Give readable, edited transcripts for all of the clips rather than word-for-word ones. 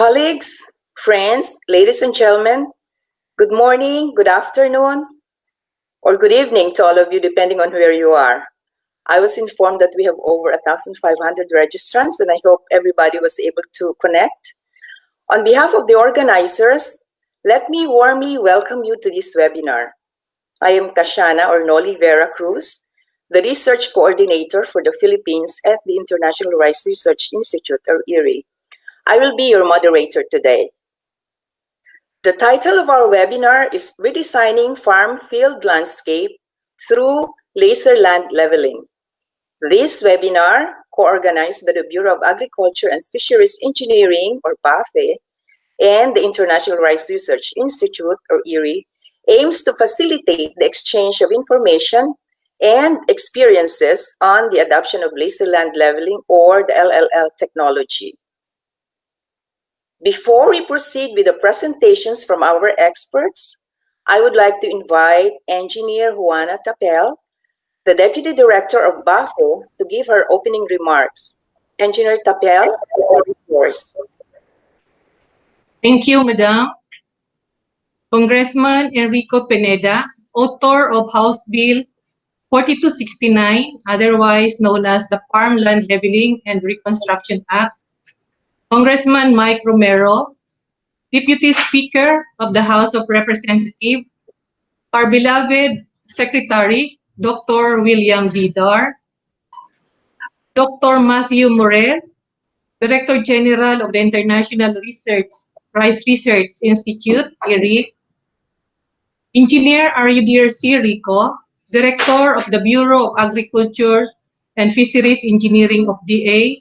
Colleagues, friends, ladies and gentlemen, good morning, good afternoon, or good evening to all of you, depending on where you are. I was informed that we have over 1,500 registrants, and I hope everybody was able to connect. On behalf of the organizers, let me warmly welcome you to this webinar. I am Kashana or Noli Vera Cruz, the Research Coordinator for the Philippines at the International Rice Research Institute, or IRRI. I will be your moderator today. The title of our webinar is Redesigning Farm Field Landscape Through Laser Land Leveling. This webinar, co-organized by the Bureau of Agriculture and Fisheries Engineering, or BAFE, and the International Rice Research Institute, or IRRI, aims to facilitate the exchange of information and experiences on the adoption of laser land leveling, or the LLL technology. Before we proceed with the presentations from our experts, I would like to invite Engineer Juana Tapel, the Deputy Director of BAFO, to give her opening remarks. Engineer Tapel, the floor is yours. Thank you, Madam. Congressman Enrico Pineda, author of House Bill 4269, otherwise known as the Farmland Leveling and Reconstruction Act, Congressman Mike Romero, Deputy Speaker of the House of Representatives, our beloved Secretary, Dr. William Vidar, Dr. Matthew Morel, Director General of the International Rice Research Institute, IRRI, Engineer Aridir C. Rico, Director of the Bureau of Agriculture and Fisheries Engineering of DA,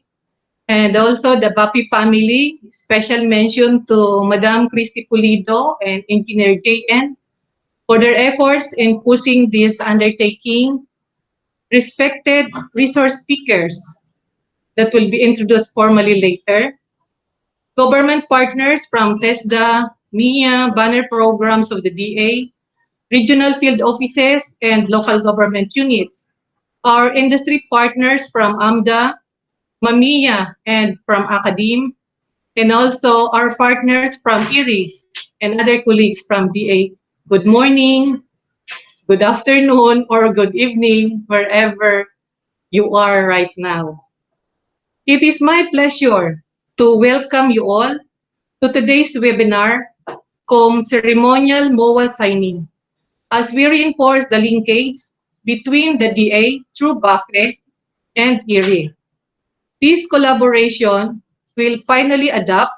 and also the BAPI family. Special mention to Madam Christy Pulido and Engineer JN for their efforts in pushing this undertaking. Respected resource speakers that will be introduced formally later. Government partners from TESDA, NIA, banner programs of the DA, regional field offices, and local government units. Our industry partners from AMDA, MAMIA, and from Academe, and also our partners from IRRI and other colleagues from DA. Good morning, good afternoon, or good evening, wherever you are right now. It is my pleasure to welcome you all to today's webinar, Ceremonial MOA Signing, as we reinforce the linkage between the DA through BAFE and IRRI. This collaboration will finally adopt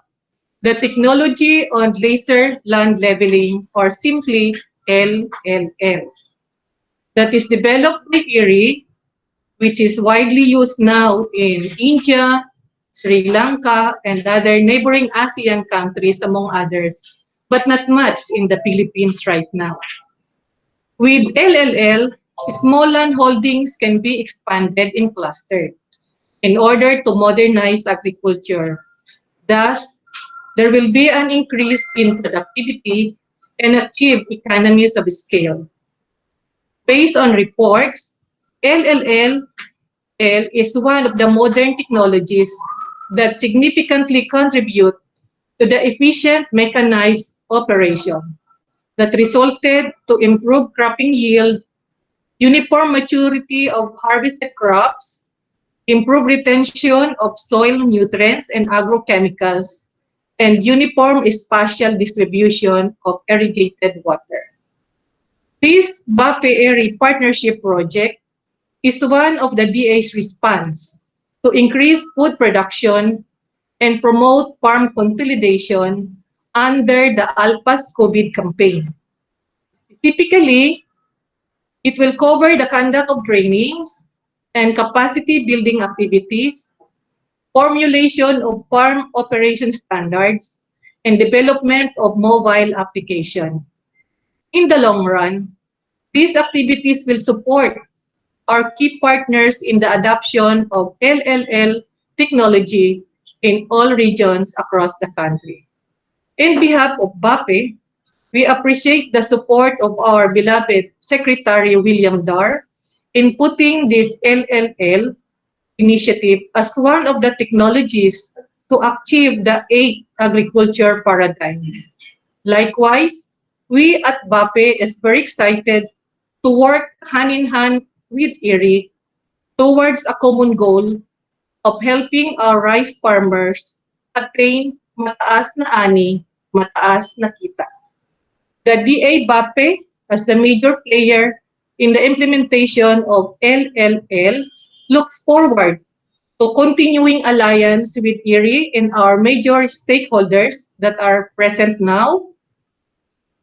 the technology on laser land leveling, or simply LLL, that is developed by IRRI, which is widely used now in India, Sri Lanka, and other neighboring ASEAN countries, among others, but not much in the Philippines right now. With LLL, small land holdings can be expanded in clusters in order to modernize agriculture. Thus, there will be an increase in productivity and achieve economies of scale. Based on reports, LLL is one of the modern technologies that significantly contribute to the efficient mechanized operation that resulted to improve cropping yield, uniform maturity of harvested crops, improved retention of soil nutrients and agrochemicals, and uniform spatial distribution of irrigated water. This BAPE-IRRI partnership project is one of the DA's response to increase food production and promote farm consolidation under the ALPA's COVID campaign. Specifically, it will cover the conduct of trainings and capacity building activities, formulation of farm operation standards, and development of mobile application. In the long run, these activities will support our key partners in the adoption of LLL technology in all regions across the country. In behalf of BAPE, we appreciate the support of our beloved Secretary William Dar in putting this LLL initiative as one of the technologies to achieve the 8 agriculture paradigms. Likewise, we at BAPE is very excited to work hand in hand with IRRI towards a common goal of helping our rice farmers attain mataas na ani, mataas na kita. The DA BAPE, as the major player in the implementation of LLL, looks forward to continuing alliance with IRRI and our major stakeholders that are present now.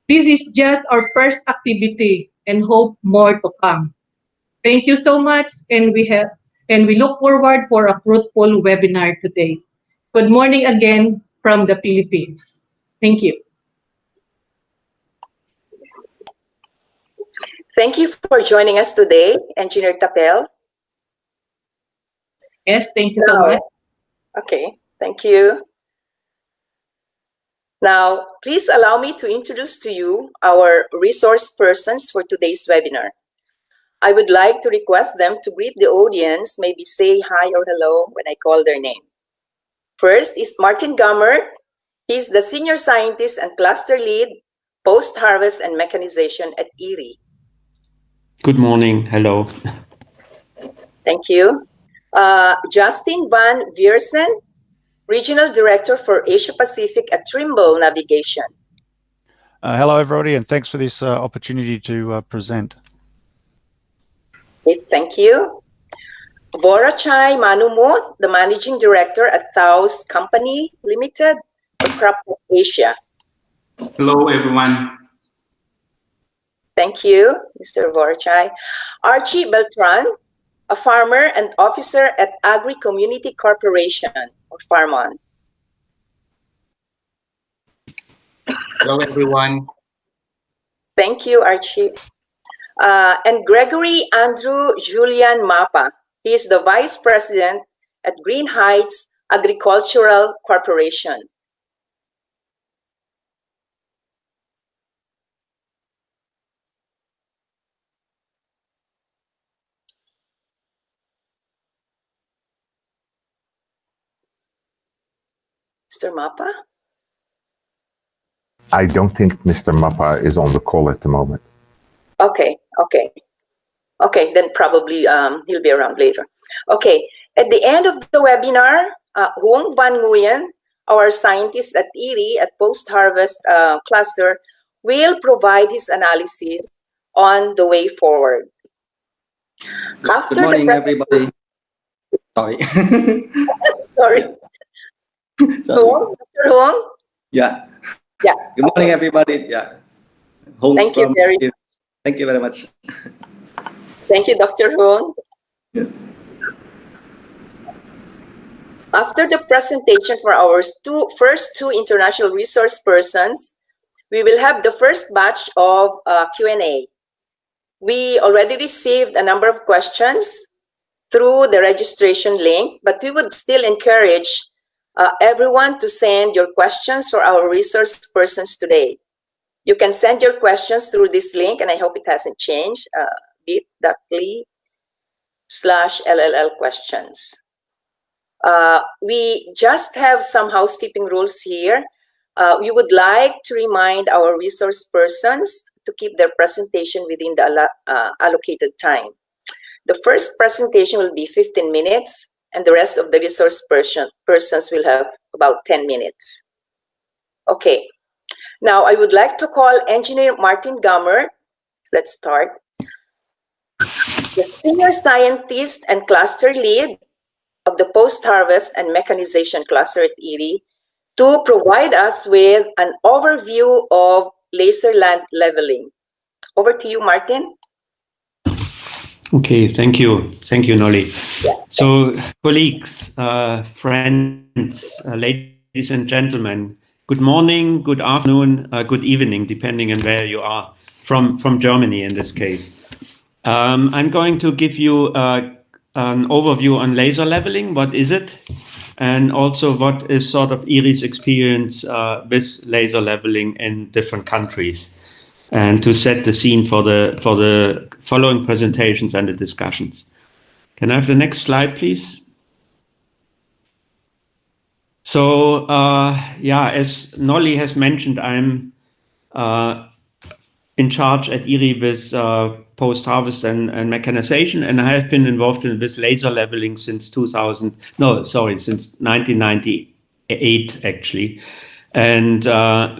This is just our first activity and hope more to come. Thank you so much, and we look forward for a fruitful webinar today. Good morning again from the Philippines. Thank you. Thank you for joining us today, Engineer Tapel. Yes, thank you so much. Okay, thank you. Now, please allow me to introduce to you our resource persons for today's webinar. I would like to request them to greet the audience, maybe say hi or hello when I call their name. First is Martin Gummer. He's the Senior Scientist and Cluster Lead, Post-Harvest and Mechanization at IRRI. Good morning. Hello. Thank you. Justin Van Viersen, Regional Director for Asia Pacific at Trimble Navigation. Hello, everybody, and thanks for this opportunity to present. Okay, thank you. Vorachai Manumuth, the Managing Director at Thaus Company Limited for Crop Asia. Hello, everyone. Thank you, Mr. Vorachai. Archie Beltran, a farmer and officer at Agri Community Corporation, or Farmon. Hello, everyone. Thank you, Archie. And Gregory Andrew Julian Mapa. He is the Vice President at Green Heights Agricultural Corporation. Mr. Mapa? I don't think Mr. Mapa is on the call at the moment. Okay, then probably he'll be around later. Okay, at the end of the webinar, Huong Van Nguyen, our scientist at IRRI at Post-Harvest Cluster, will provide his analysis on the way forward. Good morning, everybody. Sorry. Sorry. Huong, Dr. Huong? Yeah. Yeah. Good morning, everybody. Yeah. Thank you very much. Thank you, Dr. Huong. Yeah. After the presentation for our first two international resource persons, we will have the first batch of Q&A. We already received a number of questions through the registration link, but we would still encourage everyone to send your questions for our resource persons today. You can send your questions through this link, and I hope it hasn't changed, bit.ly/LLL questions. We just have some housekeeping rules here. We would like to remind our resource persons to keep their presentation within the allocated time. The first presentation will be 15 minutes, and the rest of the resource persons will have about 10 minutes. Okay, now I would like to call Engineer Martin Gummer. Let's start. The Senior Scientist and Cluster Lead of the Post-Harvest and Mechanization Cluster at IRRI, to provide us with an overview of laser land leveling. Over to you, Martin. Okay, thank you. Thank you, Nolly. Yeah. So, colleagues, friends, ladies and gentlemen, good morning, good afternoon, good evening, depending on where you are, from Germany in this case. I'm going to give you an overview on laser leveling. What is it? And also what is sort of IRRI's experience with laser leveling in different countries, and to set the scene for the following presentations and the discussions. Can I have the next slide, please? So yeah, as Nolly has mentioned, I'm in charge at IRI with post-harvest and mechanization, and I have been involved in this laser leveling since 1998 actually. And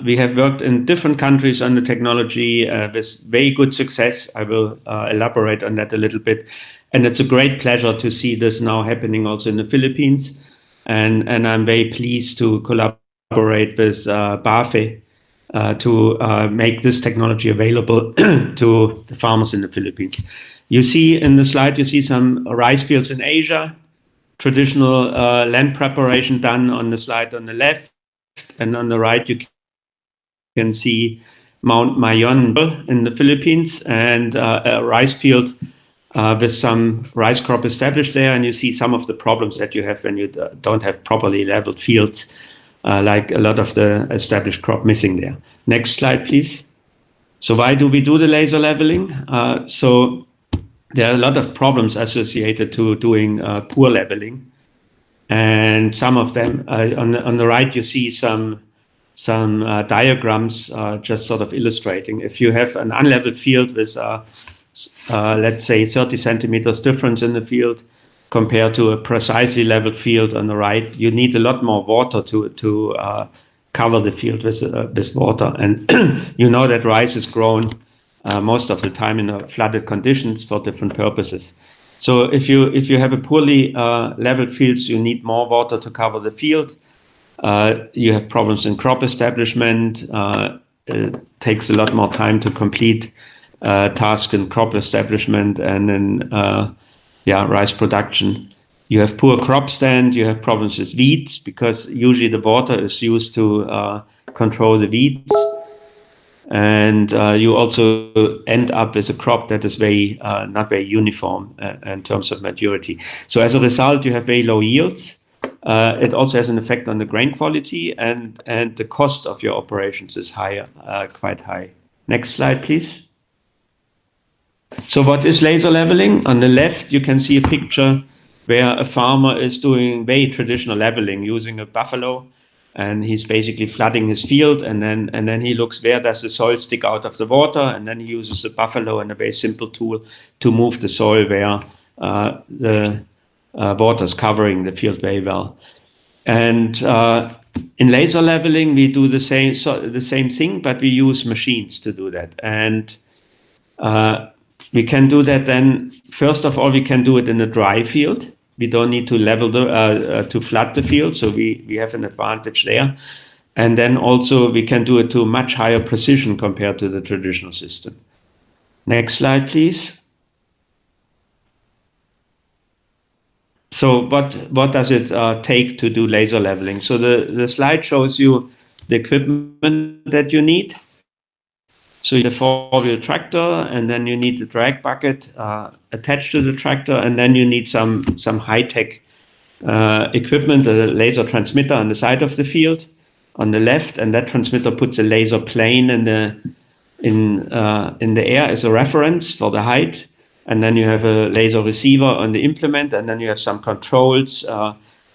we have worked in different countries on the technology with very good success. I will elaborate on that a little bit. And it's a great pleasure to see this now happening also in the Philippines. And I'm very pleased to collaborate with BAFE to make this technology available to the farmers in the Philippines. You see in the slide, you see some rice fields in Asia, traditional land preparation done on the slide on the left, and on the right you can see Mount Mayon in the Philippines and a rice field with some rice crop established there, and you see some of the problems that you have when you don't have properly leveled fields, like a lot of the established crop missing there. Next slide, please. So why do we do the laser leveling? So there are a lot of problems associated to doing poor leveling, and some of them on the right you see some diagrams just sort of illustrating. If you have an unleveled field with let's say 30 centimeters difference in the field compared to a precisely leveled field on the right, you need a lot more water to cover the field with water. And you know that rice is grown most of the time in flooded conditions for different purposes. So if you have a poorly leveled fields, you need more water to cover the field. You have problems in crop establishment. It takes a lot more time to complete tasks in crop establishment and in rice production. You have poor crop stand. You have problems with weeds because usually the water is used to control the weeds. And you also end up with a crop that is not very uniform in terms of maturity. So as a result, you have very low yields. It also has an effect on the grain quality, and the cost of your operations is higher, quite high. Next slide, please. So what is laser leveling? On the left, you can see a picture where a farmer is doing very traditional leveling using a buffalo, and he's basically flooding his field, and then he looks where does the soil stick out of the water, and then he uses a buffalo and a very simple tool to move the soil where the water is covering the field very well. And in laser leveling, we do the same thing, but we use machines to do that. And we can do that then, first of all, we can do it in a dry field. We don't need to level to flood the field, so we have an advantage there. And then also we can do it to much higher precision compared to the traditional system. Next slide, please. So what does it take to do laser leveling? So the slide shows you the equipment that you need. So you need a four-wheel tractor, and then you need the drag bucket attached to the tractor, and then you need some high-tech equipment, a laser transmitter on the side of the field on the left, and that transmitter puts a laser plane in the air as a reference for the height. And then you have a laser receiver on the implement, and then you have some controls,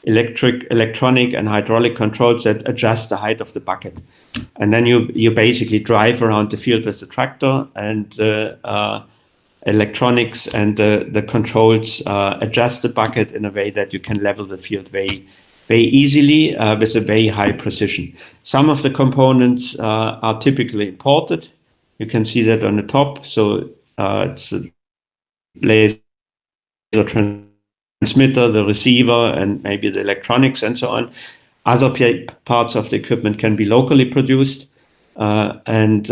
electronic and hydraulic controls that adjust the height of the bucket. And then you basically drive around the field with the tractor, and the electronics and the controls adjust the bucket in a way that you can level the field very, very easily with a very high precision. Some of the components are typically imported. You can see that on the top. So it's a laser transmitter, the receiver, and maybe the electronics and so on. Other parts of the equipment can be locally produced. It's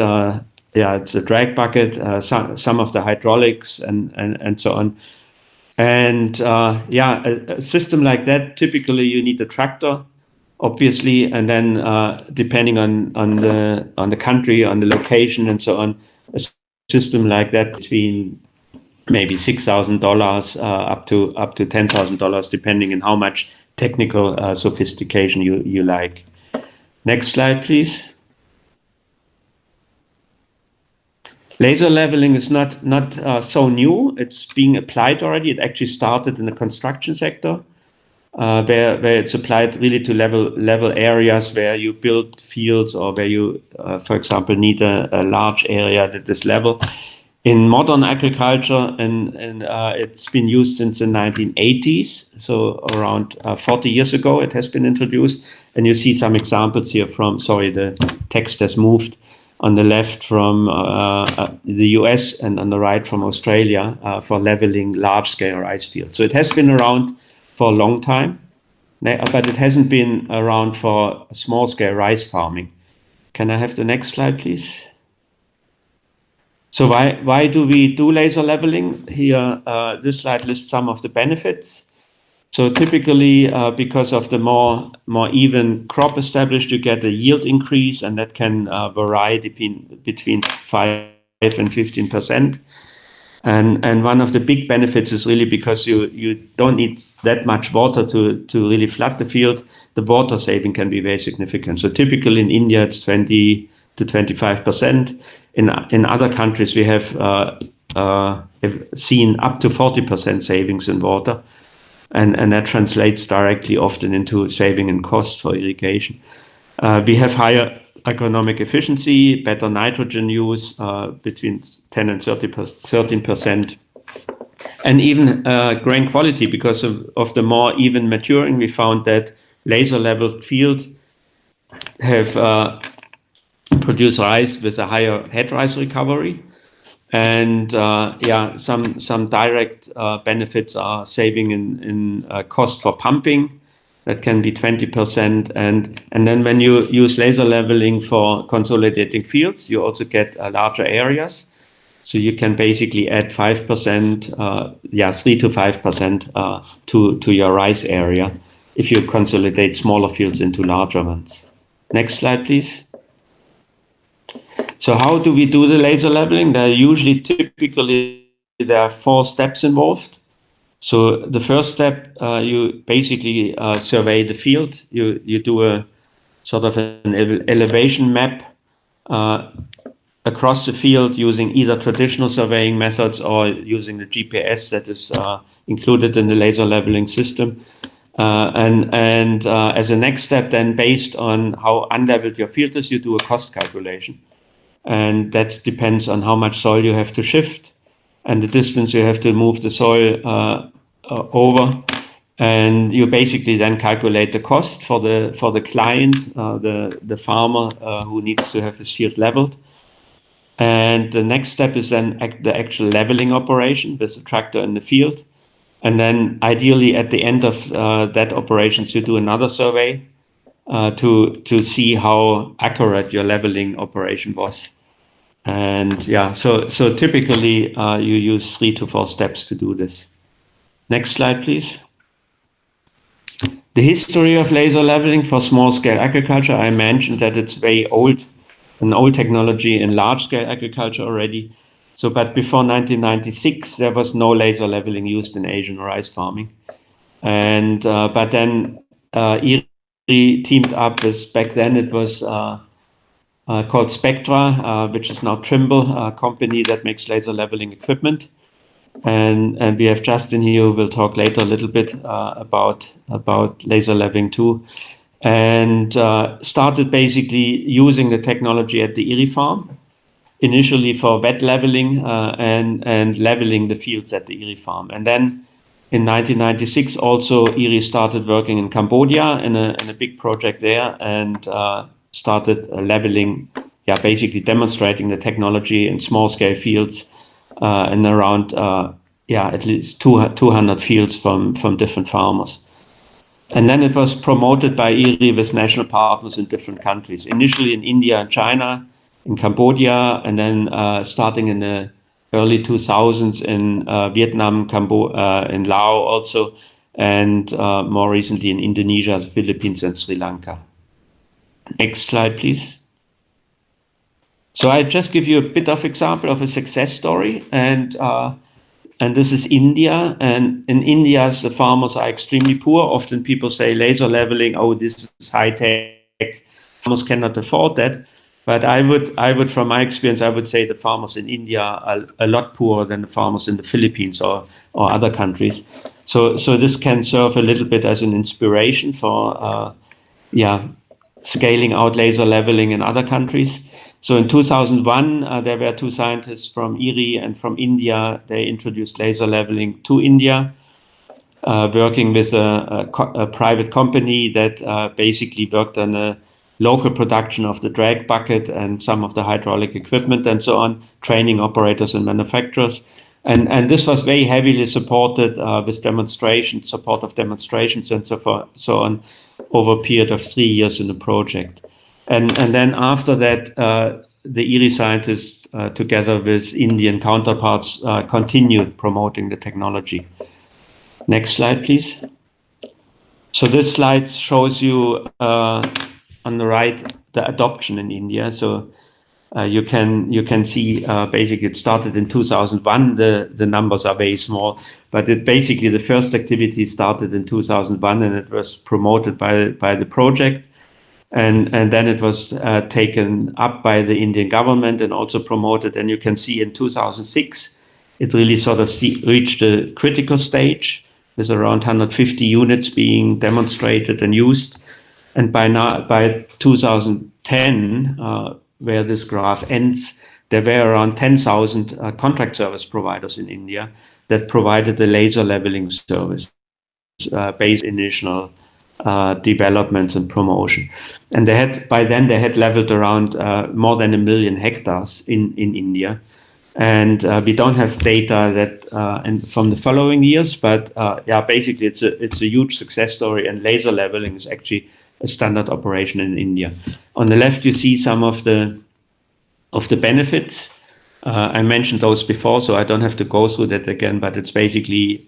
a drag bucket, some of the hydraulics and so on. And a system like that, typically you need a tractor, obviously, and then depending on the country, on the location and so on, a system like that between maybe $6,000 up to $10,000, depending on how much technical sophistication you like. Next slide, please. Laser leveling is not so new. It's being applied already. It actually started in the construction sector. where it's applied really to level areas where you build fields or where you, for example, need a large area that is level. In modern agriculture, and it's been used since the 1980s, so around 40 years ago it has been introduced. And you see some examples here from, sorry, the text has moved, on the left from the US and on the right from Australia for leveling large-scale rice fields. So it has been around for a long time, but it hasn't been around for small-scale rice farming. Can I have the next slide, please? So why do we do laser leveling? Here, this slide lists some of the benefits. So typically, because of the more even crop established, you get a yield increase, and that can vary between 5 and 15%. And one of the big benefits is really because you don't need that much water to really flood the field. The water saving can be very significant. So typically in India, it's 20 to 25%. In other countries, we have seen up to 40% savings in water. And that translates directly often into saving in cost for irrigation. We have higher agronomic efficiency, better nitrogen use, between 10 and 13%. And even grain quality, because of the more even maturing, we found that laser leveled fields have produce rice with a higher head rice recovery. And some direct benefits are saving in cost for pumping. That can be 20%. And then when you use laser leveling for consolidating fields, you also get larger areas. So you can basically add 5%, 3 to 5% to your rice area if you consolidate smaller fields into larger ones. Next slide, please. So how do we do the laser leveling? Typically, there are 4 steps involved. So the first step, you basically survey the field. You do a sort of an elevation map across the field using either traditional surveying methods or using the GPS that is included in the laser leveling system. And as a next step, then based on how unleveled your field is, you do a cost calculation. And that depends on how much soil you have to shift and the distance you have to move the soil over. And you basically then calculate the cost for the client, the farmer who needs to have his field leveled. And the next step is then the actual leveling operation with the tractor in the field. And then ideally at the end of that operations, you do another survey to see how accurate your leveling operation was. And so typically you use 3 to 4 steps to do this. Next slide, please. The history of laser leveling for small-scale agriculture, I mentioned that it's very old, an old technology in large-scale agriculture already. So, but before 1996, there was no laser leveling used in Asian rice farming. And but then IRI teamed up with, back then it was called Spectra, which is now Trimble, a company that makes laser leveling equipment. And we have Justin here who will talk later a little bit about laser leveling too. And started basically using the technology at the IRI farm, initially for wet leveling and leveling the fields at the IRI farm. And then in 1996, also IRI started working in Cambodia in a big project there and started leveling, basically demonstrating the technology in small-scale fields and around, at least 200 fields from different farmers. And then it was promoted by IRI with national partners in different countries, initially in India and China, in Cambodia, and then starting in the early 2000s in Vietnam, in Laos also, and more recently in Indonesia, the Philippines, and Sri Lanka. Next slide, please. So I just give you a bit of example of a success story, and this is India. And in India, the farmers are extremely poor. Often people say laser leveling, oh, this is high tech. Farmers cannot afford that. But I would, from my experience, I would say the farmers in India are a lot poorer than the farmers in the Philippines or other countries. So this can serve a little bit as an inspiration for scaling out laser leveling in other countries. So in 2001, there were two scientists from IRI and from India. They introduced laser leveling to India, working with a private company that basically worked on a local production of the drag bucket and some of the hydraulic equipment and so on, training operators and manufacturers. And this was very heavily supported with support of demonstrations and so on over a period of 3 years in the project. And then after that, the IRI scientists, together with Indian counterparts, continued promoting the technology. Next slide, please. So this slide shows you on the right the adoption in India. So you can see basically it started in 2001. The numbers are very small, but basically the first activity started in 2001, and it was promoted by the project. And then it was taken up by the Indian government and also promoted. And you can see in 2006, it really sort of reached a critical stage with around 150 units being demonstrated and used. And by 2010, where this graph ends, there were around 10,000 contract service providers in India that provided the laser leveling service based on initial developments and promotion. And by then they had leveled around more than 1 million hectares in India. And we don't have data that from the following years, but basically it's a huge success story, and laser leveling is actually a standard operation in India. On the left, you see some of the benefits. I mentioned those before, so I don't have to go through that again, but it's basically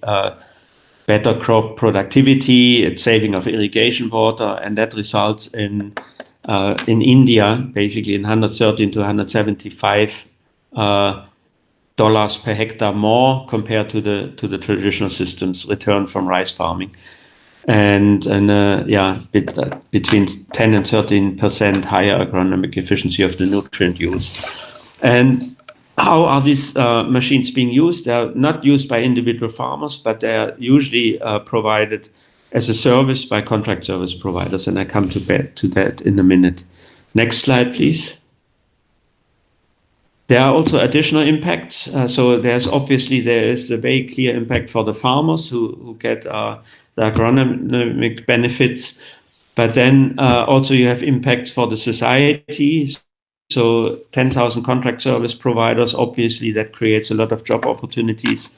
better crop productivity, it's saving of irrigation water, and that results in India basically in 113 to 175 dollars per hectare more compared to the traditional systems return from rice farming, and between 10 and 13% higher agronomic efficiency of the nutrient use. And how are these machines being used? They're not used by individual farmers, but they're usually provided as a service by contract service providers, and I come to that in a minute. Next slide, please. There are also additional impacts. So there is a very clear impact for the farmers who get the agronomic benefits, but then also you have impacts for the society. So 10,000 contract service providers, obviously that creates a lot of job opportunities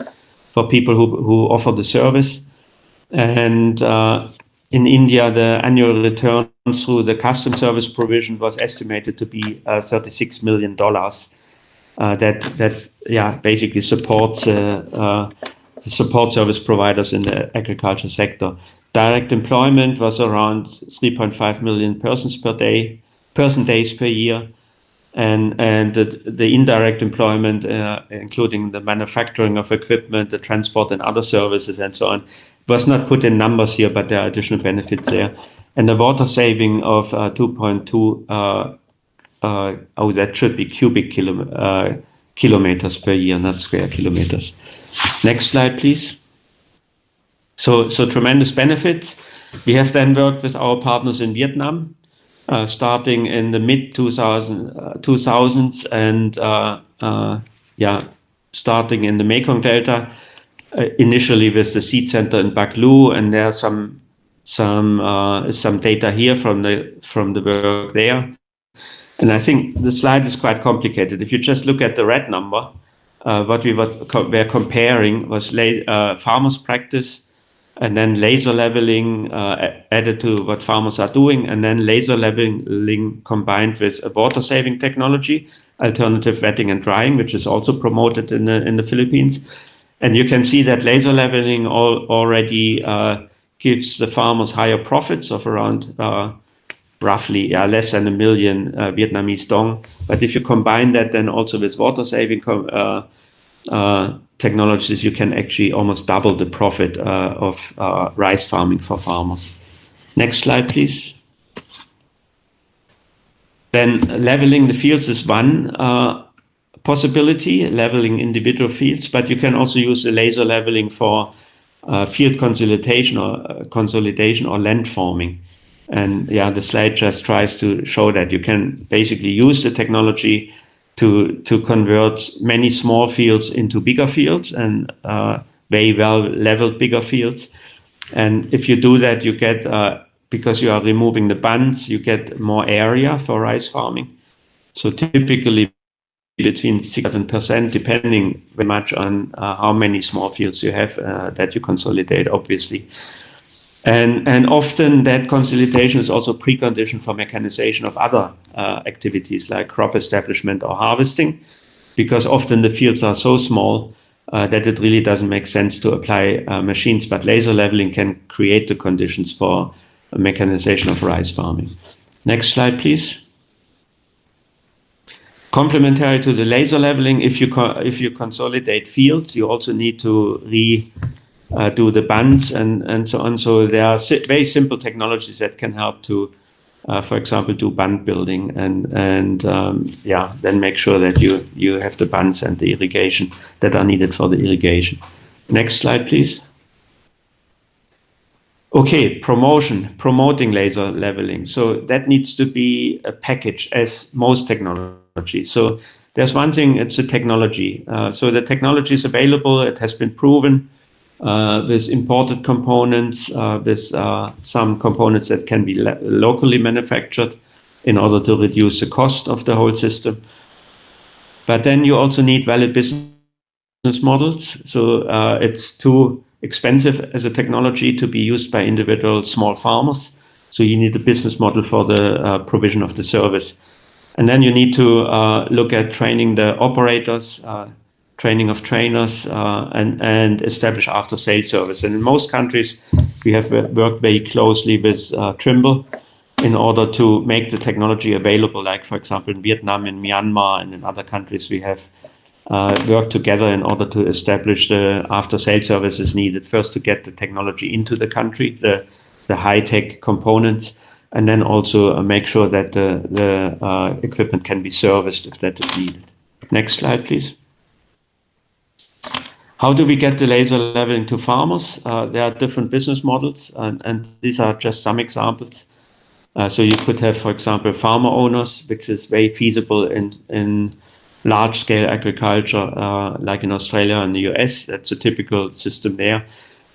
for people who offer the service. And in India, the annual return through the custom service provision was estimated to be $36 million. That basically supports the support service providers in the agriculture sector. Direct employment was around 3.5 million person days per year, and the indirect employment, including the manufacturing of equipment, the transport and other services and so on, was not put in numbers here, but there are additional benefits there. And the water saving of 2.2 that should be cubic kilometers per year, not square kilometers. Next slide, please. So tremendous benefits. We have then worked with our partners in Vietnam, starting in the mid 2000s and starting in the Mekong Delta, initially with the seed center in Bac Lu, and there are some data here from the work there. And I think the slide is quite complicated. If you just look at the red number, what we were comparing was farmers' practice, and then laser leveling added to what farmers are doing, and then laser leveling combined with a water-saving technology, alternative wetting and drying, which is also promoted in the Philippines. And you can see that laser leveling already gives the farmers higher profits of around roughly less than 1 million Vietnamese dong. But if you combine that then also with water-saving technologies, you can actually almost double the profit of rice farming for farmers. Next slide, please. Then leveling the fields is one possibility, leveling individual fields, but you can also use the laser leveling for field consolidation or land farming. And yeah, the slide just tries to show that you can basically use the technology to convert many small fields into bigger fields and very well leveled bigger fields. And if you do that, you get, because you are removing the bunds, you get more area for rice farming. So typically between 6-7%, depending very much on how many small fields you have that you consolidate, obviously. And often that consolidation is also a precondition for mechanization of other activities like crop establishment or harvesting, because often the fields are so small that it really doesn't make sense to apply machines, but laser leveling can create the conditions for mechanization of rice farming. Next slide, please. Complementary to the laser leveling, if you consolidate fields, you also need to do the bunds and so on. So there are very simple technologies that can help to, for example, do bund building and then make sure that you have the bunds and the irrigation that are needed for the irrigation. Next slide, please. Okay, promoting laser leveling. So that needs to be a package as most technology. So there's one thing, it's a technology. So the technology is available, it has been proven with imported components, with some components that can be locally manufactured in order to reduce the cost of the whole system. But then you also need valid business models. So it's too expensive as a technology to be used by individual small farmers. So you need a business model for the provision of the service. And then you need to look at training the operators, training of trainers, and establish after-sales service. And in most countries, we have worked very closely with Trimble in order to make the technology available. Like, for example, in Vietnam, in Myanmar, and in other countries, we have worked together in order to establish the after-sales services needed. First, to get the technology into the country, the high-tech components, and then also make sure that the equipment can be serviced if that is needed. Next slide, please. How do we get the laser leveling to farmers? There are different business models, and these are just some examples. So you could have, for example, farmer owners, which is very feasible in large-scale agriculture, like in Australia and the US. That's a typical system there,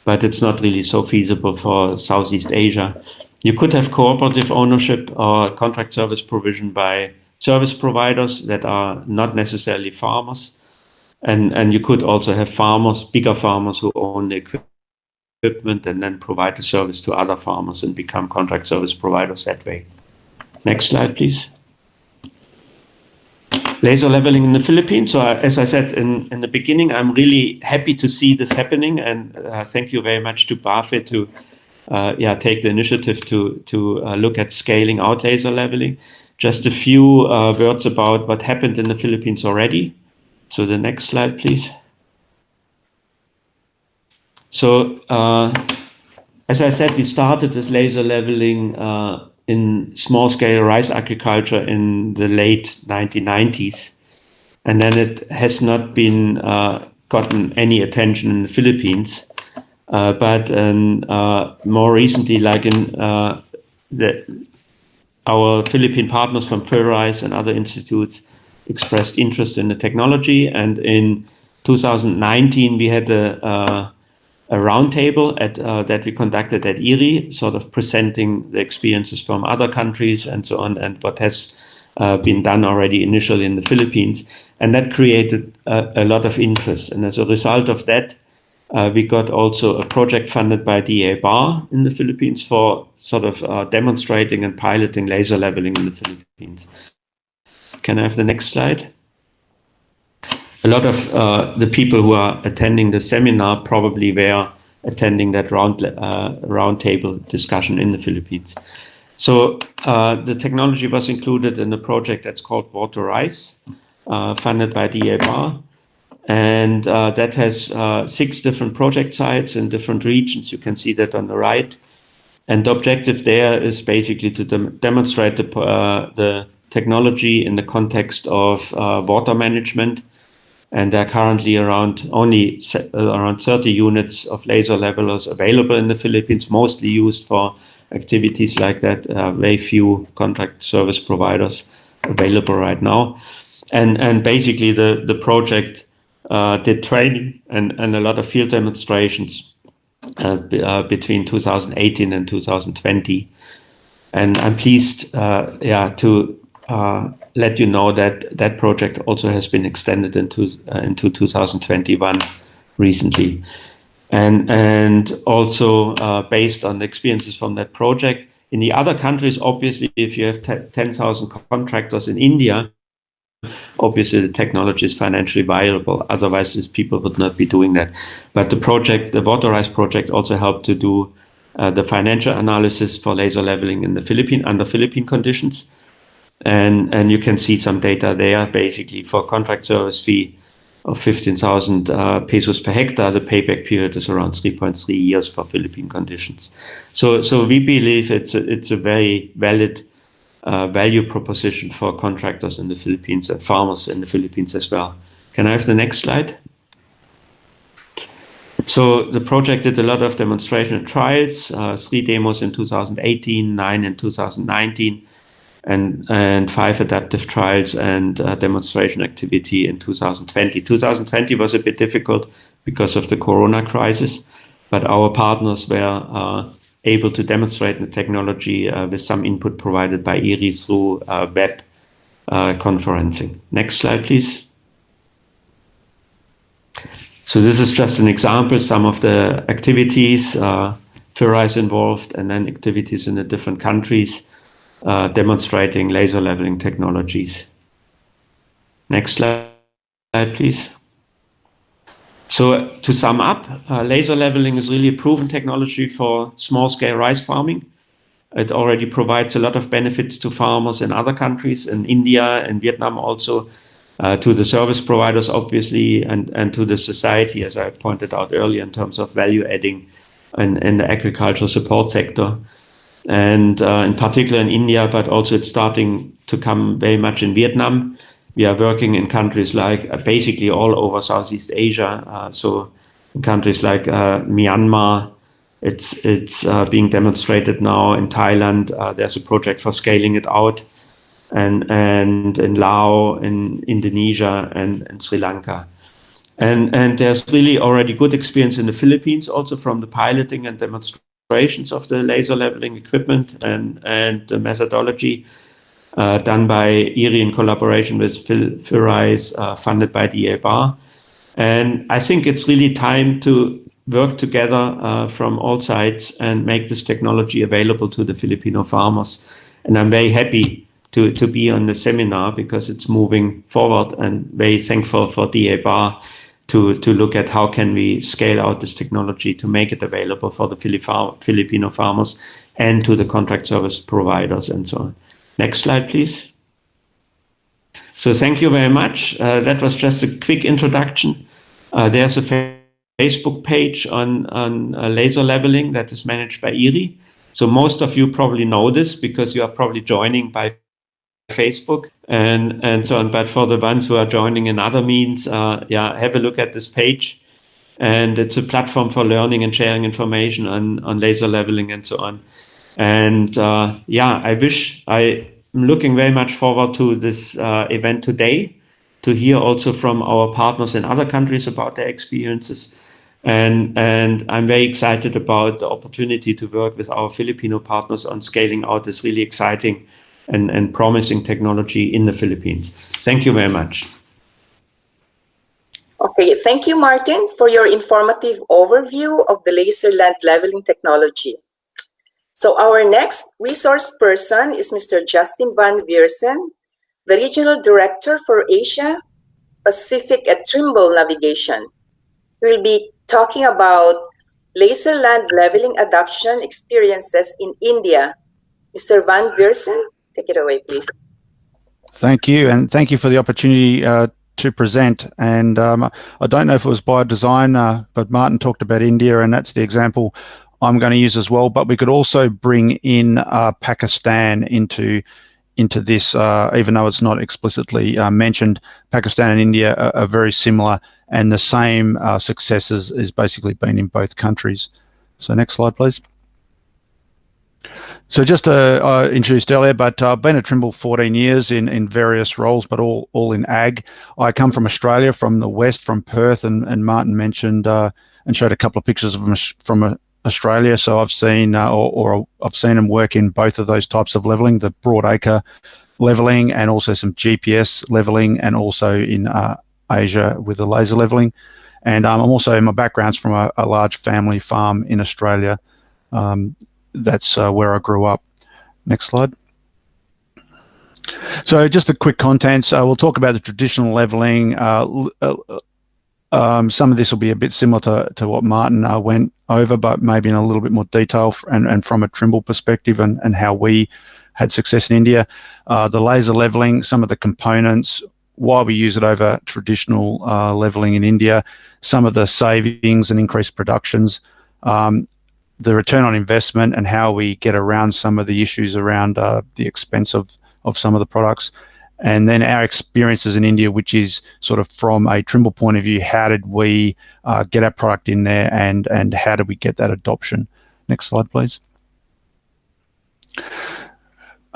but it's not really so feasible for Southeast Asia. You could have cooperative ownership or contract service provision by service providers that are not necessarily farmers. And you could also have farmers, bigger farmers who own the equipment and then provide the service to other farmers and become contract service providers that way. Next slide, please. Laser leveling in the Philippines. So as I said in the beginning, I'm really happy to see this happening, and thank you very much to BAFE to take the initiative to look at scaling out laser leveling. Just a few words about what happened in the Philippines already. So the next slide, please. So as I said, we started with laser leveling in small-scale rice agriculture in the late 1990s. And then it has not been gotten any attention in the Philippines. But more recently, like in our Philippine partners from Fertilizer and other institutes expressed interest in the technology. And in 2019, we had a roundtable that we conducted at IRI, sort of presenting the experiences from other countries and so on, and what has been done already initially in the Philippines. And that created a lot of interest. And as a result of that, we got also a project funded by DA-BAR in the Philippines for sort of demonstrating and piloting laser leveling in the Philippines. Can I have the next slide? A lot of the people who are attending the seminar probably were attending that roundtable discussion in the Philippines. So the technology was included in a project that's called Modernize, funded by DA-BAR. And that has 6 different project sites in different regions. You can see that on the right. And the objective there is basically to demonstrate the technology in the context of water management And there are currently around 30 units of laser levelers available in the Philippines, mostly used for activities like that. Very few contract service providers available right now. And basically the project did training and a lot of field demonstrations between 2018 and 2020. And I'm pleased to let you know that that project also has been extended into 2021 recently. And also based on the experiences from that project, in the other countries, obviously, if you have 10,000 contractors in India, obviously the technology is financially viable. Otherwise, these people would not be doing that. But the project, the Modernize project, also helped to do the financial analysis for laser leveling in the under Philippine conditions. And you can see some data there. Basically, for contract service fee of 15,000 pesos per hectare, the payback period is around 3.3 years for Philippine conditions. So we believe it's a very valid value proposition for contractors in the Philippines and farmers in the Philippines as well. Can I have the next slide? So the project did a lot of demonstration and trials, 3 demos in 2018, 9 in 2019, and 5 adaptive trials and demonstration activity in 2020. 2020 was a bit difficult because of the Corona crisis, but our partners were able to demonstrate the technology with some input provided by IRI through web conferencing. Next slide, please. So this is just an example, some of the activities, FIRA is involved, and then activities in the different countries demonstrating laser leveling technologies. Next slide, please. So to sum up, laser leveling is really a proven technology for small-scale rice farming. It already provides a lot of benefits to farmers in other countries, in India and Vietnam also, to the service providers, obviously, and to the society, as I pointed out earlier, in terms of value adding in the agricultural support sector. And in particular in India, but also it's starting to come very much in Vietnam. We are working in countries like basically all over Southeast Asia. So in countries like Myanmar, it's being demonstrated now. In Thailand, there's a project for scaling it out, and in Laos, in Indonesia, and Sri Lanka. And there's really already good experience in the Philippines, also from the piloting and demonstrations of the laser leveling equipment and the methodology done by IRI in collaboration with FIRA, funded by the EBA. And I think it's really time to work together from all sides and make this technology available to the Filipino farmers. And I'm very happy to be on the seminar because it's moving forward, and very thankful for the EBA to look at how can we scale out this technology to make it available for the Filipino farmers and to the contract service providers and so on. Next slide, please. So thank you very much. That was just a quick introduction. There's a Facebook page on laser leveling that is managed by IRI. So most of you probably know this because you are probably joining by Facebook and so on. But for the ones who are joining in other means, have a look at this page. And it's a platform for learning and sharing information on laser leveling and so on. And I'm looking very much forward to this event today, to hear also from our partners in other countries about their experiences. And I'm very excited about the opportunity to work with our Filipino partners on scaling out this really exciting and promising technology in the Philippines. Thank you very much. Okay, thank you, Martin, for your informative overview of the laser land leveling technology. So our next resource person is Mr. Justin Van Viersen, the Regional Director for Asia Pacific at Trimble Navigation. We'll be talking about laser land leveling adoption experiences in India. Mr. Van Viersen, take it away, please. Thank you, and thank you for the opportunity to present. And I don't know if it was by design, but Martin talked about India, and that's the example I'm going to use as well. But we could also bring in Pakistan into into this, even though it's not explicitly mentioned. Pakistan and India are very similar, and the same successes is basically been in both countries. So next slide, please. So just introduced earlier, but I've been at Trimble 14 years in various roles, but all in ag. I come from Australia, from the west, from Perth, and Martin mentioned and showed a couple of pictures of them from Australia. So I've seen I've seen them work in both of those types of leveling, the broad acre leveling and also some GPS leveling, and also in Asia with the laser leveling. And I'm also, my background's from a large family farm in Australia. That's where I grew up. Next slide. So just the quick contents. We'll talk about the traditional leveling. Some of this will be a bit similar to what Martin went over, but maybe in a little bit more detail and from a Trimble perspective and how we had success in India. The laser leveling, some of the components, why we use it over traditional leveling in India, some of the savings and increased productions, the return on investment and how we get around some of the issues around the expense of some of the products. And then our experiences in India, which is sort of from a Trimble point of view, how did we get our product in there and how did we get that adoption? Next slide, please.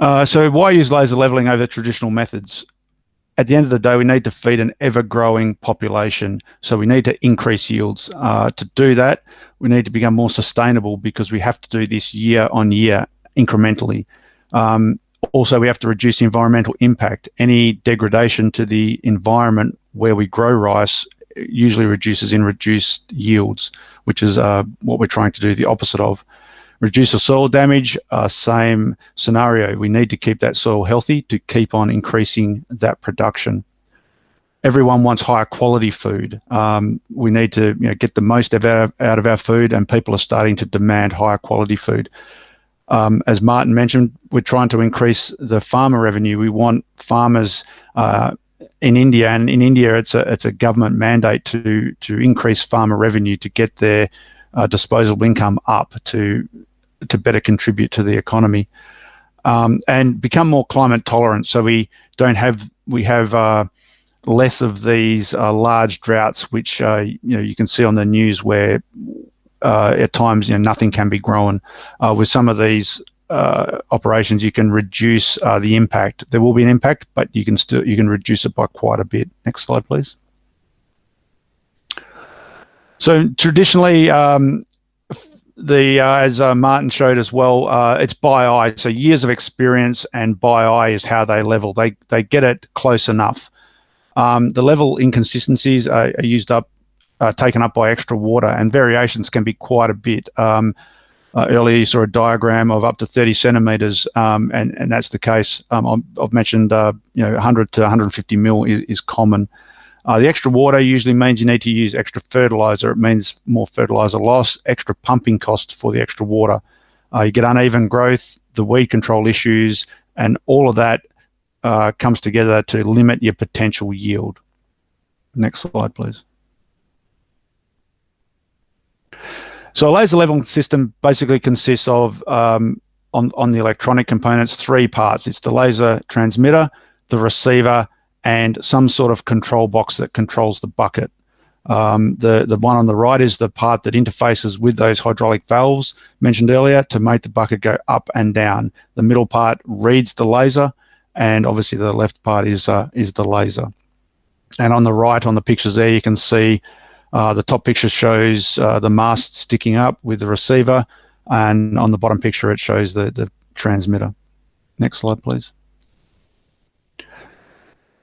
So why use laser leveling over traditional methods? At the end of the day, we need to feed an ever-growing population, so we need to increase yields. To do that, we need to become more sustainable because we have to do this year on year incrementally. Also, we have to reduce the environmental impact. Any degradation to the environment where we grow rice usually reduces in reduced yields, which is what we're trying to do the opposite of. Reduce the soil damage, same scenario. We need to keep that soil healthy to keep on increasing that production. Everyone wants higher quality food. We need to get the most out of our food, and people are starting to demand higher quality food. As Martin mentioned, we're trying to increase the farmer revenue. We want farmers in India, and in India it's a government mandate to increase farmer revenue to get their disposable income up to better contribute to the economy, and become more climate tolerant. So we have less of these large droughts, which you can see on the news where at times nothing can be grown. With some of these operations, you can reduce the impact. There will be an impact, but you can reduce it by quite a bit. Next slide, please. So traditionally, as Martin showed as well, it's by eye. So years of experience and by eye is how they level. They get it close enough. The level inconsistencies are taken up by extra water, and variations can be quite a bit. Earlier you saw a diagram of up to 30 centimetres, and that's the case. I've mentioned 100 to 150 mil is common. The extra water usually means you need to use extra fertilizer. It means more fertilizer loss, extra pumping costs for the extra water. You get uneven growth, the weed control issues, and all of that comes together to limit your potential yield. Next slide, please. So a laser leveling system basically consists of, on the electronic components, 3 parts. It's the laser transmitter, the receiver, and some sort of control box that controls the bucket. The one on the right is the part that interfaces with those hydraulic valves mentioned earlier to make the bucket go up and down. The middle part reads the laser, and obviously the left part is the laser. And on the right, on the pictures there, you can see the top picture shows the mast sticking up with the receiver, and on the bottom picture it shows the transmitter. Next slide, please.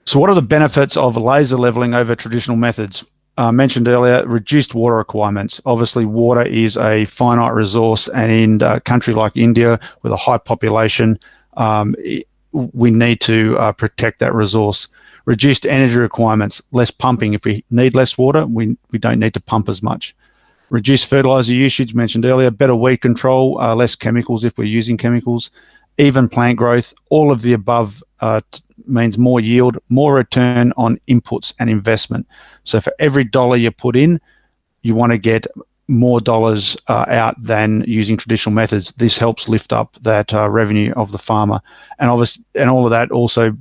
So what are the benefits of laser leveling over traditional methods? Mentioned earlier, reduced water requirements. Obviously, water is a finite resource, and in a country like India with a high population, we need to protect that resource. Reduced energy requirements, less pumping. If we need less water, we don't need to pump as much. Reduced fertilizer usage, mentioned earlier. Better weed control, less chemicals if we're using chemicals. Even plant growth. All of the above means more yield, more return on inputs and investment. So for every dollar you put in, you want to get more dollars out than using traditional methods. This helps lift up that revenue of the farmer, and all of that also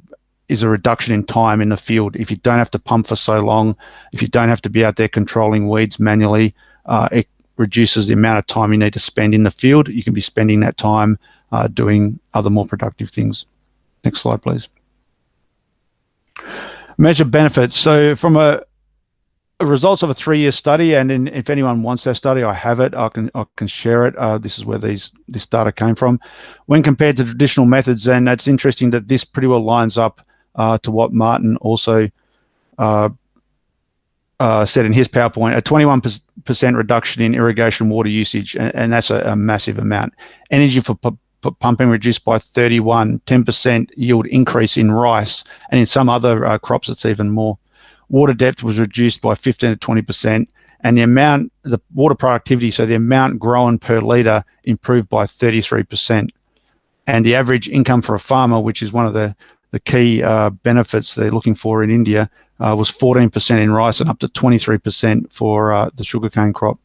is a reduction in time in the field. If you don't have to pump for so long, if you don't have to be out there controlling weeds manually, it reduces the amount of time you need to spend in the field. You can be spending that time doing other more productive things. Next slide, please. Measure benefits. So from a results of a 3-year study, and if anyone wants that study, I have it. I can share it. This is where this data came from. When compared to traditional methods, and it's interesting that this pretty well lines up to what Martin also said in his PowerPoint, a 21% reduction in irrigation water usage, and that's a massive amount. Energy for pumping reduced by 31, 10% yield increase in rice, and in some other crops it's even more. Water depth was reduced by 15 to 20%, and the water productivity, so the amount grown per litre, improved by 33%. And the average income for a farmer, which is one of the key benefits they're looking for in India, was 14% in rice and up to 23% for the sugarcane crop.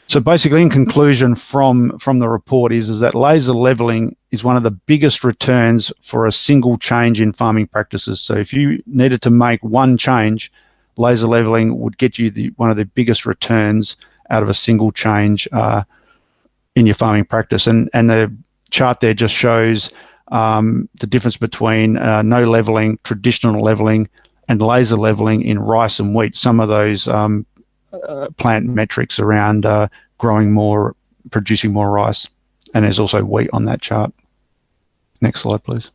So basically, in conclusion from the report is that laser leveling is one of the biggest returns for a single change in farming practices. So if you needed to make one change, laser leveling would get you one of the biggest returns out of a single change in your farming practice. And the chart there just shows the difference between no leveling, traditional leveling, and laser leveling in rice and wheat. Some of those plant metrics around growing more, producing more rice, and there's also wheat on that chart. Next slide, please.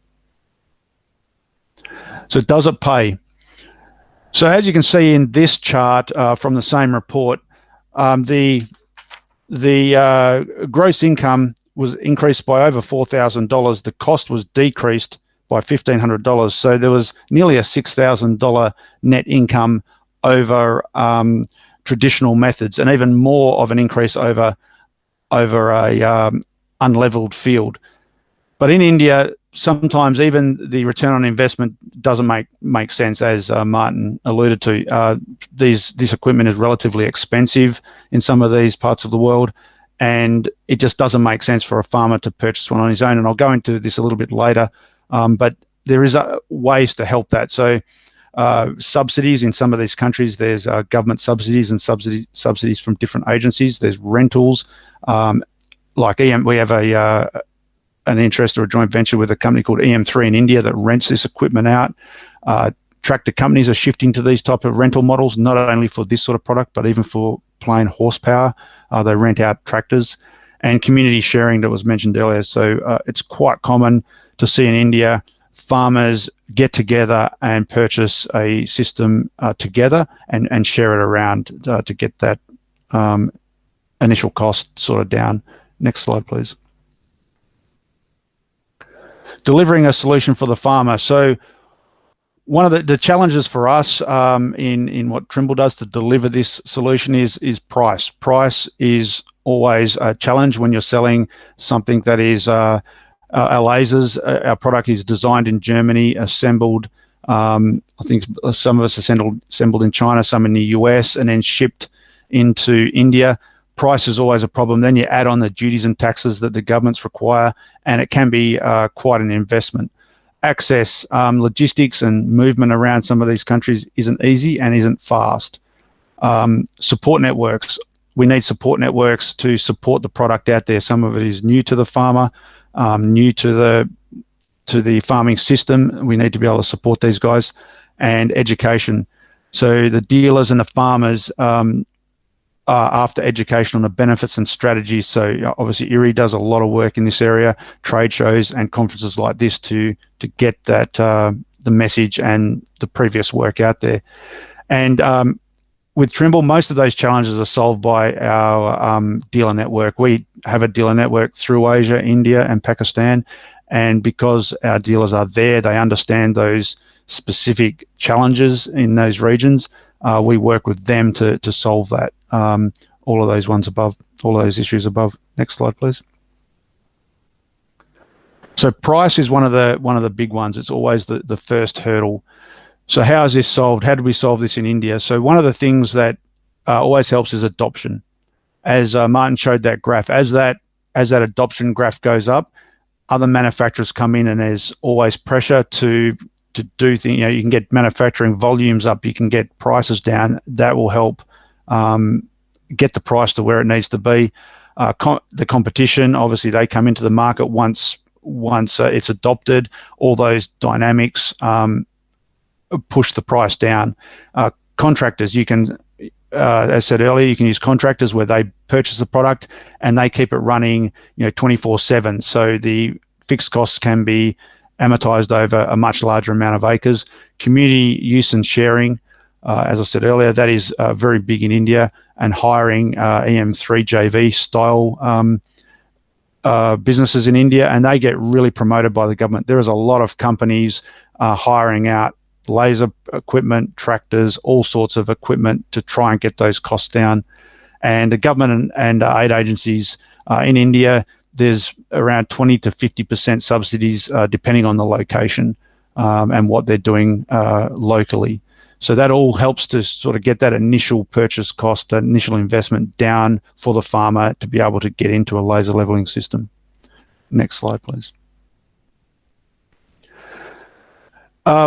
So does it pay? So as you can see in this chart from the same report, the gross income was increased by over $4,000. The cost was decreased by $1,500. So there was nearly a $6,000 net income over traditional methods, and even more of an increase over a unleveled field. But in India, sometimes even the return on investment doesn't make sense, as Martin alluded to. This equipment is relatively expensive in some of these parts of the world, and it just doesn't make sense for a farmer to purchase one on his own. And I'll go into this a little bit later, but there is ways to help that. So subsidies in some of these countries, there's government subsidies and subsidies from different agencies. There's rentals, like we have an interest or a joint venture with a company called EM3 in India that rents this equipment out. Tractor companies are shifting to these type of rental models, not only for this sort of product, but even for plain horsepower. They rent out tractors, and community sharing that was mentioned earlier. So it's quite common to see in India farmers get together and purchase a system together and share it around to get that initial cost sort of down. Next slide, please. Delivering a solution for the farmer. So one of the challenges for us in what Trimble does to deliver this solution is price. Price is always a challenge when you're selling something that is our lasers. Our product is designed in Germany, assembled, I think some of us assembled in China, some in the US, and then shipped into India. Price is always a problem. Then you add on the duties and taxes that the governments require, and it can be quite an investment. Access, logistics and movement around some of these countries isn't easy and isn't fast. Support networks. We need support networks to support the product out there. Some of it is new to the farmer, new to the farming system. We need to be able to support these guys. And education. So the dealers and the farmers after education on the benefits and strategies. So obviously IRRI does a lot of work in this area, trade shows and conferences like this to get that the message and the previous work out there. And with Trimble, most of those challenges are solved by our dealer network. We have a dealer network through Asia, India and Pakistan, and because our dealers are there, they understand those specific challenges in those regions. We work with them to solve that. All of those ones above, all of those issues above. Next slide, please. So price is one of the big ones. It's always the first hurdle. So how is this solved? How did we solve this in India? So one of the things that always helps is adoption. as Martin showed that graph, as that adoption graph goes up, other manufacturers come in, and there's always pressure to do things. You can get manufacturing volumes up, you can get prices down. That will help get the price to where it needs to be. The competition, obviously, they come into the market once it's adopted. All those dynamics push the price down. Contractors, you can, as I said earlier, you can use contractors where they purchase the product and they keep it running 24/7. So the fixed costs can be amortized over a much larger amount of acres. Community use and sharing, as I said earlier, that is very big in India, and hiring EM3 JV style businesses in India, and they get really promoted by the government. There is a lot of companies hiring out laser equipment, tractors, all sorts of equipment to try and get those costs down. And the government and aid agencies in India, there's around 20 to 50% subsidies depending on the location and what they're doing locally. So that all helps to sort of get that initial purchase cost, that initial investment down for the farmer to be able to get into a laser leveling system. Next slide, please.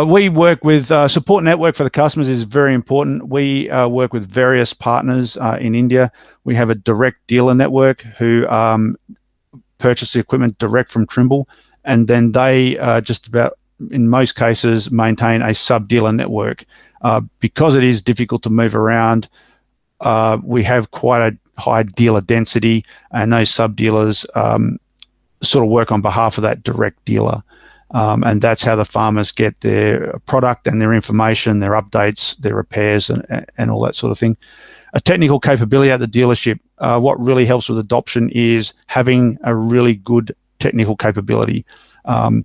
We work with support network for the customers is very important. We work with various partners in India. We have a direct dealer network who purchase the equipment direct from Trimble, and then they just about, in most cases, maintain a sub-dealer network. Because it is difficult to move around, we have quite a high dealer density, and those sub-dealers sort of work on behalf of that direct dealer. And that's how the farmers get their product and their information, their updates, their repairs, and all that sort of thing. A technical capability at the dealership. What really helps with adoption is having a really good technical capability. In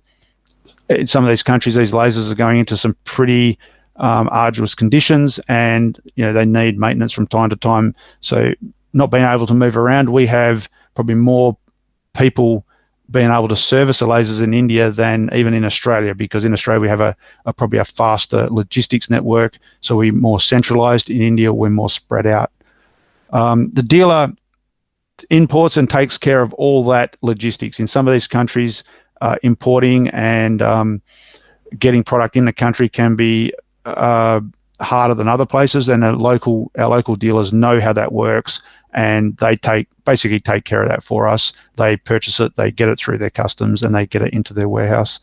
some of these countries, these lasers are going into some pretty arduous conditions, and they need maintenance from time to time. So not being able to move around, we have probably more people being able to service the lasers in India than even in Australia, because in Australia we have probably a faster logistics network, so we're more centralized. In India we're more spread out. The dealer imports and takes care of all that logistics. In some of these countries, importing and getting product in the country can be harder than other places, and our local dealers know how that works, and they basically take care of that for us. They purchase it, they get it through their customs, and they get it into their warehouse.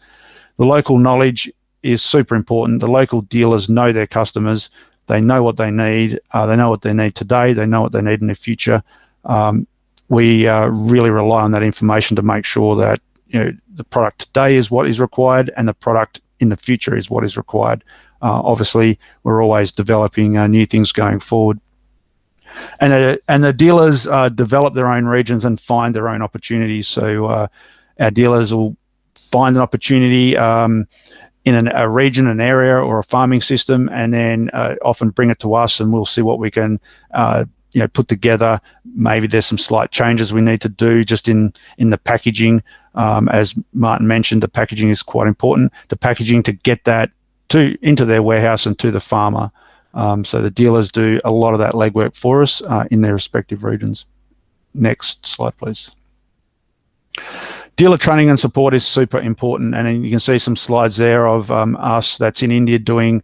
The local knowledge is super important. The local dealers know their customers. They know what they need. They know what they need today. They know what they need in the future. We really rely on that information to make sure that the product today is what is required, and the product in the future is what is required. Obviously, we're always developing new things going forward. And the dealers develop their own regions and find their own opportunities. So our dealers will find an opportunity in a region, an area, or a farming system, and then often bring it to us, and we'll see what we can put together. Maybe there's some slight changes we need to do just in the packaging. As Martin mentioned, the packaging is quite important. The packaging to get that into their warehouse and to the farmer. So the dealers do a lot of that legwork for us in their respective regions. Next slide, please. Dealer training and support is super important, and you can see some slides there of us that's in India doing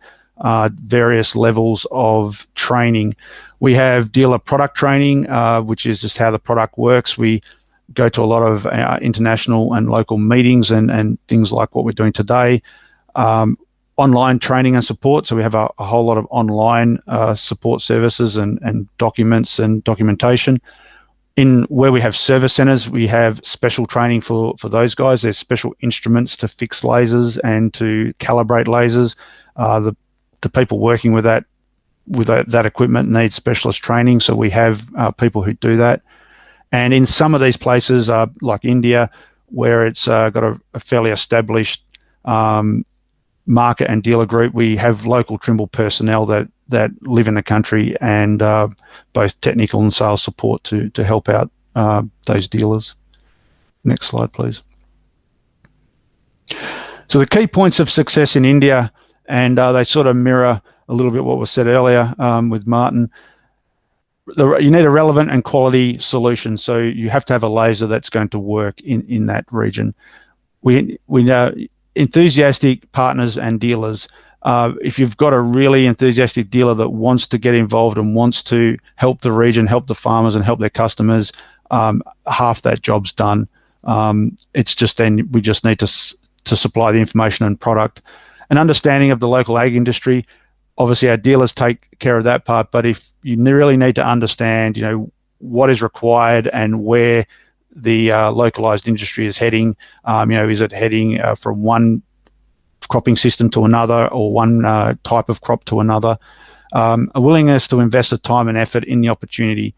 various levels of training. We have dealer product training, which is just how the product works. We go to a lot of international and local meetings and things like what we're doing today. Online training and support, so we have a whole lot of online support services and documents and documentation. In where we have service centers, we have special training for those guys. There's special instruments to fix lasers and to calibrate lasers. The people working with that equipment need specialist training, so we have people who do that. And in some of these places, like India, where it's got a fairly established market and dealer group, we have local Trimble personnel that live in the country, and both technical and sales support to help out those dealers. Next slide, please. So the key points of success in India, and they sort of mirror a little bit what was said earlier with Martin. you need a relevant and quality solution. So you have to have a laser that's going to work in that region. We know enthusiastic partners and dealers. If you've got a really enthusiastic dealer that wants to get involved and wants to help the region, help the farmers and help their customers, half that job's done. It's just then we just need to supply the information and product. An understanding of the local ag industry. Obviously, our dealers take care of that part, but if you really need to understand, what is required and where the localized industry is heading, is it heading from one cropping system to another or one type of crop to another, a willingness to invest the time and effort in the opportunity.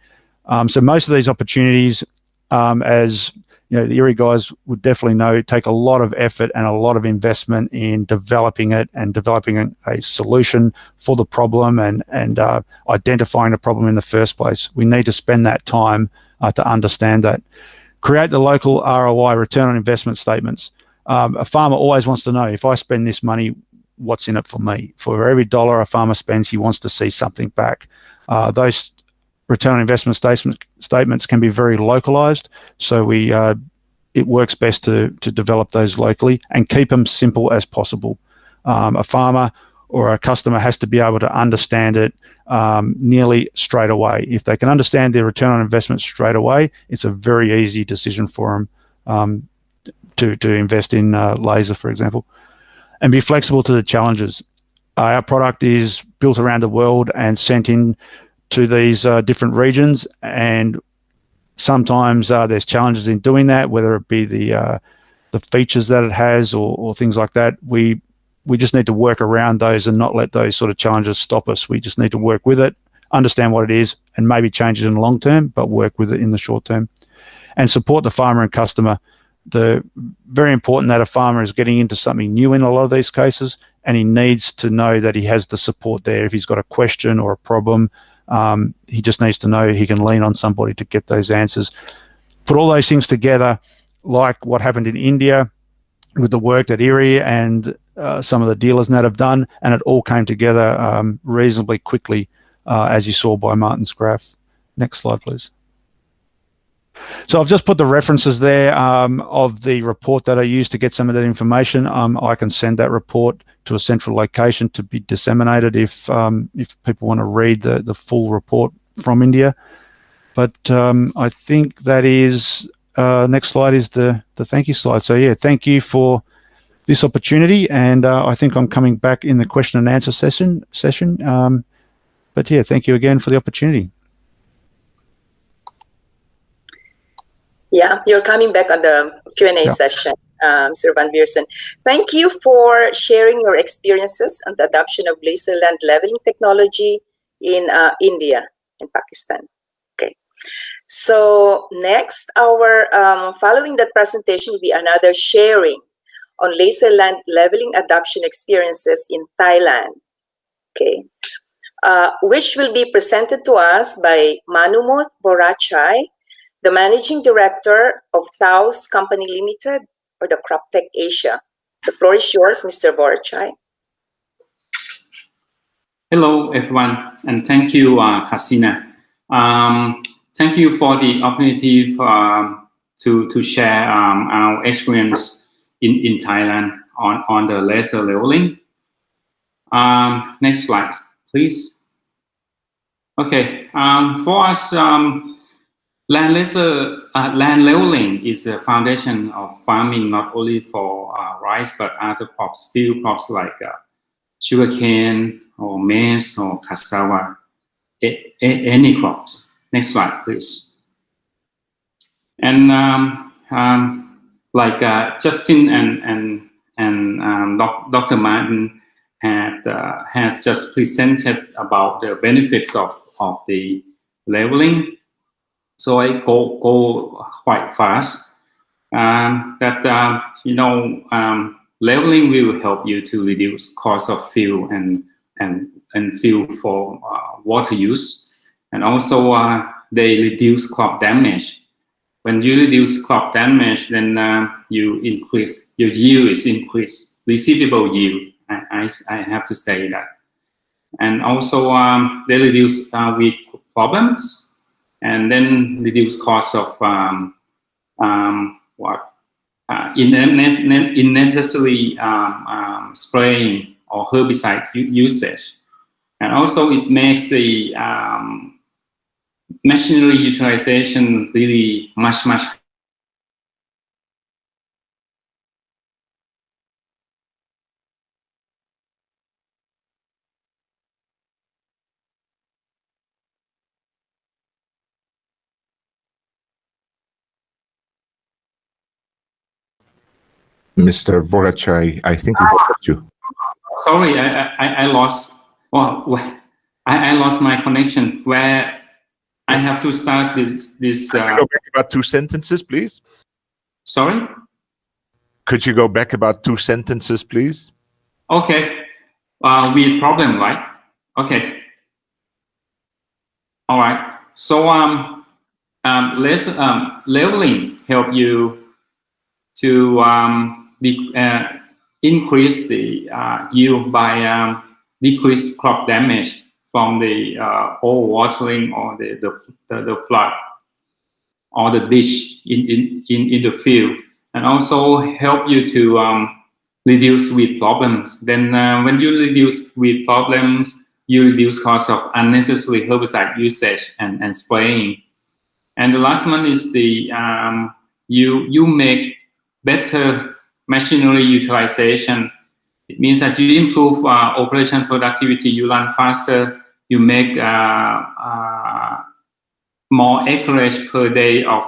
So most of these opportunities, as the IRRI guys would definitely know, take a lot of effort and a lot of investment in developing it and developing a solution for the problem and identifying the problem in the first place. We need to spend that time to understand that. Create the local ROI, return on investment statements. A farmer always wants to know, if I spend this money, what's in it for me? For every dollar a farmer spends, he wants to see something back. Those return on investment statements can be very localized, so it works best to develop those locally and keep them simple as possible. A farmer or a customer has to be able to understand it nearly straight away. If they can understand their return on investment straight away, it's a very easy decision for them to invest in laser, for example, and be flexible to the challenges. Our product is built around the world and sent in to these different regions, and sometimes there's challenges in doing that, whether it be the features that it has or things like that. We just need to work around those and not let those sort of challenges stop us. We just need to work with it, understand what it is, and maybe change it in the long term, but work with it in the short term. And support the farmer and customer. Very important that a farmer is getting into something new in a lot of these cases, and he needs to know that he has the support there. If he's got a question or a problem, he just needs to know he can lean on somebody to get those answers. Put all those things together, like what happened in India with the work that IRRI and some of the dealers in that have done, and it all came together reasonably quickly, as you saw by Martin's graph. Next slide, please. So I've just put the references there of the report that I used to get some of that information. I can send that report to a central location to be disseminated if people want to read the full report from India. But I think that is, next slide is the thank you slide. So yeah, thank you for this opportunity, and I think I'm coming back in the question and answer session. But yeah, thank you again for the opportunity. Yeah, you're coming back on the Q&A session, Mr. Van Biersen. Thank you for sharing your experiences on the adoption of laser land leveling technology in India and Pakistan. Okay, so next, following that presentation will be another sharing on laser land leveling adoption experiences in Thailand. Okay, which will be presented to us by Manumuth Borachai, the Managing Director of Thaus Company Limited, or the CropTech Asia. The floor is yours, Mr. Borachai. Hello, everyone, and thank you, Hasina. Thank you for the opportunity to share our experience in Thailand on the laser leveling. Next slide, please. Okay, for us, land leveling is the foundation of farming, not only for rice, but other crops, field crops like sugarcane or maize or cassava, any crops. Next slide, please. And like Justin and Dr. Martin has just presented about the benefits of the leveling. So I go quite fast. Leveling will help you to reduce cost of fuel and fuel for water use, and also they reduce crop damage. When you reduce crop damage, then your yield is increased, receivable yield. I have to say that, and also they reduce problems, and then reduce cost of unnecessary spraying or herbicide usage. And also it makes the machinery utilization really much Mr. Vorachay, I think we lost you. Sorry, I lost. Well, I lost my connection. Where I have to start this. Could you go back about 2 sentences, please? Sorry. Could you go back about 2 sentences, please? Okay. With problem, right? Okay. All right. So let's leveling help you to increase the yield by decrease crop damage from the overwatering or the flood or the ditch in the field, and also help you to reduce weed problems. Then when you reduce weed problems, you reduce cost of unnecessary herbicide usage and spraying. And the last one is the you make better machinery utilization. It means that you improve operation productivity, you run faster, you make more acreage per day of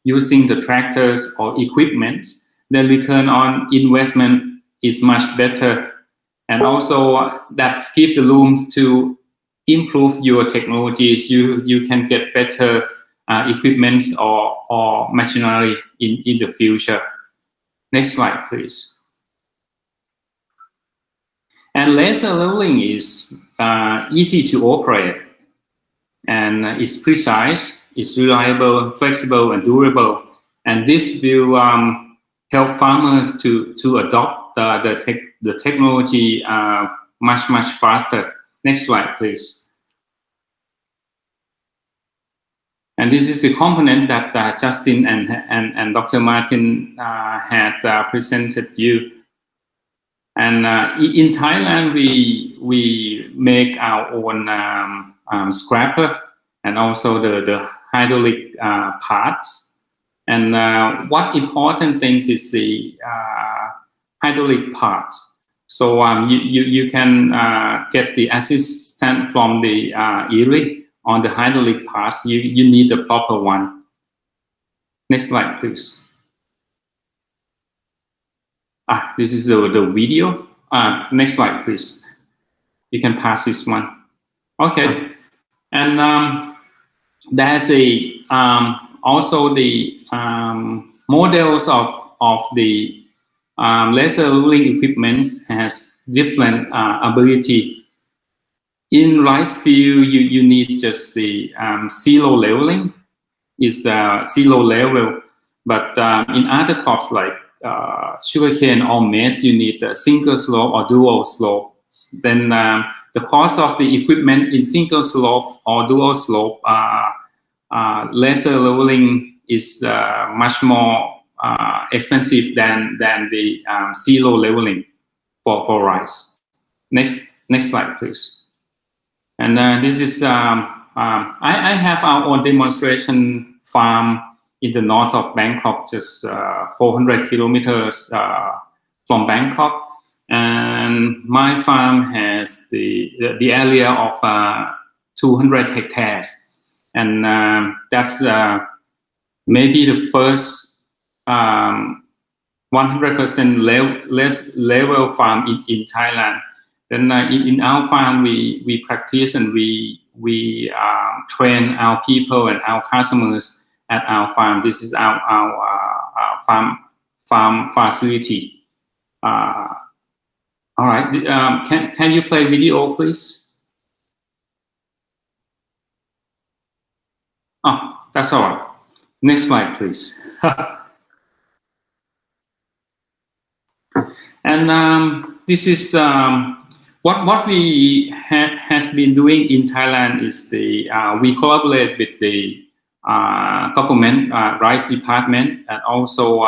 using the tractors or equipment. The return on investment is much better. And also that gives the rooms to improve your technologies. You can get better equipment or machinery in the future. Next slide, please. And laser leveling is easy to operate, and it's precise, it's reliable, flexible, and durable. And this will help farmers to adopt the technology much faster. Next slide, please. And this is a component that Justin and Dr. Martin had presented you. And in Thailand, we make our own scraper and also the hydraulic parts. And what important things is the hydraulic parts. So you can get the assistance from the IRRI on the hydraulic parts. You need the proper one. Next slide, please. This is the video. Next slide, please. You can pass this one. Okay. And there's also the models of the laser leveling equipment has different ability. In rice field, you need just the zero leveling, is zero level. But in other crops like sugarcane or maize, you need a single slope or dual slope. Then the cost of the equipment in single slope or dual slope, laser leveling is much more expensive than the zero leveling for rice. Next slide, please. And this is I have our own demonstration farm in the north of Bangkok, just 400 kilometers from Bangkok. And my farm has the area of 200 hectares. And that's maybe the first 100% less level farm in Thailand. Then in our farm, we practice and we train our people and our customers at our farm. This is our farm facility. All right. Can you play video, please? Oh, that's all right. Next slide, please. And this is what we has been doing in Thailand is we collaborate with the government rice department and also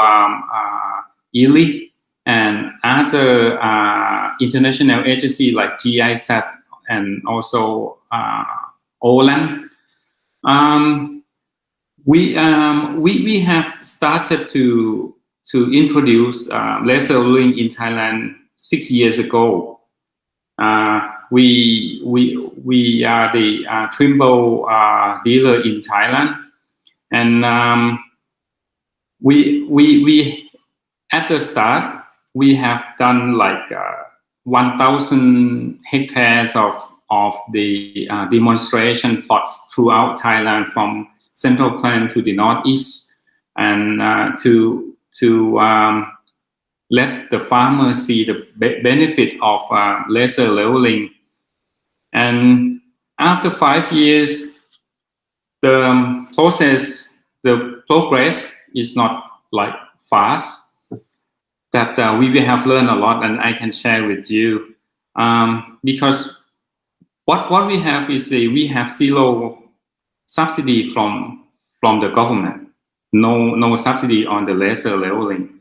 ILI and other international agencies like GIZ and also OLAN. We have started to introduce laser rolling in Thailand 6 years ago. We are the Trimble dealer in Thailand, and we at the start we have done like 1,000 hectares of the demonstration plots throughout Thailand, from Central Plain to the Northeast, and to let the farmers see the benefit of laser leveling. And after 5 years, the progress is not like fast. That we have learned a lot, and I can share with you, because what we have is we have zero subsidy from the government, no subsidy on the laser leveling,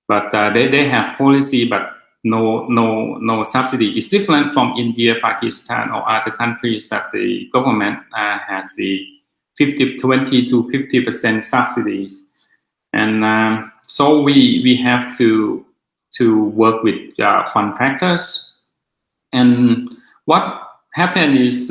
but they have policy, but no subsidy. It's different from India, Pakistan, or other countries that the government has the 20 to 50% subsidies, and so we have to work with contractors. And what happened is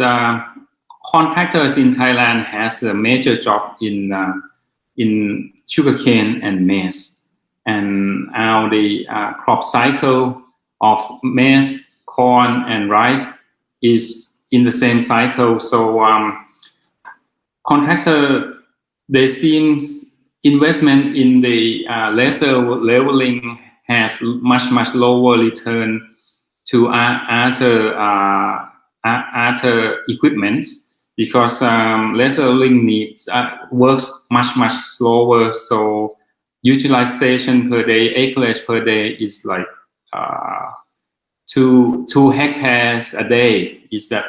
contractors in Thailand has a major job in sugarcane and maize, and now the crop cycle of maize, corn, and rice is in the same cycle. So contractor, they seems investment in the laser leveling has much lower return to other equipments, because laser leveling needs works much slower. So utilization per day, acreage per day is like 2 hectares a day. Is that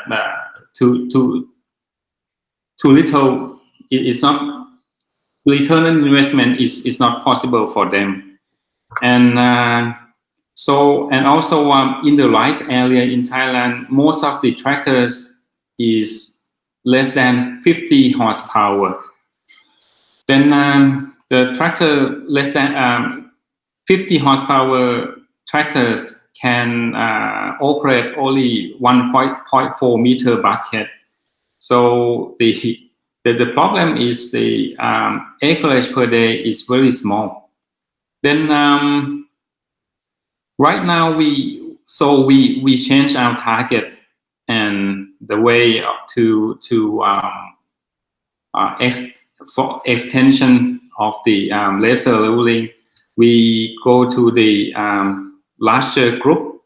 too little? It's not. Return on investment is not possible for them, and also in the rice area in Thailand, most of the tractors is less than 50 horsepower. Then the tractor less than 50 horsepower tractors can operate only 1.4 meter bucket. So the problem is the acreage per day is very small. Then right now we change our target and the way for extension of the laser leveling. We go to the larger group,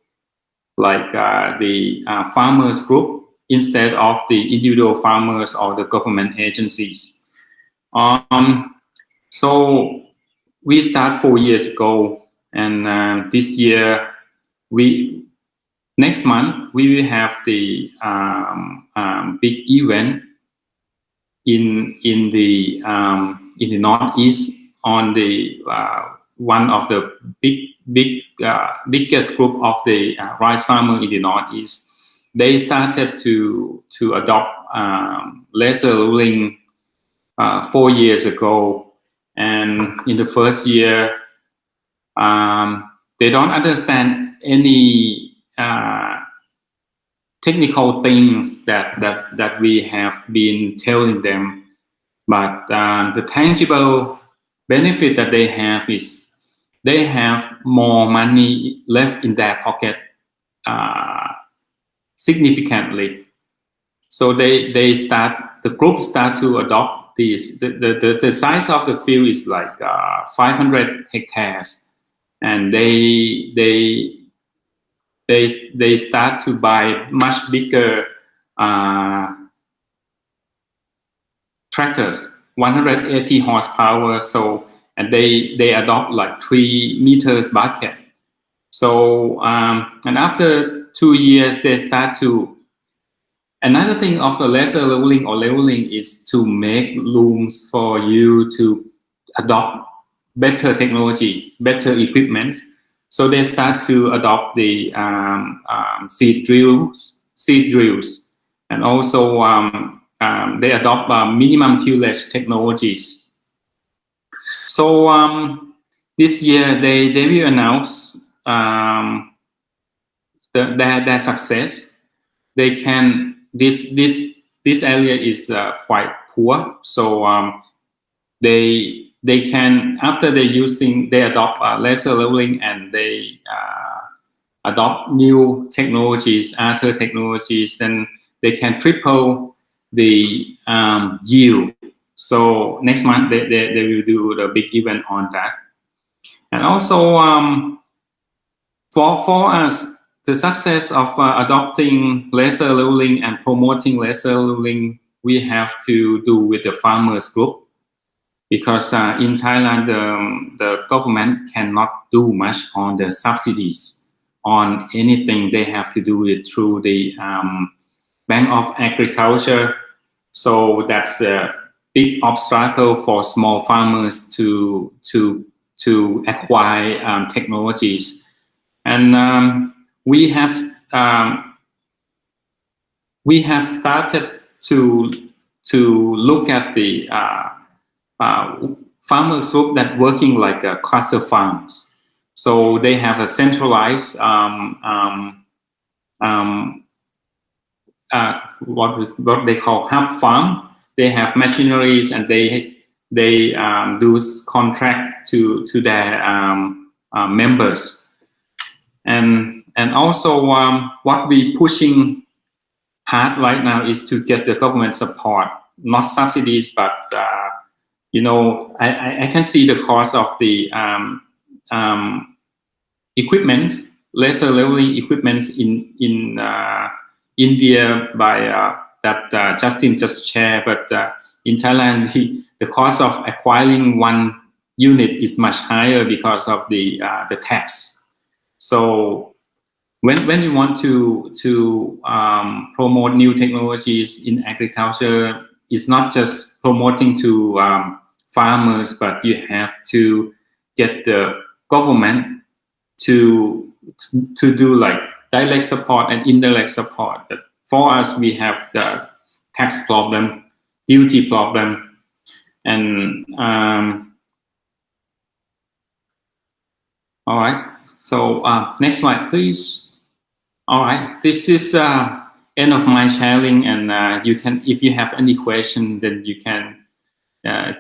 like the farmers group, instead of the individual farmers or the government agencies. So we start 4 years ago, and this year, next month we will have the big event in the Northeast on the one of the biggest group of the rice farmer in the Northeast. They started to adopt laser leveling 4 years ago, and in the first year, they don't understand any technical things that we have been telling them, but the tangible benefit that they have is they have more money left in their pocket significantly. So the group start to adopt this. The size of the field is like 500 hectares, and they start to buy much bigger tractors, 180 horsepower. So, and they adopt like 3 meters bucket. So and after 2 years, they start to. Another thing of the laser leveling or leveling is to make rooms for you to adopt better technology, better equipment. So they start to adopt the seed drills, and also they adopt minimum tillage technologies. So this year they will announce their success. They can this area is quite poor, so they can, after they adopt laser leveling, and they adopt new technologies, other technologies, then they can triple the yield. So next month they will do the big event on that. And also for us, the success of adopting laser leveling and promoting laser leveling, we have to do with the farmers group. Because in Thailand, the government cannot do much on the subsidies, on anything. They have to do it through the Bank of Agriculture. So that's a big obstacle for small farmers to acquire technologies. And we have started to look at the farmers group that working like cluster farms. So they have a centralized what they call hub farm. They have machineries, and they do contract to their members. And also what we pushing hard right now is to get the government support, not subsidies, but I can see the cost of the equipment, laser leveling equipment in India by that Justin just shared. But in Thailand, the cost of acquiring one unit is much higher because of the tax. So when you want to promote new technologies in agriculture, it's not just promoting to farmers, but you have to get the government to do like direct support and indirect support. But for us, we have the tax problem, duty problem, and all right. So next slide, please. All right, this is end of my sharing, and you can, if you have any question, then you can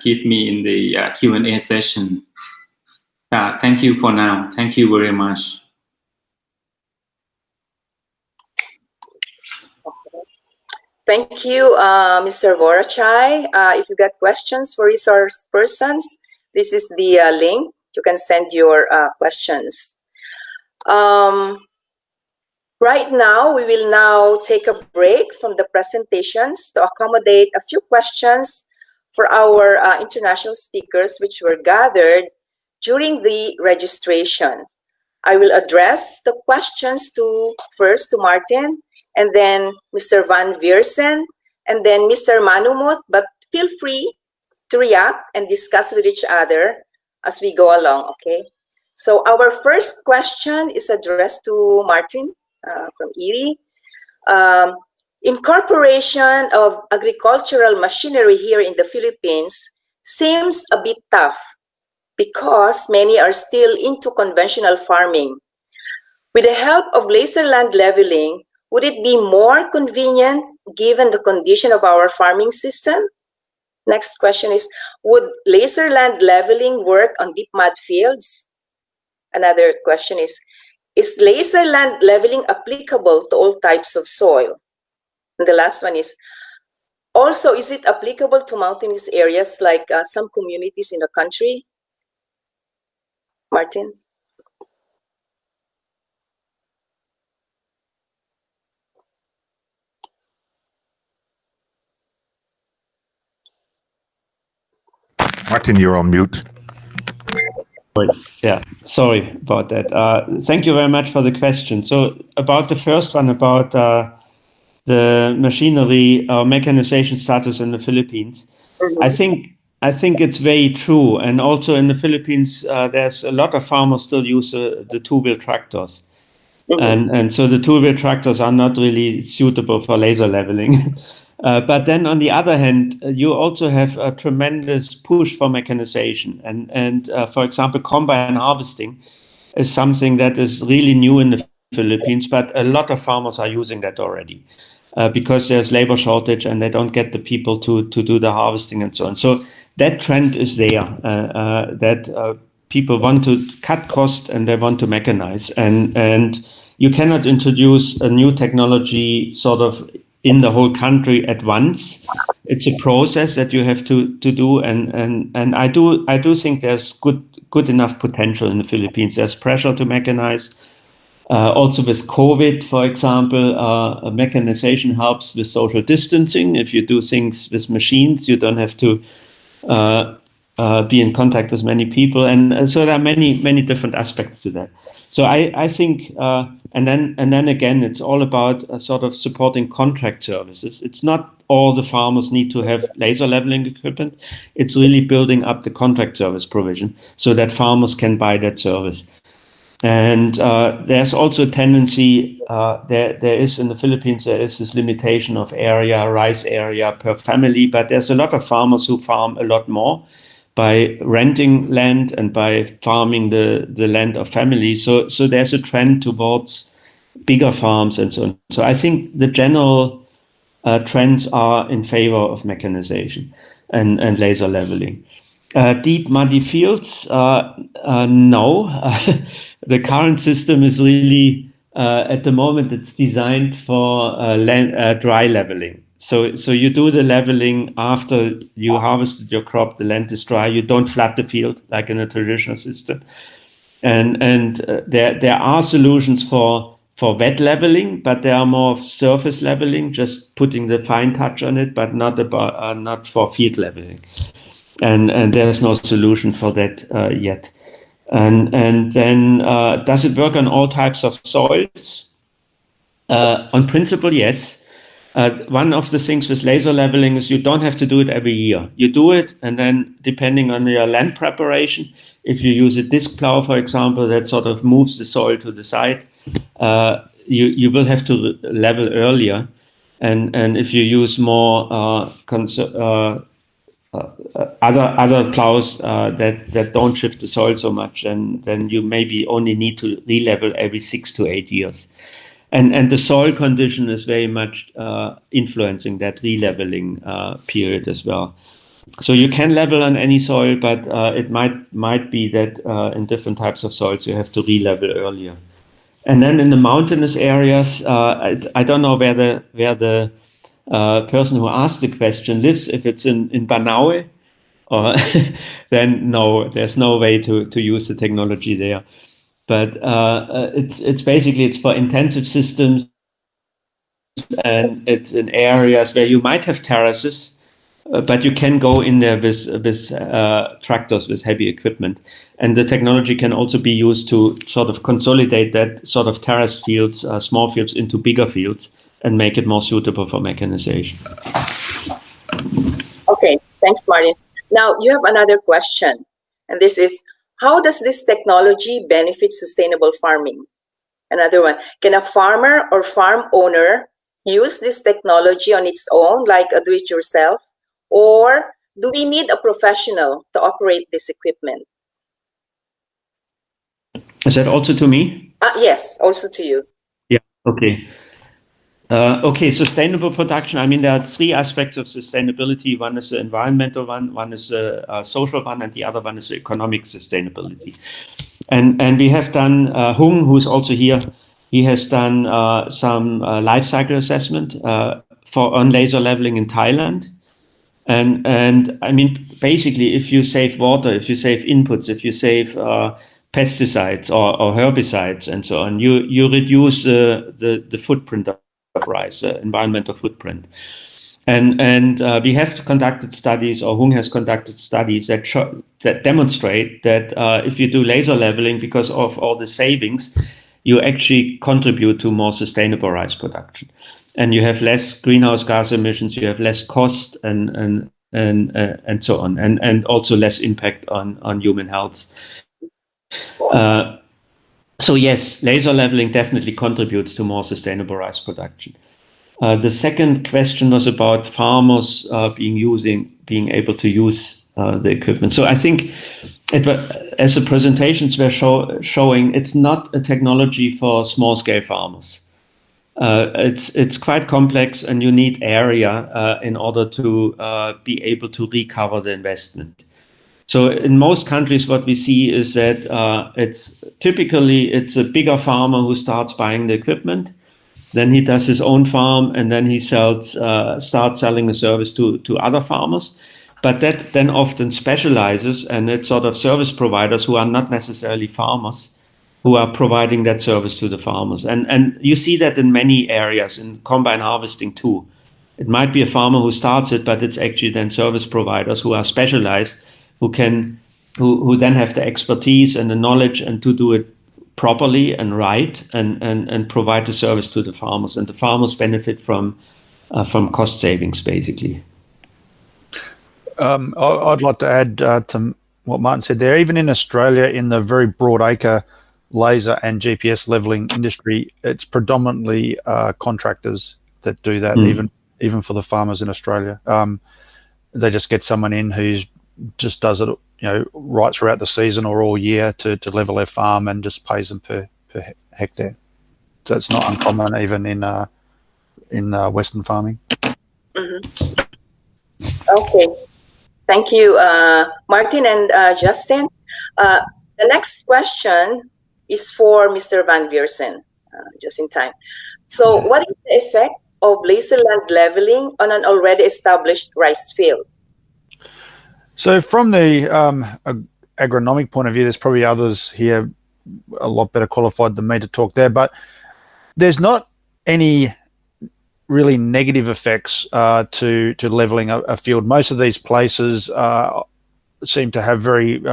give me in the Q&A session. Thank you for now. Thank you very much. Thank you, Mr. Vorachai. If you got questions for resource persons, this is the link. You can send your questions. Right now, we will now take a break from the presentations to accommodate a few questions for our international speakers, which were gathered during the registration. I will address the questions first to Martin, and then Mr. Van Viersen, and then Mr. Manumuth, but feel free to react and discuss with each other as we go along, okay? So our first question is addressed to Martin from Erie. Incorporation of agricultural machinery here in the Philippines seems a bit tough because many are still into conventional farming. With the help of laser land leveling, would it be more convenient given the condition of our farming system? Next question is, would laser land leveling work on deep mud fields? Another question is laser land leveling applicable to all types of soil? And the last one is, also, is it applicable to mountainous areas like some communities in the country? Martin? Martin, you're on mute. Yeah, sorry about that. Thank you very much for the question. So about the first one, about the machinery or mechanization status in the Philippines, I think it's very true. And also in the Philippines, there's a lot of farmers still use the two-wheel tractors. And so the two-wheel tractors are not really suitable for laser leveling. But then on the other hand, you also have a tremendous push for mechanization. And for example, combine harvesting is something that is really new in the Philippines, but a lot of farmers are using that already because there's labor shortage and they don't get the people to do the harvesting and so on. So that trend is there, that people want to cut cost and they want to mechanize. And you cannot introduce a new technology sort of in the whole country at once. It's a process that you have to do, and I do think there's good enough potential in the Philippines. There's pressure to mechanize. Also with COVID, for example, mechanization helps with social distancing. If you do things with machines, you don't have to be in contact with many people, and so there are many different aspects to that. So I think, and then again, it's all about sort of supporting contract services. It's not all the farmers need to have laser leveling equipment. It's really building up the contract service provision so that farmers can buy that service. And there's also a tendency, there is in the Philippines, there is this limitation of rice area per family, but there's a lot of farmers who farm a lot more by renting land and by farming the land of families. So there's a trend towards bigger farms and so on. So I think the general trends are in favor of mechanization and laser leveling. Deep muddy fields, no. The current system is really, at the moment, it's designed for dry leveling. So you do the leveling after you harvested your crop, the land is dry, you don't flood the field like in a traditional system. And there are solutions for wet leveling, but they are more surface leveling, just putting the fine touch on it, but not for field leveling. And there's no solution for that yet. And then does it work on all types of soils? On principle, yes. One of the things with laser leveling is you don't have to do it every year. You do it, and then depending on your land preparation, if you use a disc plow, for example, that sort of moves the soil to the side, you will have to level earlier. And if you use more other plows that don't shift the soil so much, and then you maybe only need to re-level every 6 to 8 years. And the soil condition is very much influencing that re-leveling period as well. So you can level on any soil, but it might be that in different types of soils you have to re-level earlier. And then in the mountainous areas, I don't know where the person who asked the question lives. If it's in Banaue, then no, there's no way to use the technology there. But it's basically it's for intensive systems, and it's in areas where you might have terraces, but you can go in there with tractors, with heavy equipment. And the technology can also be used to sort of consolidate that sort of terraced fields, small fields, into bigger fields and make it more suitable for mechanization. Okay, thanks, Martin. Now, you have another question, and this is, how does this technology benefit sustainable farming? Another one, can a farmer or farm owner use this technology on its own, like a do-it-yourself? Or do we need a professional to operate this equipment? Is that also to me? Yes, also to you. Yeah, okay. Okay, sustainable production. I mean, there are three aspects of sustainability. One is the environmental one is the social one, and the other one is the economic sustainability. And we have done, Hung, who's also here, he has done some life cycle assessment on laser leveling in Thailand. And I mean, basically, if you save water, if you save inputs, if you save pesticides or herbicides and so on, you reduce the footprint of rice, the environmental footprint. And we have conducted studies, or Hung has conducted studies that demonstrate that if you do laser leveling, because of all the savings, you actually contribute to more sustainable rice production, and you have less greenhouse gas emissions, you have less cost, and so on, and also less impact on human health. So yes, laser leveling definitely contributes to more sustainable rice production. The second question was about farmers being able to use the equipment. So I think, as the presentations were showing, it's not a technology for small-scale farmers. It's quite complex, and you need area in order to be able to recover the investment. So in most countries, what we see is that it's a bigger farmer who starts buying the equipment. Then he does his own farm, and then he starts selling the service to other farmers. But that then often specializes, and it's sort of service providers who are not necessarily farmers who are providing that service to the farmers. And you see that in many areas, in combine harvesting too. It might be a farmer who starts it, but it's actually then service providers who are specialized, who then have the expertise and the knowledge and to do it properly and right, and provide the service to the farmers, and the farmers benefit from cost savings, basically. I'd like to add to what Martin said there. Even in Australia, in the very broad acre laser and GPS leveling industry, it's predominantly contractors that do that. Even for the farmers in Australia, they just get someone in who just does it, right throughout the season or all year to level their farm, and just pays them per hectare. So it's not uncommon even in Western farming. Okay, thank you, Martin and Justin. The next question is for Mr. Van Viersen, just in time. So what is the effect of laser land leveling on an already established rice field? So from the agronomic point of view, there's probably others here a lot better qualified than me to talk there, but there's not any really negative effects to leveling a field. Most of these places seem to have very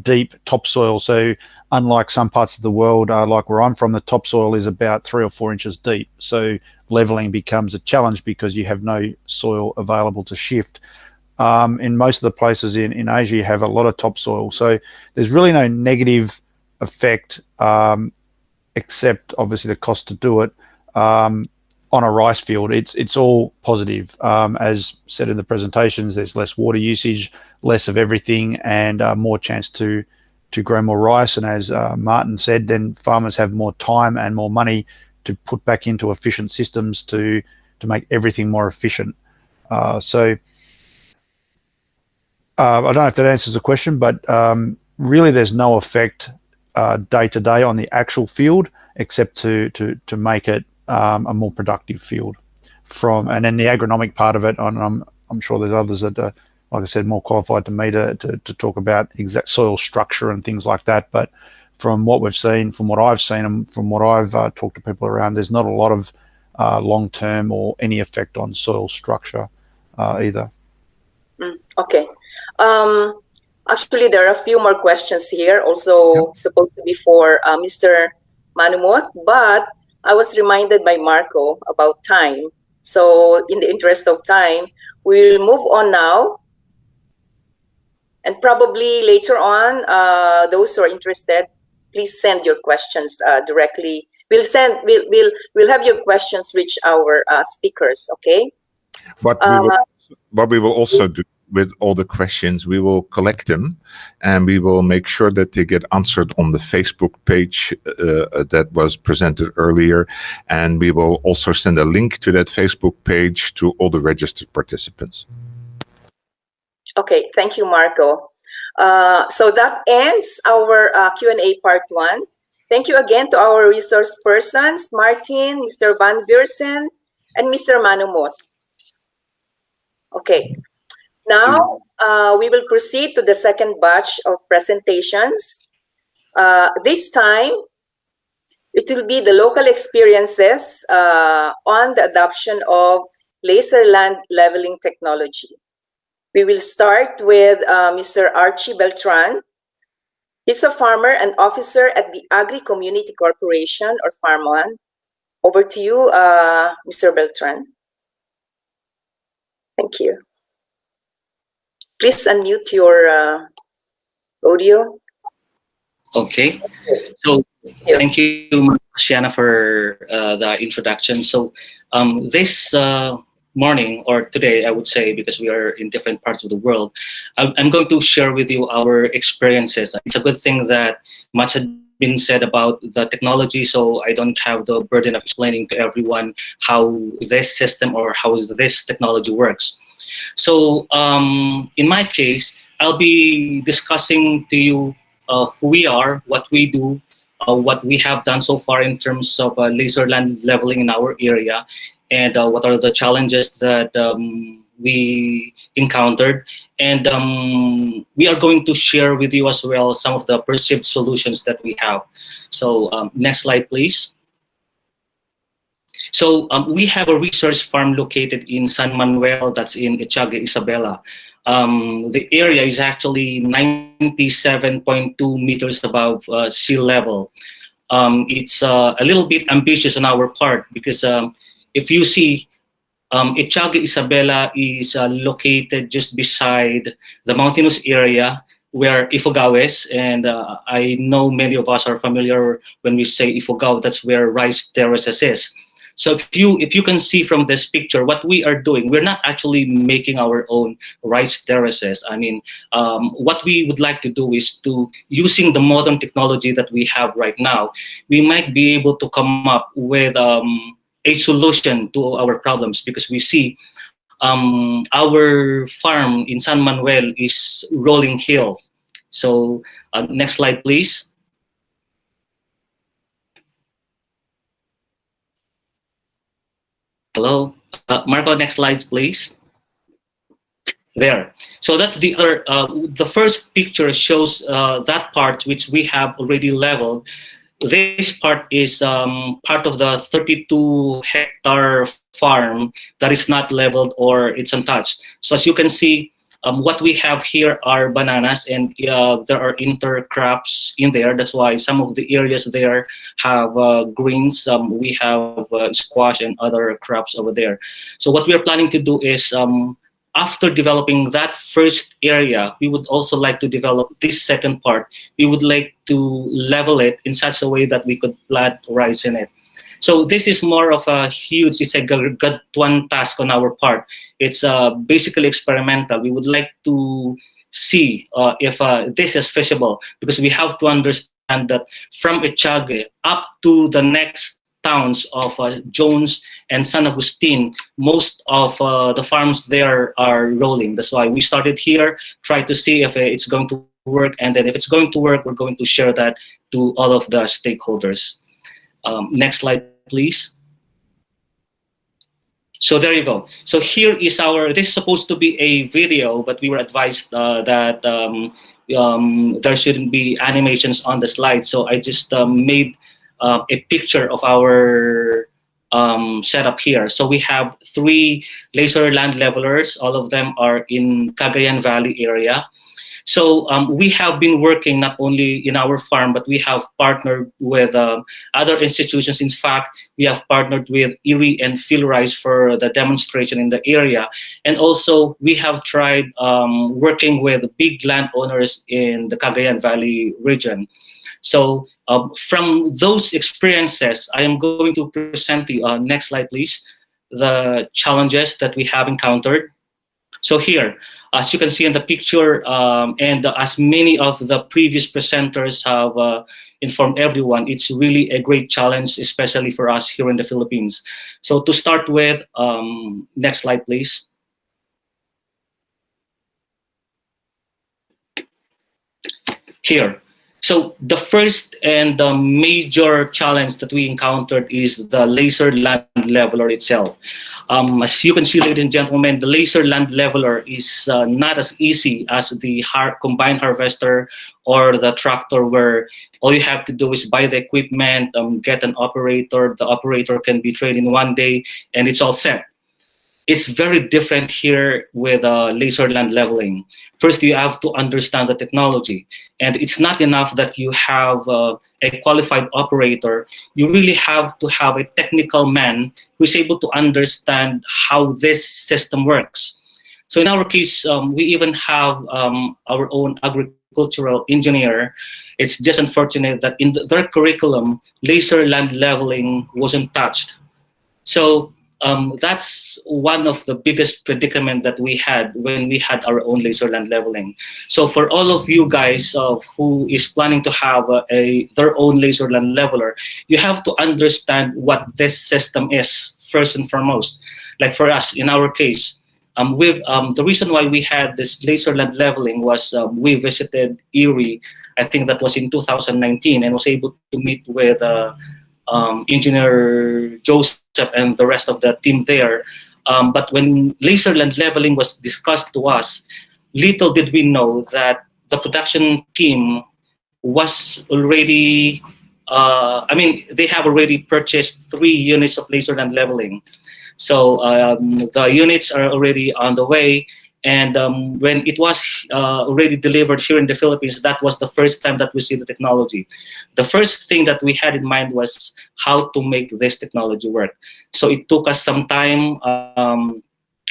deep topsoil. So unlike some parts of the world, like where I'm from, the topsoil is about 3 or 4 inches deep. So leveling becomes a challenge because you have no soil available to shift. In most of the places in Asia, you have a lot of topsoil. So there's really no negative effect, except obviously the cost to do it, on a rice field. It's all positive. As said in the presentations, there's less water usage, less of everything, and more chance to grow more rice. And as Martin said, then farmers have more time and more money to put back into efficient systems to make everything more efficient. So I don't know if that answers the question, but really there's no effect day to day on the actual field, except to make it a more productive field. And then the agronomic part of it, and I'm sure there's others that are, like I said, more qualified to me to talk about exact soil structure and things like that. But from what we've seen, from what I've seen, and from what I've talked to people around, there's not a lot of long-term or any effect on soil structure either. Okay. Actually, there are a few more questions here, also supposed to be for Mr. Manumuth, but I was reminded by Marco about time. So in the interest of time, we'll move on now. And probably later on, those who are interested, please send your questions directly. We'll have your questions reach our speakers, okay? What we will also do with all the questions, we will collect them, and we will make sure that they get answered on the Facebook page that was presented earlier. And we will also send a link to that Facebook page to all the registered participants. Okay, thank you, Marco. So that ends our Q&A part 1. Thank you again to our resource persons, Martin, Mr. Van Viersen, and Mr. Manumuth. Okay. Now, we will proceed to the second batch of presentations. This time, it will be the local experiences on the adoption of laser land leveling technology. We will start with Mr. Archie Beltran. He's a farmer and officer at the Agri Community Corporation, or Farm One. Over to you, Mr. Beltran. Thank you. Please unmute your audio. Okay. So thank you, Shiana, for the introduction. So this morning, or today, I would say, because we are in different parts of the world, I'm going to share with you our experiences. It's a good thing that much had been said about the technology, so I don't have the burden of explaining to everyone how this system or how this technology works. So in my case, I'll be discussing to you who we are, what we do, what we have done so far in terms of laser land leveling in our area, and what are the challenges that we encountered. And we are going to share with you as well some of the perceived solutions that we have. So next slide, please. So we have a research farm located in San Manuel, that's in Etiaga, Isabela. The area is actually 97.2 meters above sea level. It's a little bit ambitious on our part because if you see, Etiaga, Isabela is located just beside the mountainous area where Ifugao is, and I know many of us are familiar when we say Ifugao, that's where rice terraces is. So if you can see from this picture, what we are doing, we're not actually making our own rice terraces. I mean, what we would like to do is to, using the modern technology that we have right now, we might be able to come up with a solution to our problems, because we see our farm in San Manuel is rolling hill. So next slide, please. Hello, Marco, next slides, please. There. So that's the other, the first picture shows that part which we have already leveled. This part is part of the 32-hectare farm that is not leveled or it's untouched. So as you can see, what we have here are bananas, and there are intercrops in there. That's why some of the areas there have greens. We have squash and other crops over there. So what we are planning to do is, after developing that first area, we would also like to develop this second part. We would like to level it in such a way that we could plant rice in it. So this is more of a huge, it's a one task on our part. It's basically experimental. We would like to see if this is feasible, because we have to understand that from Etiaga up to the next towns of Jones and San Agustin, most of the farms there are rolling. That's why we started here, try to see if it's going to work, and then if it's going to work, we're going to share that to all of the stakeholders. Next slide, please. So there you go. So here is our, this is supposed to be a video, but we were advised that there shouldn't be animations on the slide. So I just made a picture of our setup here. So we have 3 laser land levelers. All of them are in Cagayan Valley area. So we have been working not only in our farm, but we have partnered with other institutions. In fact, we have partnered with IRRI and PhilRice for the demonstration in the area. And also, we have tried working with big landowners in the Cagayan Valley region. So from those experiences, I am going to present the next slide, please, the challenges that we have encountered. So here, as you can see in the picture, and as many of the previous presenters have informed everyone, it's really a great challenge, especially for us here in the Philippines. So to start with, next slide, please. Here. So the first and the major challenge that we encountered is the laser land leveler itself. As you can see, ladies and gentlemen, the laser land leveler is not as easy as the combine harvester or the tractor, where all you have to do is buy the equipment, get an operator. The operator can be trained in one day, and it's all set. it's very different here with laser land leveling. First, you have to understand the technology, and it's not enough that you have a qualified operator. You really have to have a technical man who's able to understand how this system works. So in our case, we even have our own agricultural engineer. It's just unfortunate that in their curriculum, laser land leveling wasn't touched. So that's one of the biggest predicament that we had when we had our own laser land leveling. So for all of you guys who is planning to have their own laser land leveler, you have to understand what this system is first and foremost. Like for us, in our case, the reason why we had this laser land leveling was we visited Erie, I think that was in 2019, and was able to meet with Engineer Joseph and the rest of the team there. But when laser land leveling was discussed to us, little did we know that the production team was already, they have already purchased 3 units of laser land leveling. So the units are already on the way. And when it was already delivered here in the Philippines, that was the first time that we see the technology. The first thing that we had in mind was how to make this technology work. So it took us some time.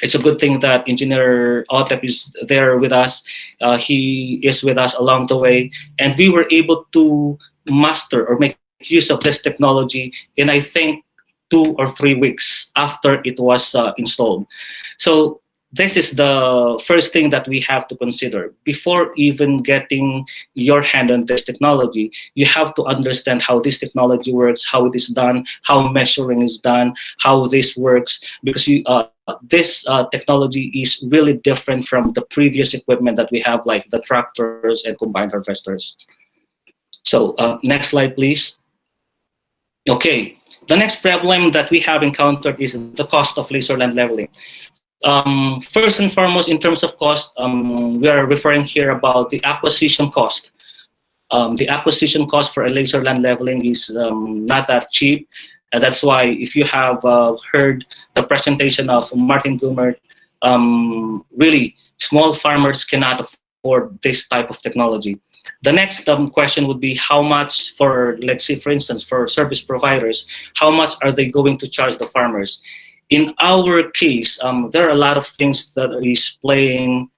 It's a good thing that Engineer Otep is there with us. He is with us along the way. And we were able to master or make use of this technology in, I think, 2 or 3 weeks after it was installed. So this is the first thing that we have to consider. Before even getting your hand on this technology, you have to understand how this technology works, how it is done, how measuring is done, how this works, because this technology is really different from the previous equipment that we have, like the tractors and combined harvesters. So next slide, please. Okay, the next problem that we have encountered is the cost of laser land leveling. First and foremost, in terms of cost, we are referring here about the acquisition cost. The acquisition cost for a laser land leveling is not that cheap. And that's why if you have heard the presentation of Martin Gumert, really small farmers cannot afford this type of technology. The next question would be how much for, let's say, for instance, for service providers, how much are they going to charge the farmers? In our case, there are a lot of things that is playing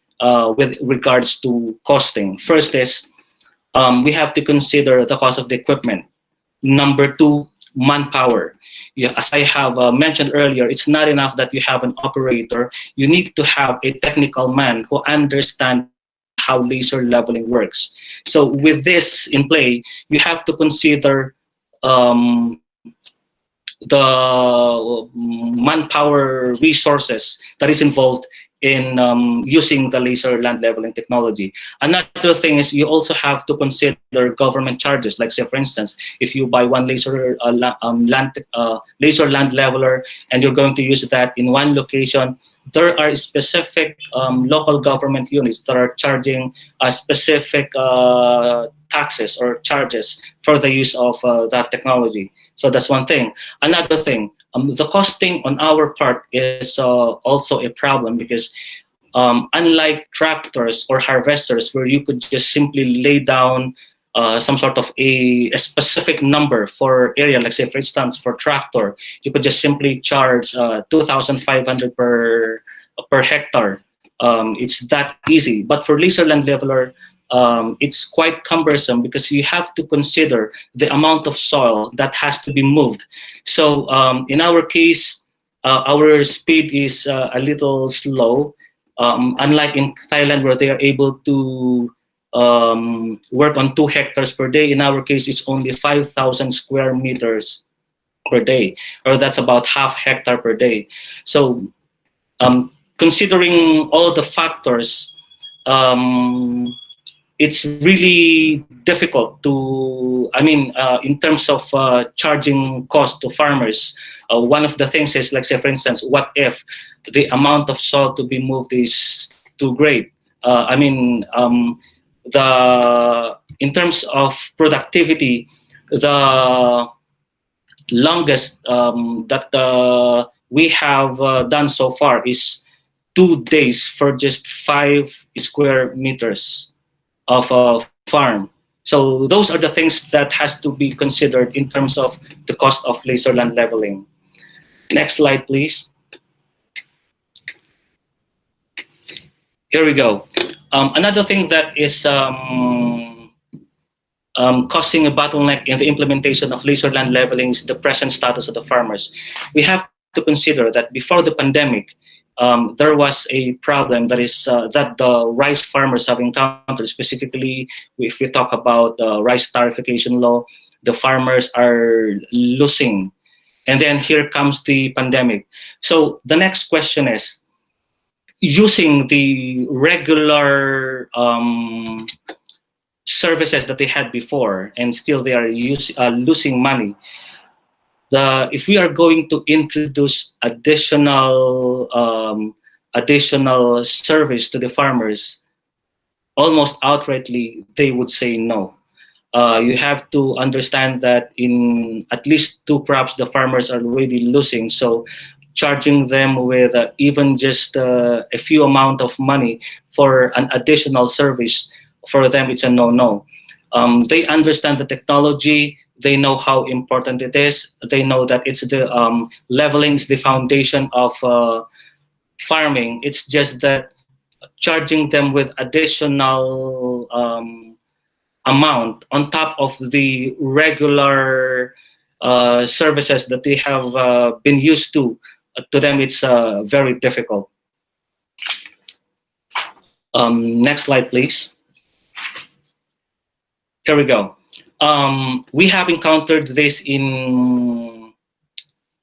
with regards to costing. First is we have to consider the cost of the equipment. Number 2, manpower. Yeah, as I have mentioned earlier, it's not enough that you have an operator. You need to have a technical man who understands how laser leveling works. So with this in play, you have to consider the manpower resources that is involved in using the laser land leveling technology. Another thing is you also have to consider government charges. Like say, for instance, if you buy one laser land leveler and you're going to use that in one location, there are specific local government units that are charging specific taxes or charges for the use of that technology. So that's one thing. Another thing, the costing on our part is also a problem because unlike tractors or harvesters where you could just simply lay down some sort of a specific number for area, like say for instance for tractor, you could just simply charge 2,500 per hectare. It's that easy. But for laser land leveler, it's quite cumbersome because you have to consider the amount of soil that has to be moved. So in our case, our speed is a little slow, unlike in Thailand where they are able to work on 2 hectares per day. In our case, it's only 5,000 square meters per day, or that's about half hectare per day. So considering all the factors, it's really difficult to, in terms of charging cost to farmers. One of the things is, like say for instance, what if the amount of soil to be moved is too great? In terms of productivity, the longest that we have done so far is 2 days for just 5 square meters of a farm. So those are the things that has to be considered in terms of the cost of laser land leveling. Next slide, please. Here we go. Another thing that is causing a bottleneck in the implementation of laser land leveling is the present status of the farmers. We have to consider that before the pandemic, there was a problem that is that the rice farmers have encountered. Specifically, if we talk about the rice tariffication law, the farmers are losing. And then here comes the pandemic. So the next question is, using the regular services that they had before, and still they are losing money. If we are going to introduce additional service to the farmers, almost outrightly they would say no. You have to understand that in at least 2 crops the farmers are already losing, so charging them with even just a few amount of money for an additional service, for them it's a no-no. They understand the technology, they know how important it is, they know that it's the leveling is the foundation of farming. It's just that charging them with additional amount on top of the regular services that they have been used to them, it's very difficult. Next slide, please. Here we go. We have encountered this in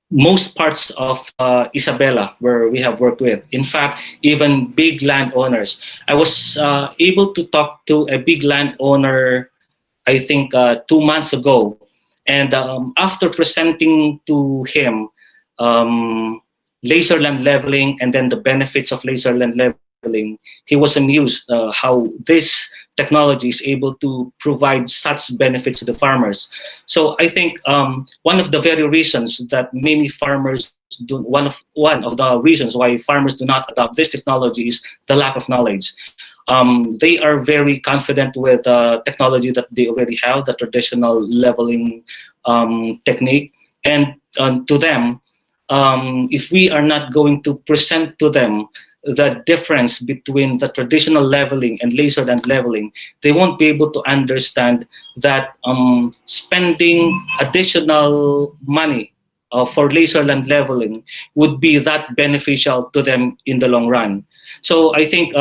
most parts of Isabela, where we have worked with. In fact, even big landowners. I was able to talk to a big landowner, I think 2 months ago. And after presenting to him laser land leveling and then the benefits of laser land leveling, he was amused how this technology is able to provide such benefits to the farmers. So I think one of the very reasons that many farmers do, one of the reasons why farmers do not adopt this technology is the lack of knowledge. They are very confident with technology that they already have, the traditional leveling technique, and to them, if we are not going to present to them the difference between the traditional leveling and laser land leveling, they won't be able to understand that spending additional money for laser land leveling would be that beneficial to them in the long run. So I think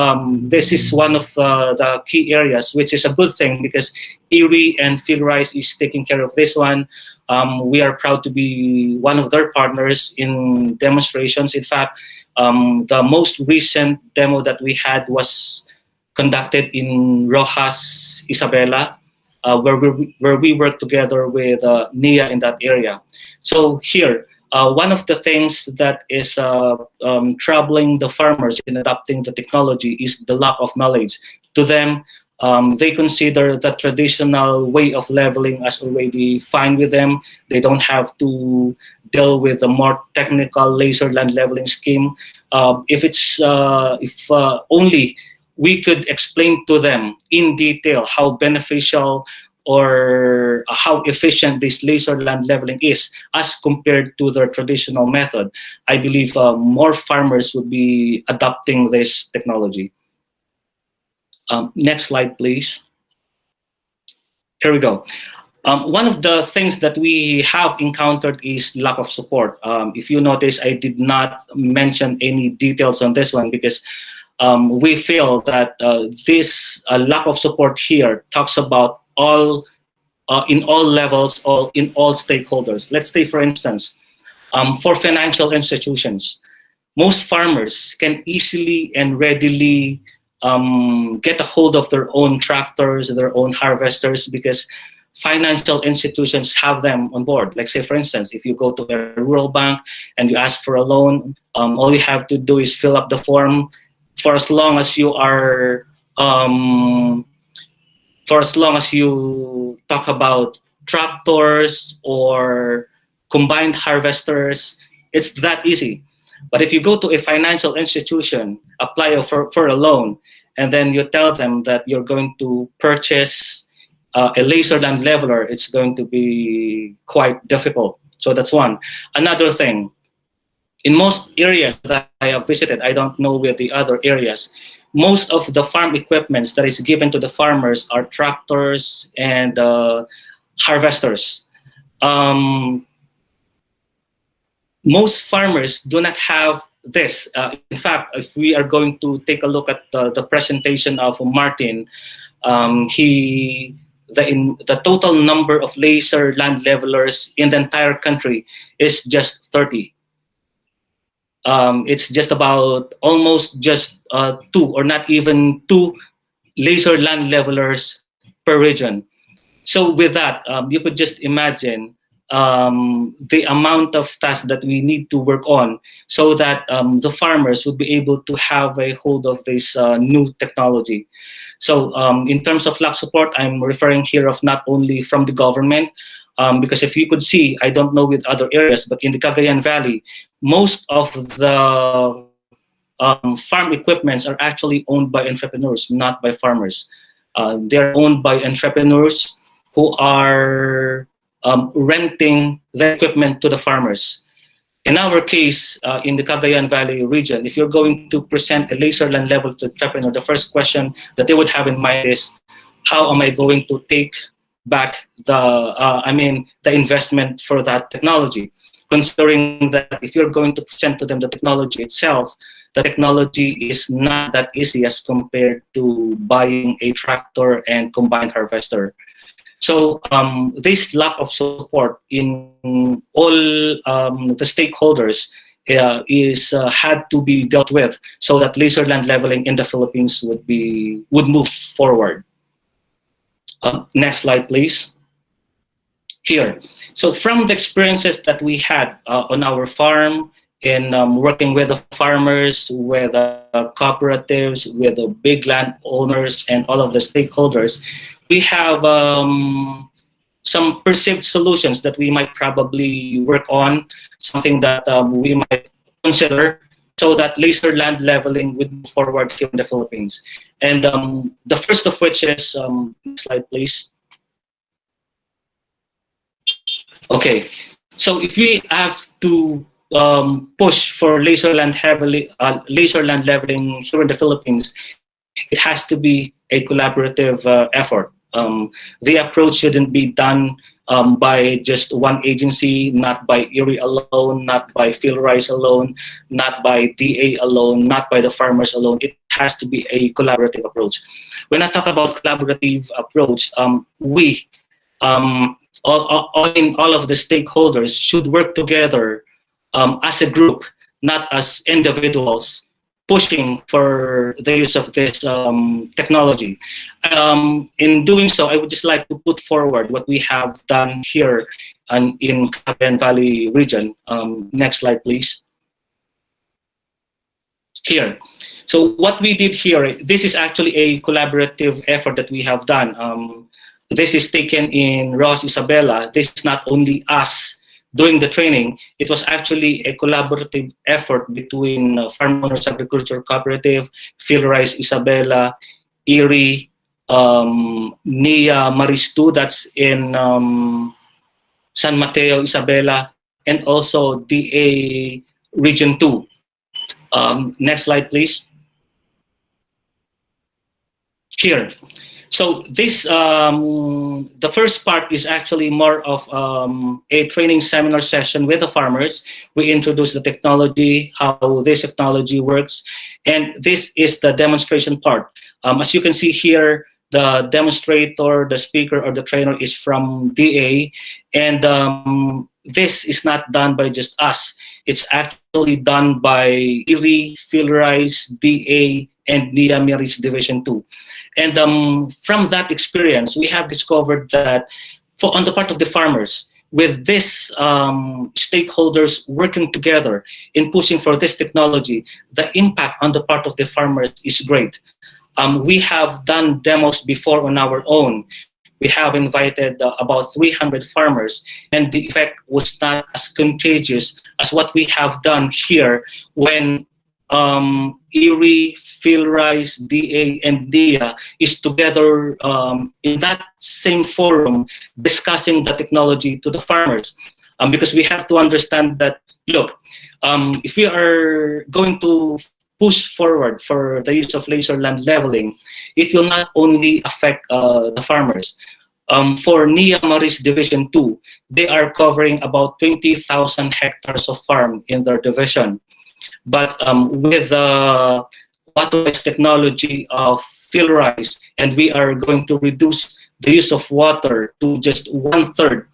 this is one of the key areas, which is a good thing because IRRI and PhilRice is taking care of this one. We are proud to be one of their partners in demonstrations. In fact, the most recent demo that we had was conducted in Rojas, Isabela, where we work together with NIA in that area. So here, one of the things that is troubling the farmers in adopting the technology is the lack of knowledge. To them, they consider the traditional way of leveling as already fine with them. They don't have to deal with a more technical laser land leveling scheme. If only we could explain to them in detail how beneficial or how efficient this laser land leveling is as compared to their traditional method, I believe more farmers would be adopting this technology. Next slide, please. Here we go. One of the things that we have encountered is lack of support. If you notice, I did not mention any details on this one because we feel that this lack of support here talks about all in all levels, in all stakeholders. Let's say, for instance, for financial institutions, most farmers can easily and readily get a hold of their own tractors, their own harvesters, because financial institutions have them on board. Like say, for instance, if you go to a rural bank and you ask for a loan, all you have to do is fill up the form. For as long as you are, for as long as you talk about tractors or combined harvesters, It's that easy. But if you go to a financial institution, apply for a loan, and then you tell them that you're going to purchase a laser land leveler, it's going to be quite difficult. So that's one. Another thing, in most areas that I have visited, I don't know with the other areas, most of the farm equipments that is given to the farmers are tractors and harvesters. Most farmers do not have this. In fact, if we are going to take a look at the presentation of Martin, the total number of laser land levelers in the entire country is just 30. It's just about almost just 2 or not even 2 laser land levelers per region. So with that, you could just imagine the amount of tasks that we need to work on so that the farmers would be able to have a hold of this new technology. So in terms of lack support, I'm referring here of not only from the government, because if you could see, I don't know with other areas, but in the Cagayan Valley, most of the farm equipments are actually owned by entrepreneurs, not by farmers. They're owned by entrepreneurs who are renting the equipment to the farmers. In our case, in the Cagayan Valley region, if you're going to present a laser land level to entrepreneur, the first question that they would have in mind is, how am I going to take back the investment for that technology? Considering that if you're going to present to them the technology itself, the technology is not that easy as compared to buying a tractor and combined harvester. So this lack of support in all the stakeholders had to be dealt with so that laser land leveling in the Philippines would move forward. Next slide, please. Here. So from the experiences that we had on our farm, in working with the farmers, with cooperatives, with the big landowners, and all of the stakeholders, we have some perceived solutions that we might probably work on, something that we might consider so that laser land leveling would move forward here in the Philippines. And the first of which is, next slide please. Okay, so if we have to push for laser land leveling here in the Philippines, it has to be a collaborative effort. The approach shouldn't be done by just one agency, not by IRRI alone, not by PhilRice alone, not by DA alone, not by the farmers alone. It has to be a collaborative approach. When I talk about collaborative approach, all of the stakeholders should work together as a group, not as individuals, pushing for the use of this technology. In doing so, I would just like to put forward what we have done here in Cagayan Valley region. Next slide, please. Here. So what we did here, this is actually a collaborative effort that we have done. This is taken in Ross Isabela. This is not only us doing the training, it was actually a collaborative effort between Farm Owners Agriculture Cooperative, PhilRice Isabela, IRRI, NIA Maristu, that's in San Mateo, Isabela, and also DA Region 2. Next slide, please. Here. So this, the first part is actually more of a training seminar session with the farmers. We introduce the technology, how this technology works, and this is the demonstration part. As you can see here, the demonstrator, the speaker, or the trainer is from DA, and this is not done by just us. It's actually done by IRRI, PhilRice, DA, and NIA Miris Division 2. And from that experience, we have discovered that on the part of the farmers, with these stakeholders working together in pushing for this technology, the impact on the part of the farmers is great. We have done demos before on our own, we have invited about 300 farmers, and the effect was not as contagious as what we have done here when IRRI, PhilRice, DA, and DIA is together in that same forum discussing the technology to the farmers. Because we have to understand that, look, if we are going to push forward for the use of laser land leveling, it will not only affect the farmers. For NIA Maris Division 2, they are covering about 20,000 hectares of farm in their division. But with the water-based technology of PhilRice, and we are going to reduce the use of water to just 1/3,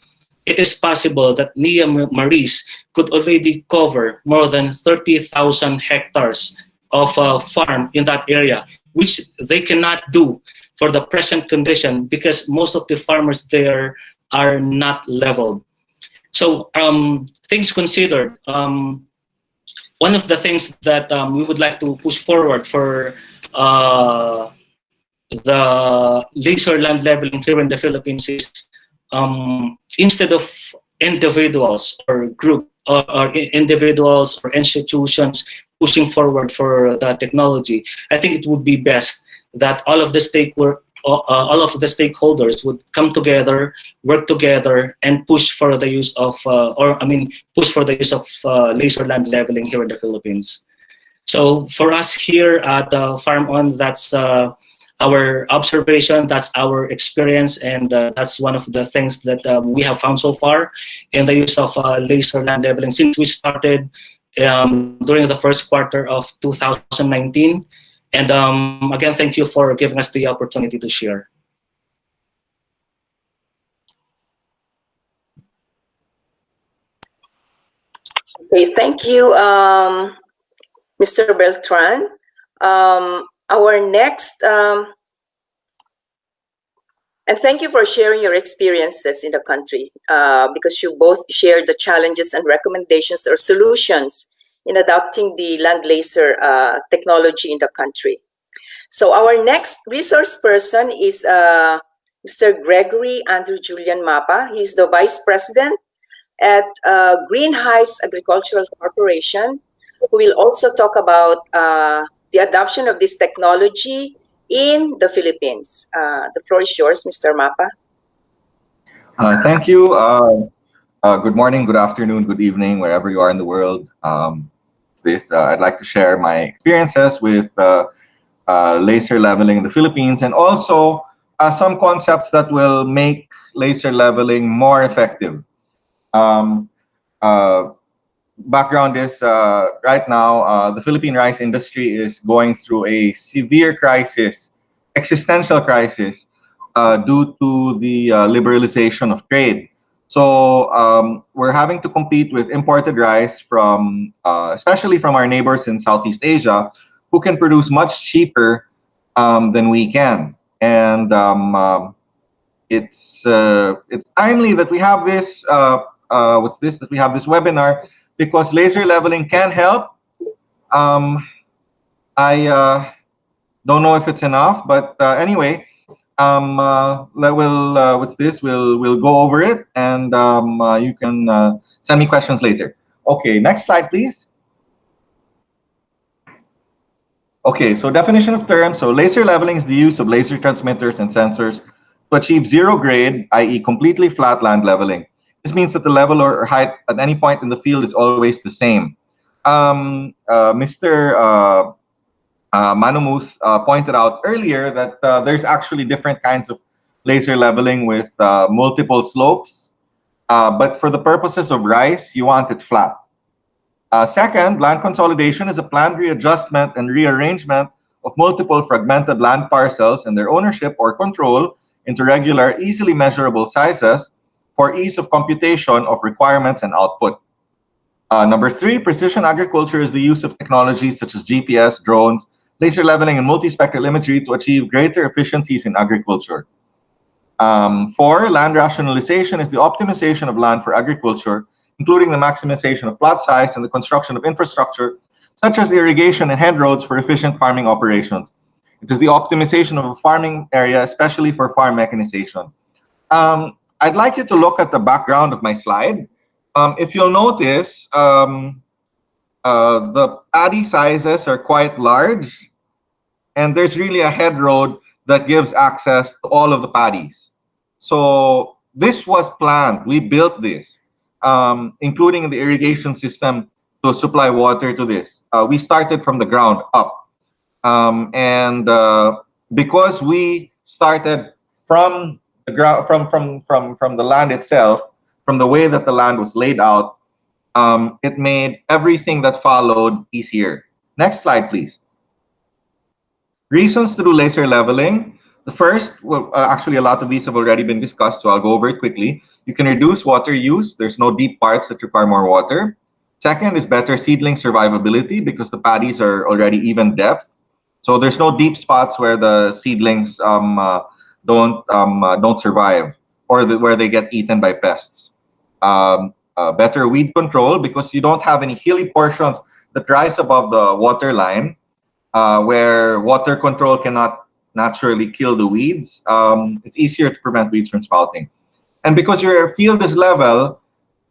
it is possible that NIA Maris could already cover more than 30,000 hectares of farm in that area, which they cannot do for the present condition because most of the farmers there are not leveled. So things considered, one of the things that we would like to push forward for the laser land leveling here in the Philippines is instead of individuals or group or individuals or institutions pushing forward for the technology, I think it would be best that all of the stakeholders would come together, work together, and push for the use of, laser land leveling here in the Philippines. So for us here at Farm On, that's our observation, that's our experience, and that's one of the things that we have found so far in the use of laser land leveling since we started during the first quarter of 2019. And again, thank you for giving us the opportunity to share. Okay, thank you, Mr. Beltran. Our next, and thank you for sharing your experiences in the country, because you both shared the challenges and recommendations or solutions in adopting the land laser technology in the country. So our next resource person is Mr. Gregory Andrew Julian Mapa. He's the Vice President at Green Heights Agricultural Corporation, who will also talk about the adoption of this technology in the Philippines. The floor is yours, Mr. Mapa. Thank you. Good morning, good afternoon, good evening, wherever you are in the world. I'd like to share my experiences with laser leveling in the Philippines, and also some concepts that will make laser leveling more effective. Background is right now the Philippine rice industry is going through a severe crisis, existential crisis, due to the liberalization of trade. So we're having to compete with imported rice from, especially from our neighbors in Southeast Asia, who can produce much cheaper than we can. And it's timely that we have this. That we have this webinar, because laser leveling can help. I don't know if it's enough, but anyway. We'll go over it, and you can send me questions later. Okay, next slide, please. Okay, so definition of terms. So laser leveling is the use of laser transmitters and sensors to achieve zero grade, i.e. completely flat land leveling. This means that the level or height at any point in the field is always the same. Mr. Manumuth pointed out earlier that there's actually different kinds of laser leveling with multiple slopes, but for the purposes of rice, you want it flat. Second, land consolidation is a planned readjustment and rearrangement of multiple fragmented land parcels and their ownership or control into regular, easily measurable sizes for ease of computation of requirements and output. Number three, precision agriculture is the use of technologies such as GPS, drones, laser leveling, and multispectral imagery to achieve greater efficiencies in agriculture. Four, land rationalization is the optimization of land for agriculture, including the maximization of plot size and the construction of infrastructure, such as irrigation and hedgeroads for efficient farming operations. It is the optimization of a farming area, especially for farm mechanization. I'd like you to look at the background of my slide. If you'll notice, the paddy sizes are quite large, and there's really a head road that gives access to all of the paddies. So this was planned. We built this, including the irrigation system to supply water to this. We started from the ground up. And because we started from the ground, from the land itself, from the way that the land was laid out, it made everything that followed easier. Next slide, please. Reasons to do laser leveling. The first, well, actually a lot of these have already been discussed, so I'll go over it quickly. You can reduce water use. There's no deep parts that require more water. Second is better seedling survivability because the paddies are already even depth. So there's no deep spots where the seedlings don't survive, or where they get eaten by pests. Better weed control because you don't have any hilly portions that rise above the water line, where water control cannot naturally kill the weeds. It's easier to prevent weeds from sprouting. And because your field is level,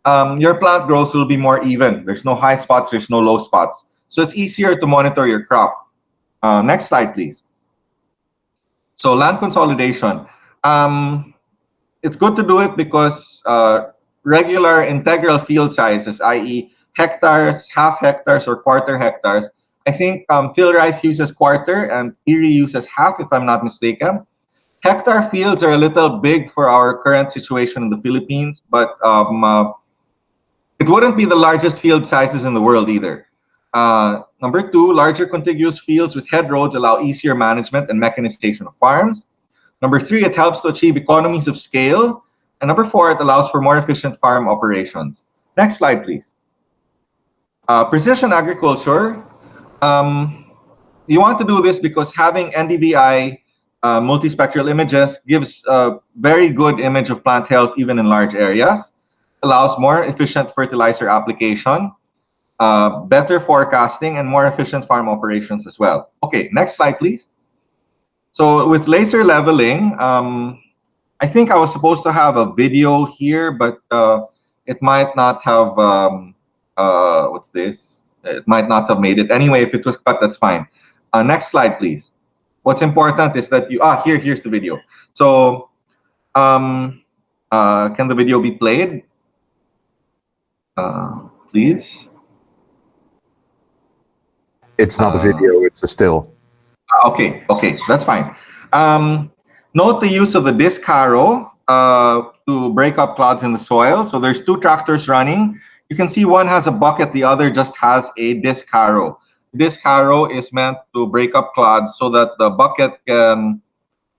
your plant growth will be more even. There's no high spots, there's no low spots. So it's easier to monitor your crop. Next slide, please. So land consolidation. It's good to do it because regular integral field sizes, i.e. hectares, half hectares, or quarter hectares. I think Phil Rice uses quarter and Erie uses half, if I'm not mistaken. Hectare fields are a little big for our current situation in the Philippines, but it wouldn't be the largest field sizes in the world either. Number two, larger contiguous fields with head roads allow easier management and mechanization of farms. Number three, it helps to achieve economies of scale. And number four, it allows for more efficient farm operations. Next slide, please. Precision agriculture. You want to do this because having NDVI multispectral images gives a very good image of plant health even in large areas, allows more efficient fertilizer application, better forecasting, and more efficient farm operations as well. Okay, next slide, please. So with laser leveling, I think I was supposed to have a video here, but it might not have, what's this? It might not have made it. Anyway, if it was cut, that's fine. Next slide, please. What's important is that you, here's the video. So can the video be played? Please. It's not a video, it's a still. Okay, that's fine. Note the use of the disc harrow to break up clods in the soil. So there's two tractors running. You can see one has a bucket, the other just has a disc harrow. Disc harrow is meant to break up clods so that the bucket can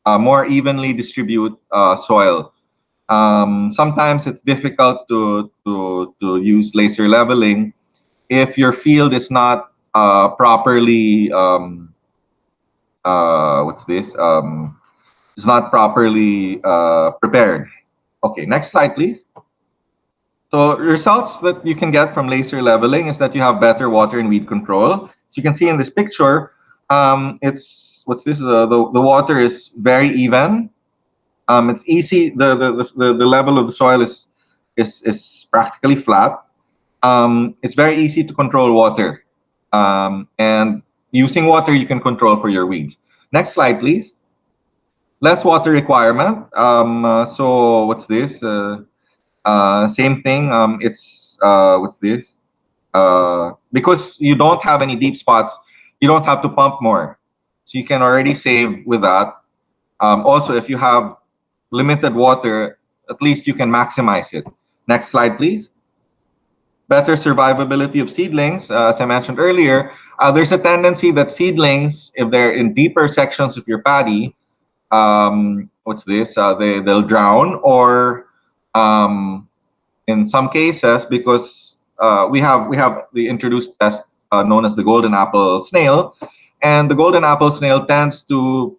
more evenly distribute soil. Sometimes it's difficult to use laser leveling if your field is not properly is not properly prepared. Okay, next slide, please. So results that you can get from laser leveling is that you have better water and weed control. So you can see in this picture, the water is very even. It's easy. The level of the soil is practically flat. It's very easy to control water, and using water you can control for your weeds. Next slide, please. Less water requirement. So what's this? Same thing. Because you don't have any deep spots, you don't have to pump more, so you can already save with that. Also, if you have limited water, at least you can maximize it. Next slide, please. Better survivability of seedlings. As I mentioned earlier, there's a tendency that seedlings, if they're in deeper sections of your paddy, they'll drown, or in some cases, because we have the introduced pest known as the golden apple snail, and the golden apple snail tends to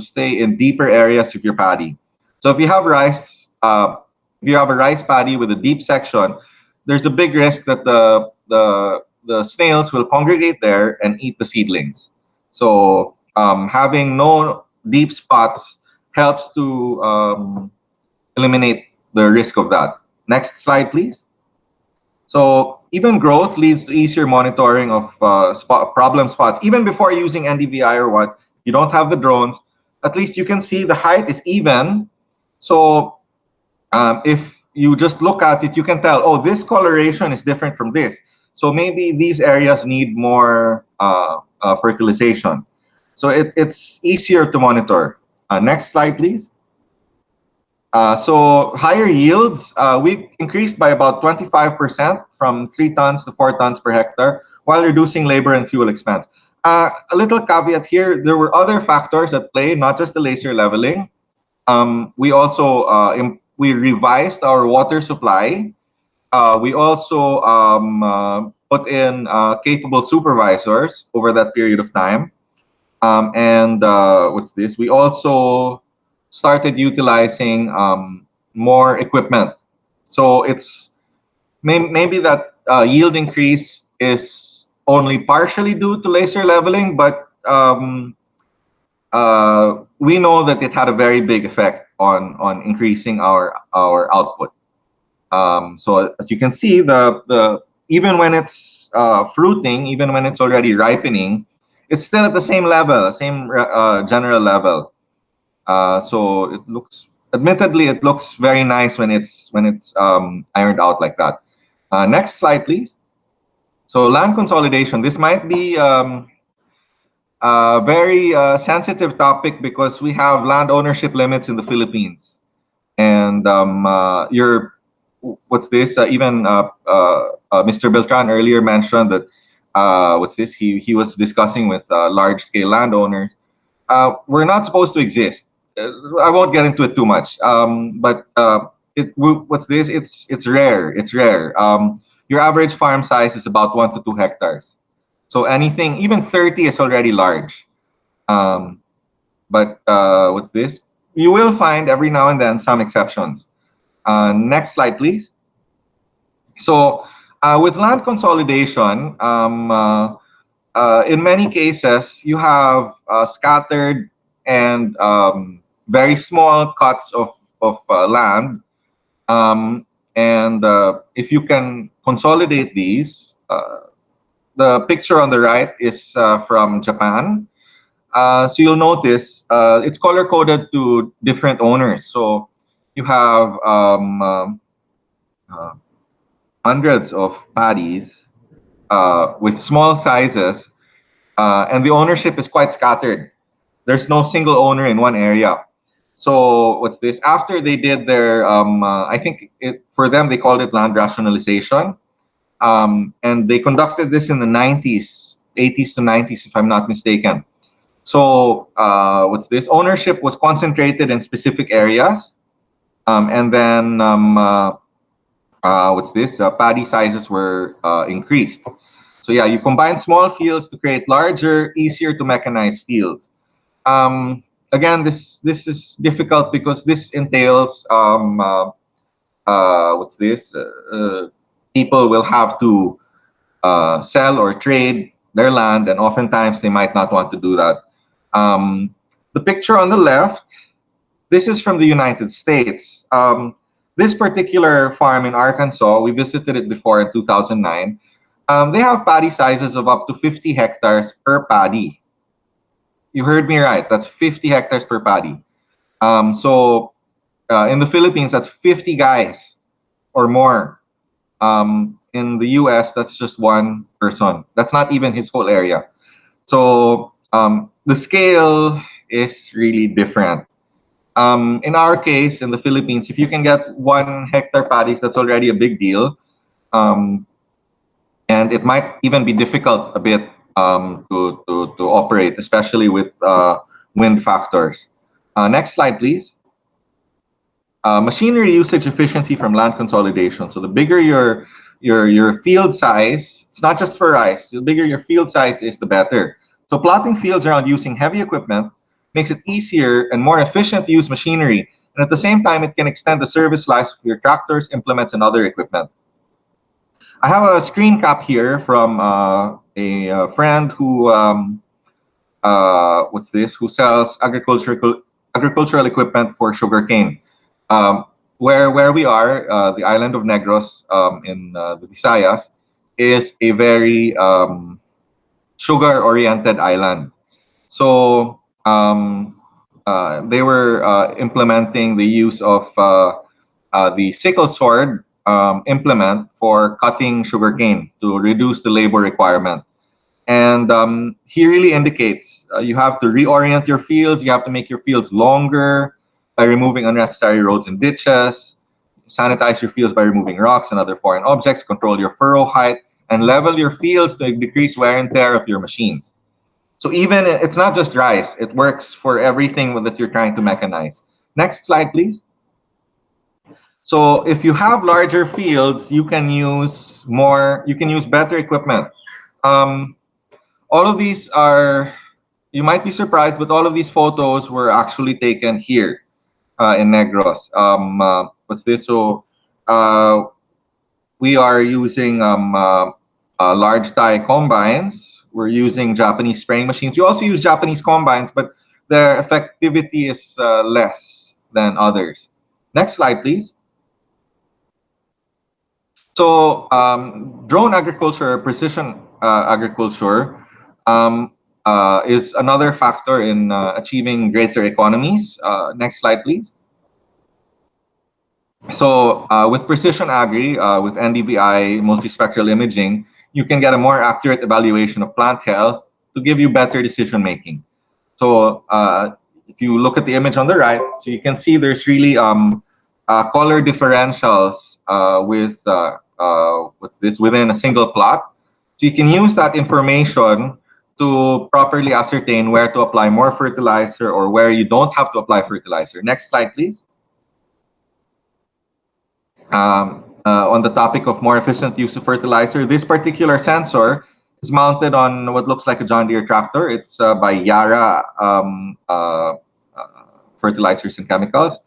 stay in deeper areas of your paddy. So if you have rice, if you have a rice paddy with a deep section, there's a big risk that the snails will congregate there and eat the seedlings. So having no deep spots helps to eliminate the risk of that. Next slide, please. So even growth leads to easier monitoring of problem spots. Even before using NDVI or what, you don't have the drones, at least you can see the height is even. So if you just look at it, you can tell, oh, this coloration is different from this. So maybe these areas need more fertilization. So it's easier to monitor. Next slide, please. So higher yields, we increased by about 25% from 3 tons to 4 tons per hectare while reducing labor and fuel expense. A little caveat here, there were other factors at play, not just the laser leveling. We also we revised our water supply. We also put in capable supervisors over that period of time. And what's this? We also started utilizing more equipment. So it's maybe that yield increase is only partially due to laser leveling, but we know that it had a very big effect on increasing our output. So as you can see, the even when it's fruiting, even when it's already ripening, it's still at the same level, same general level. So it looks, admittedly, it looks very nice when it's ironed out like that. Next slide, please. So land consolidation. This might be a very sensitive topic because we have land ownership limits in the Philippines, and what's this? Even Mr. Beltran earlier mentioned that what's this? He was discussing with large-scale landowners. We're not supposed to exist. I won't get into it too much. But what's this? It's rare. It's rare. Your average farm size is about 1 to 2 hectares. So anything, even 30 is already large. But what's this? You will find every now and then some exceptions. Next slide, please. So with land consolidation, in many cases, you have scattered and very small cuts of land. And if you can consolidate these, the picture on the right is from Japan. So you'll notice it's color-coded to different owners. So you have hundreds of paddies with small sizes, and the ownership is quite scattered. There's no single owner in one area. So what's this? After they did their, I think for them, they called it land rationalization. And they conducted this in the 90s, 80s to 90s, if I'm not mistaken. So what's this? Ownership was concentrated in specific areas. And then what's this? Paddy sizes were increased. So yeah, you combine small fields to create larger, easier to mechanize fields. Again, this is difficult because this entails what's this? People will have to sell or trade their land, and oftentimes they might not want to do that. The picture on the left, this is from the United States. This particular farm in Arkansas, we visited it before in 2009. They have paddy sizes of up to 50 hectares per paddy. You heard me right. That's 50 hectares per paddy. So in the Philippines, that's 50 guys or more. In the US, that's just one person. That's not even his whole area. So the scale is really different. In our case, in the Philippines, if you can get 1 hectare paddies, that's already a big deal. And it might even be difficult a bit to operate, especially with wind factors. Next slide, please. Machinery usage efficiency from land consolidation. So the bigger your field size, it's not just for rice, the bigger your field size is, the better. So plotting fields around using heavy equipment makes it easier and more efficient to use machinery. And at the same time, it can extend the service lives of your tractors, implements, and other equipment. I have a screen cap here from a friend who, what's this, who sells agricultural equipment for sugarcane. Where we are, the island of Negros in the Visayas, is a very sugar-oriented island. So they were implementing the use of the sickle sword implement for cutting sugarcane to reduce the labor requirement. And he really indicates you have to reorient your fields, you have to make your fields longer by removing unnecessary roads and ditches, sanitize your fields by removing rocks and other foreign objects, control your furrow height, and level your fields to decrease wear and tear of your machines. So even it's not just rice, it works for everything that you're trying to mechanize. Next slide, please. So if you have larger fields, you can use better equipment. All of these are, you might be surprised, but all of these photos were actually taken here in Negros. What's this? So we are using large Thai combines. We're using Japanese spraying machines. You also use Japanese combines, but their effectivity is less than others. Next slide, please. So drone agriculture, precision agriculture, is another factor in achieving greater economies. Next slide, please. So with precision agri, with NDVI multispectral imaging, you can get a more accurate evaluation of plant health to give you better decision making. So if you look at the image on the right, so you can see there's really color differentials with what's this within a single plot. So you can use that information to properly ascertain where to apply more fertilizer or where you don't have to apply fertilizer. Next slide, please. On the topic of more efficient use of fertilizer, this particular sensor is mounted on what looks like a John Deere tractor. It's by Yara Fertilizers and Chemicals.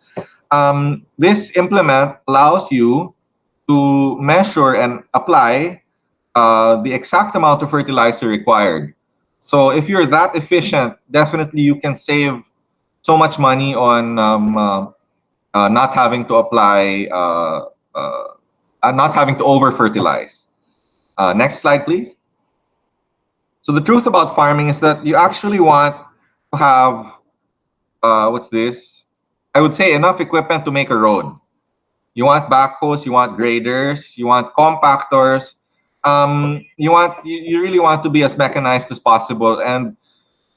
This implement allows you to measure and apply the exact amount of fertilizer required. So if you're that efficient, definitely you can save so much money on not having to apply, not having to over-fertilize. Next slide, please. So the truth about farming is that you actually want to have, what's this? I would say enough equipment to make a road. You want backhoes, you want graders, you want compactors. You really want to be as mechanized as possible. And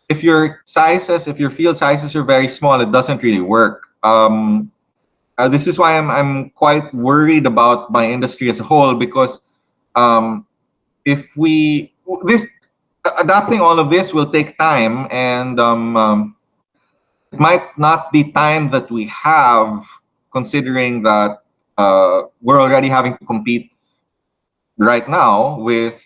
if your field sizes are very small, it doesn't really work. This is why I'm quite worried about my industry as a whole, because adapting all of this will take time, and it might not be time that we have, considering that we're already having to compete right now with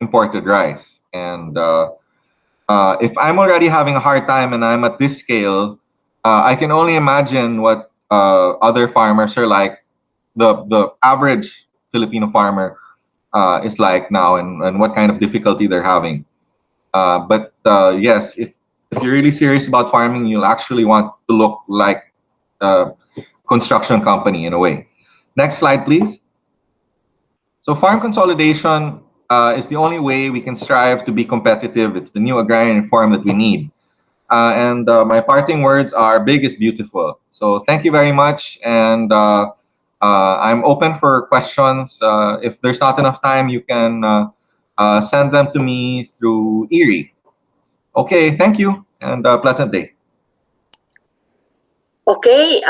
imported rice. And if I'm already having a hard time and I'm at this scale, I can only imagine what other farmers are like, the average Filipino farmer is like now, and what kind of difficulty they're having. But yes, if you're really serious about farming, you'll actually want to look like a construction company in a way. Next slide, please. So farm consolidation is the only way we can strive to be competitive. It's the new agrarian reform that we need. And my parting words are big is beautiful. So thank you very much. And I'm open for questions. If there's not enough time, you can send them to me through Erie. Okay, thank you, and pleasant day. Okay,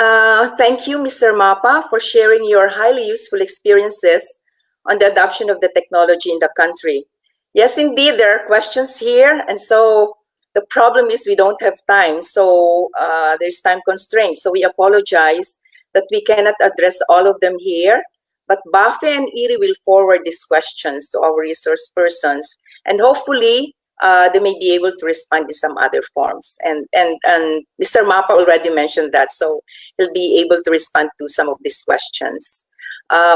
thank you, Mr. Mapa, for sharing your highly useful experiences on the adoption of the technology in the country. Yes, indeed, there are questions here, and so the problem is we don't have time, so there's time constraints. So we apologize that we cannot address all of them here, but Bafe and Iri will forward these questions to our resource persons, and hopefully they may be able to respond in some other forms. And Mr. Mapa already mentioned that, so he'll be able to respond to some of these questions.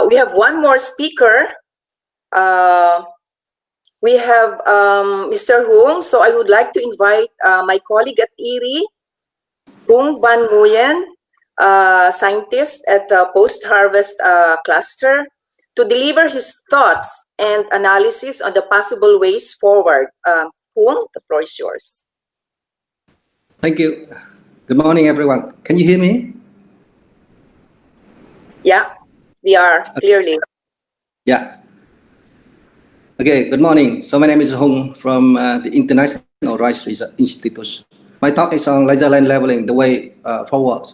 We have one more speaker. We have Mr. Hung, so I would like to invite my colleague at IRI, Bung Van Nguyen, scientist at the post-harvest cluster, to deliver his thoughts and analysis on the possible ways forward. Bung, the floor is yours. Thank you. Good morning, everyone. Can you hear me? Yeah, we are clearly. Yeah. Okay, good morning. So my name is Hung from the International Rice Research Institute. My talk is on laser land leveling, the way forward.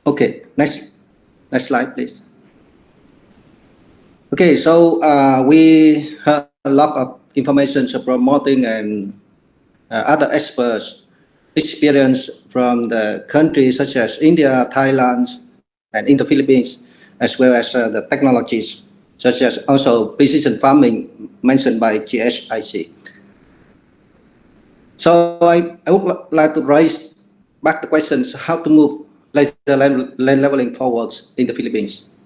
Okay, next slide, please. Okay, so we heard a lot of information from Martin and other experts experience from the countries such as India, Thailand, and in the Philippines, as well as the technologies such as also precision farming mentioned by GSIC. So I would like to raise back the questions how to move laser land leveling forwards in the Philippines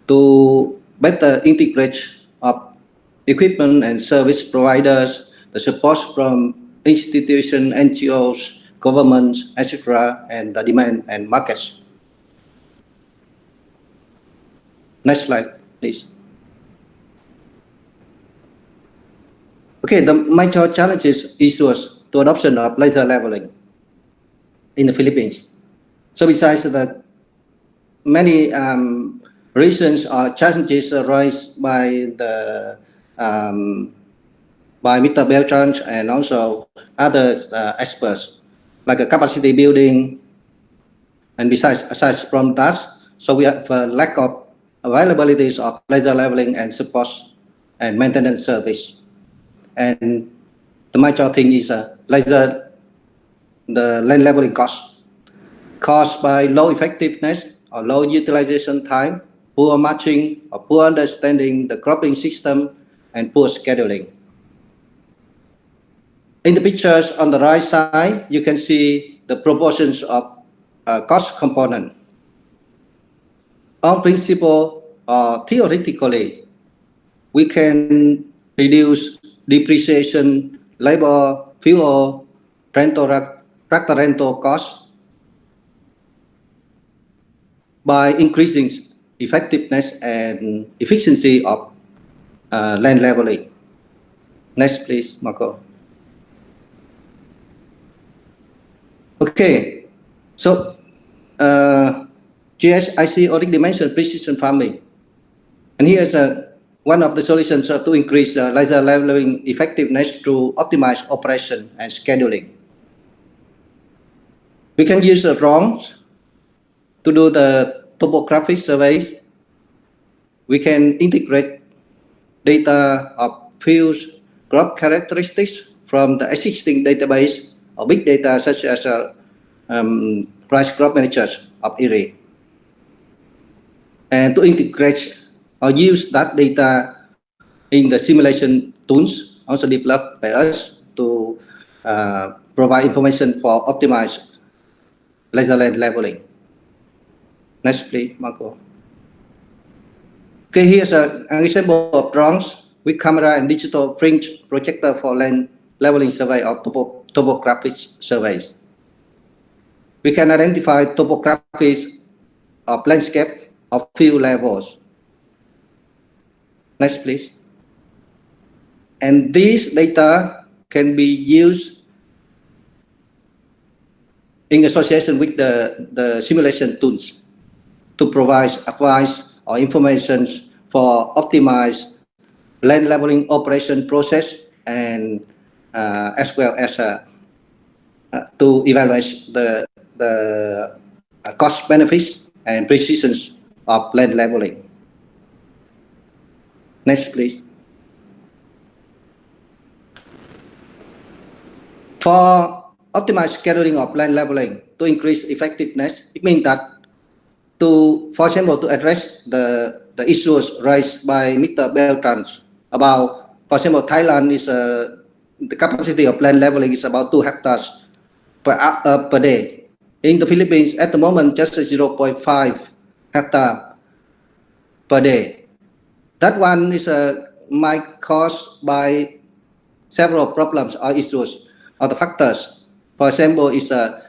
to better integrate of equipment and service providers, the support from institutions, NGOs, governments, etc., and the demand and markets. Next slide, please. Okay, the major challenges issues to adoption of laser leveling in the Philippines. So besides the many reasons or challenges raised by the by Mr. Beltran and also other experts, like a capacity building, and aside from that, so we have a lack of availabilities of laser leveling and support and maintenance service. And the major thing is the land leveling cost, caused by low effectiveness or low utilization time, poor matching or poor understanding the cropping system, and poor scheduling. In the pictures on the right side, you can see the proportions of cost component. On principle, theoretically, we can reduce depreciation, labor, fuel, tractor rental costs by increasing effectiveness and efficiency of land leveling. Next, please, Marco. Okay, so GSIC already mentioned precision farming, and here's one of the solutions to increase laser leveling effectiveness through optimized operation and scheduling. We can use drones to do the topographic surveys. We can integrate data of fields, crop characteristics from the existing database of big data such as rice crop managers of IRRI. And to integrate or use that data in the simulation tools also developed by us to provide information for optimized laser land leveling. Next, please, Marco. Okay, here's an example of drones with camera and digital fringe projector for land leveling survey of topographic surveys. We can identify topographies of landscape of field levels. Next, please. And these data can be used in association with the simulation tools to provide advice or information for optimized land leveling operation process and as well as to evaluate the cost benefits and precision of land leveling. Next, please. For optimized scheduling of land leveling to increase effectiveness, it means that for example, to address the issues raised by Mr. Beltran about, for example, Thailand is the capacity of land leveling is about 2 hectares per day. In the Philippines, at the moment, just 0.5 hectare per day. That one is might caused by several problems or issues or the factors. For example, is a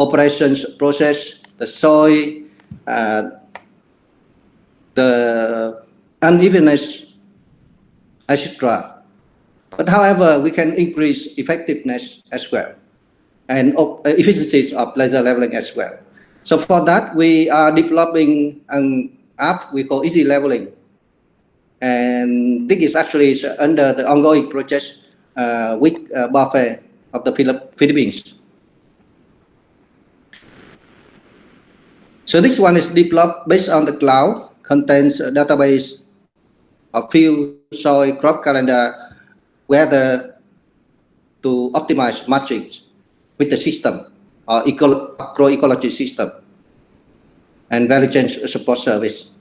operations process, the soil, the unevenness, etc. But however, we can increase effectiveness as well and efficiencies of laser leveling as well. So for that, we are developing an app we call Easy Leveling. And this is actually under the ongoing project with Buffet of the Philippines. So this one is developed based on the cloud, contains a database of field, soil, crop calendar, weather to optimize matching with the system or agroecology system and value chain support service.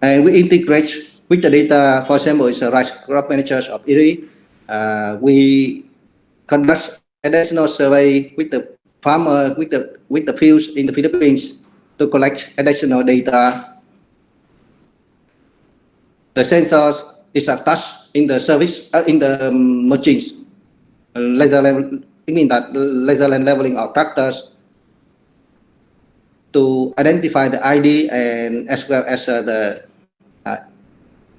And we integrate with the data, for example, is a rice crop managers of IRI. We conduct additional survey with the farmer, with the fields in the Philippines to collect additional data. The sensors is attached in the service, in the machines. Laser level, I mean that laser leveling of tractors to identify the ID and as well as the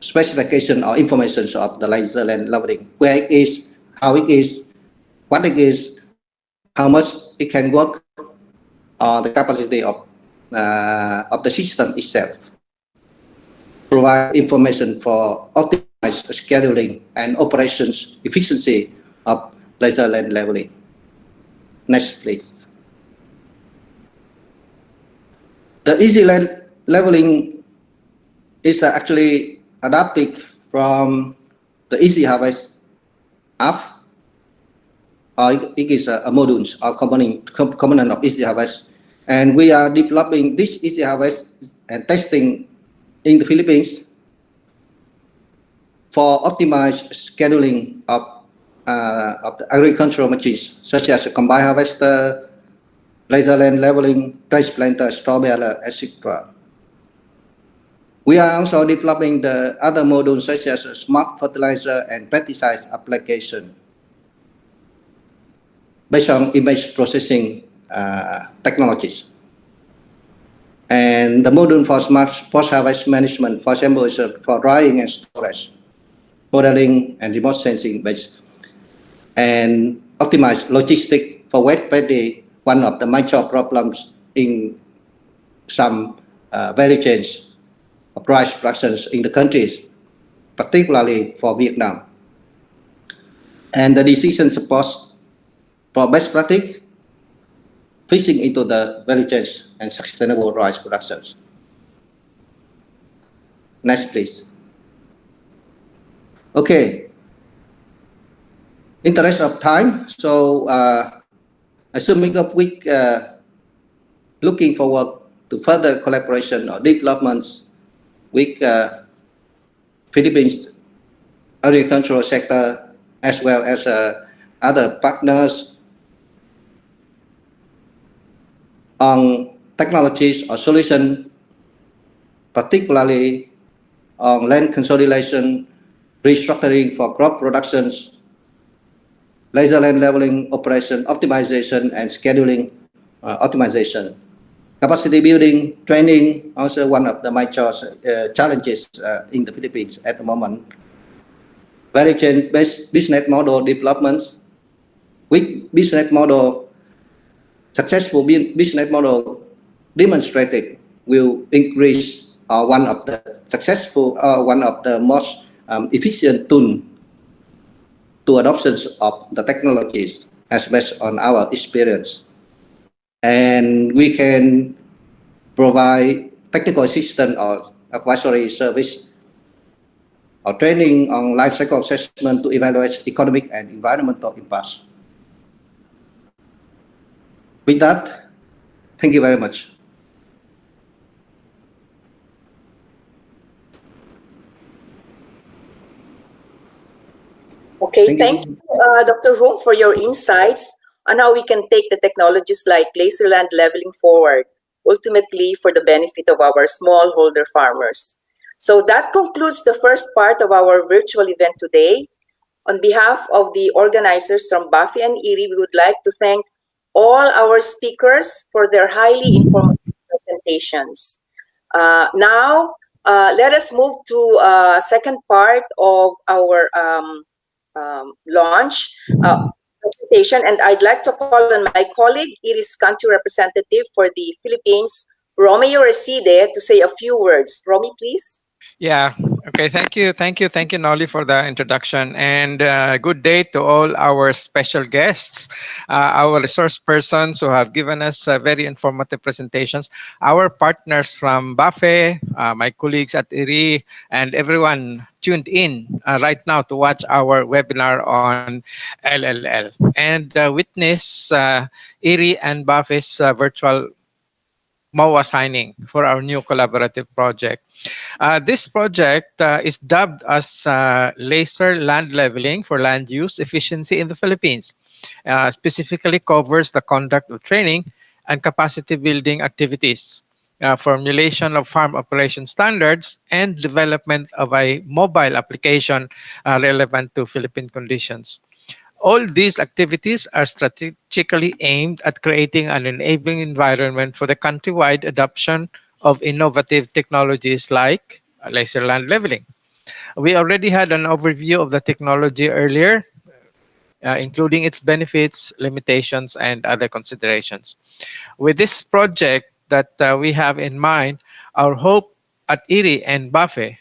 specification or information of the laser leveling, where it is, how it is, what it is, how much it can work, or the capacity of the system itself. Provide information for optimized scheduling and operations efficiency of laser leveling. Next, please. The easy leveling is actually adapted from the Easy Harvest app. It is a module or component of Easy Harvest, and we are developing this Easy Harvest and testing in the Philippines for optimized scheduling of the agricultural machines such as a combine harvester, laser leveling, transplanter, straw baler, etc. We are also developing the other modules such as smart fertilizer and pesticide application based on image processing technologies. And the module for smart post-harvest management, for example, is for drying and storage, modeling and remote sensing based, and optimized logistics for wet paddy, one of the major problems in some value chains of rice productions in the countries, particularly for Vietnam. And the decision supports for best practice fishing into the value chains and sustainable rice productions. Next, please. Okay. Interest of time, so assuming a quick looking forward to further collaboration or developments with Philippines agricultural sector as well as other partners on technologies or solution, particularly on land consolidation, restructuring for crop productions, laser land leveling operation optimization and scheduling optimization. Capacity building, training, also one of the major challenges in the Philippines at the moment. Value chain based business model developments with business model, successful business model demonstrated will increase one of the successful, one of the most efficient tool to adoptions of the technologies as based on our experience. And we can provide technical assistance or advisory service or training on life cycle assessment to evaluate economic and environmental impacts. With that, thank you very much. Okay, thank you, Dr. Hung, for your insights on how we can take the technologies like laser land leveling forward, ultimately for the benefit of our smallholder farmers. So that concludes the first part of our virtual event today. On behalf of the organizers from Buffy and Erie, we would like to thank all our speakers for their highly informative presentations. Now, let us move to second part of our launch presentation, and I'd like to call on my colleague, Erie's country representative for the Philippines, Romeo Reside, to say a few words. Romy, please. Yeah. Okay. Thank you, Nolly, for the introduction. And good day to all our special guests, our resource persons who have given us very informative presentations, our partners from Buffet, my colleagues at IRI, and everyone tuned in right now to watch our webinar on LLL and witness IRI and Buffet's virtual MOA signing for our new collaborative project. This project is dubbed as laser land leveling for land use efficiency in the Philippines. Specifically covers the conduct of training and capacity building activities, formulation of farm operation standards, and development of a mobile application relevant to Philippine conditions. All these activities are strategically aimed at creating an enabling environment for the countrywide adoption of innovative technologies like laser land leveling. We already had an overview of the technology earlier, including its benefits, limitations, and other considerations. With this project that we have in mind, our hope at IRI and BAFE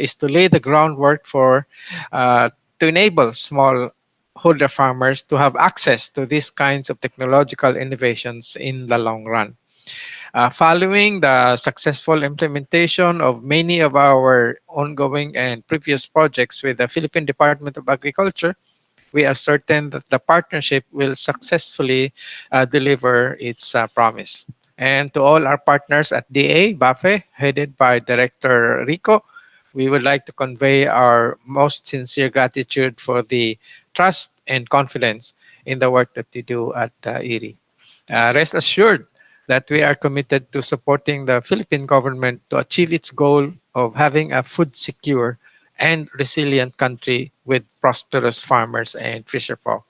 is to lay the groundwork for to enable small holder farmers to have access to these kinds of technological innovations in the long run. Following the successful implementation of many of our ongoing and previous projects with the Philippine Department of Agriculture, we are certain that the partnership will successfully deliver its promise. And to all our partners at DA, BAFE, headed by Director Rico, we would like to convey our most sincere gratitude for the trust and confidence in the work that you do at IRI. Rest assured that we are committed to supporting the Philippine government to achieve its goal of having a food secure and resilient country with prosperous farmers and fisherfolk.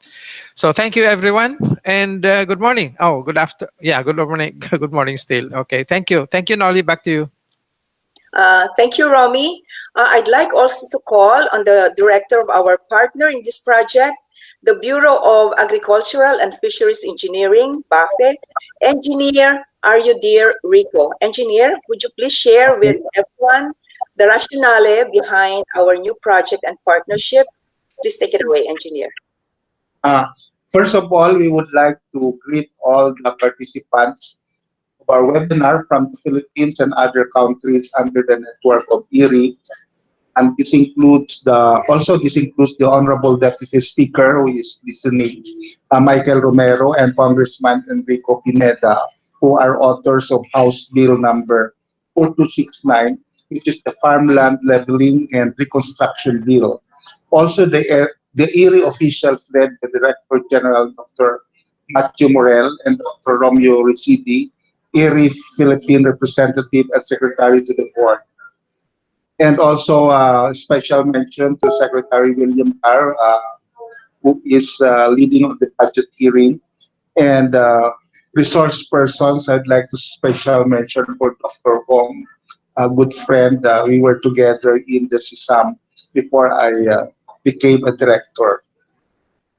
So thank you, everyone, and good morning. Oh, good after. Yeah, good morning. Good morning still. Okay, thank you. Thank you, Nolly. Back to you. Thank you, Romy. I'd like also to call on the director of our partner in this project, the Bureau of Agricultural and Fisheries Engineering, BAFE, Engineer Aryudir Rico. Engineer, would you please share with everyone the rationale behind our new project and partnership? Please take it away, Engineer. First of all, we would like to greet all the participants of our webinar from the Philippines and other countries under the network of IRI. And this includes the Honorable Deputy Speaker who is listening, Michael Romero, and Congressman Enrico Pineda, who are authors of House Bill number 4269, which is the Farmland Leveling and Reconstruction Bill. Also, the IRI officials led by Director General Dr. Matthew Morel and Dr. Romeo Residi, IRI Philippine representative and secretary to the board. And also special mention to Secretary William Carr, who is leading on the budget hearing. And resource persons, I'd like to special mention for Dr. Hong, a good friend. We were together in the SISAM before I became a director.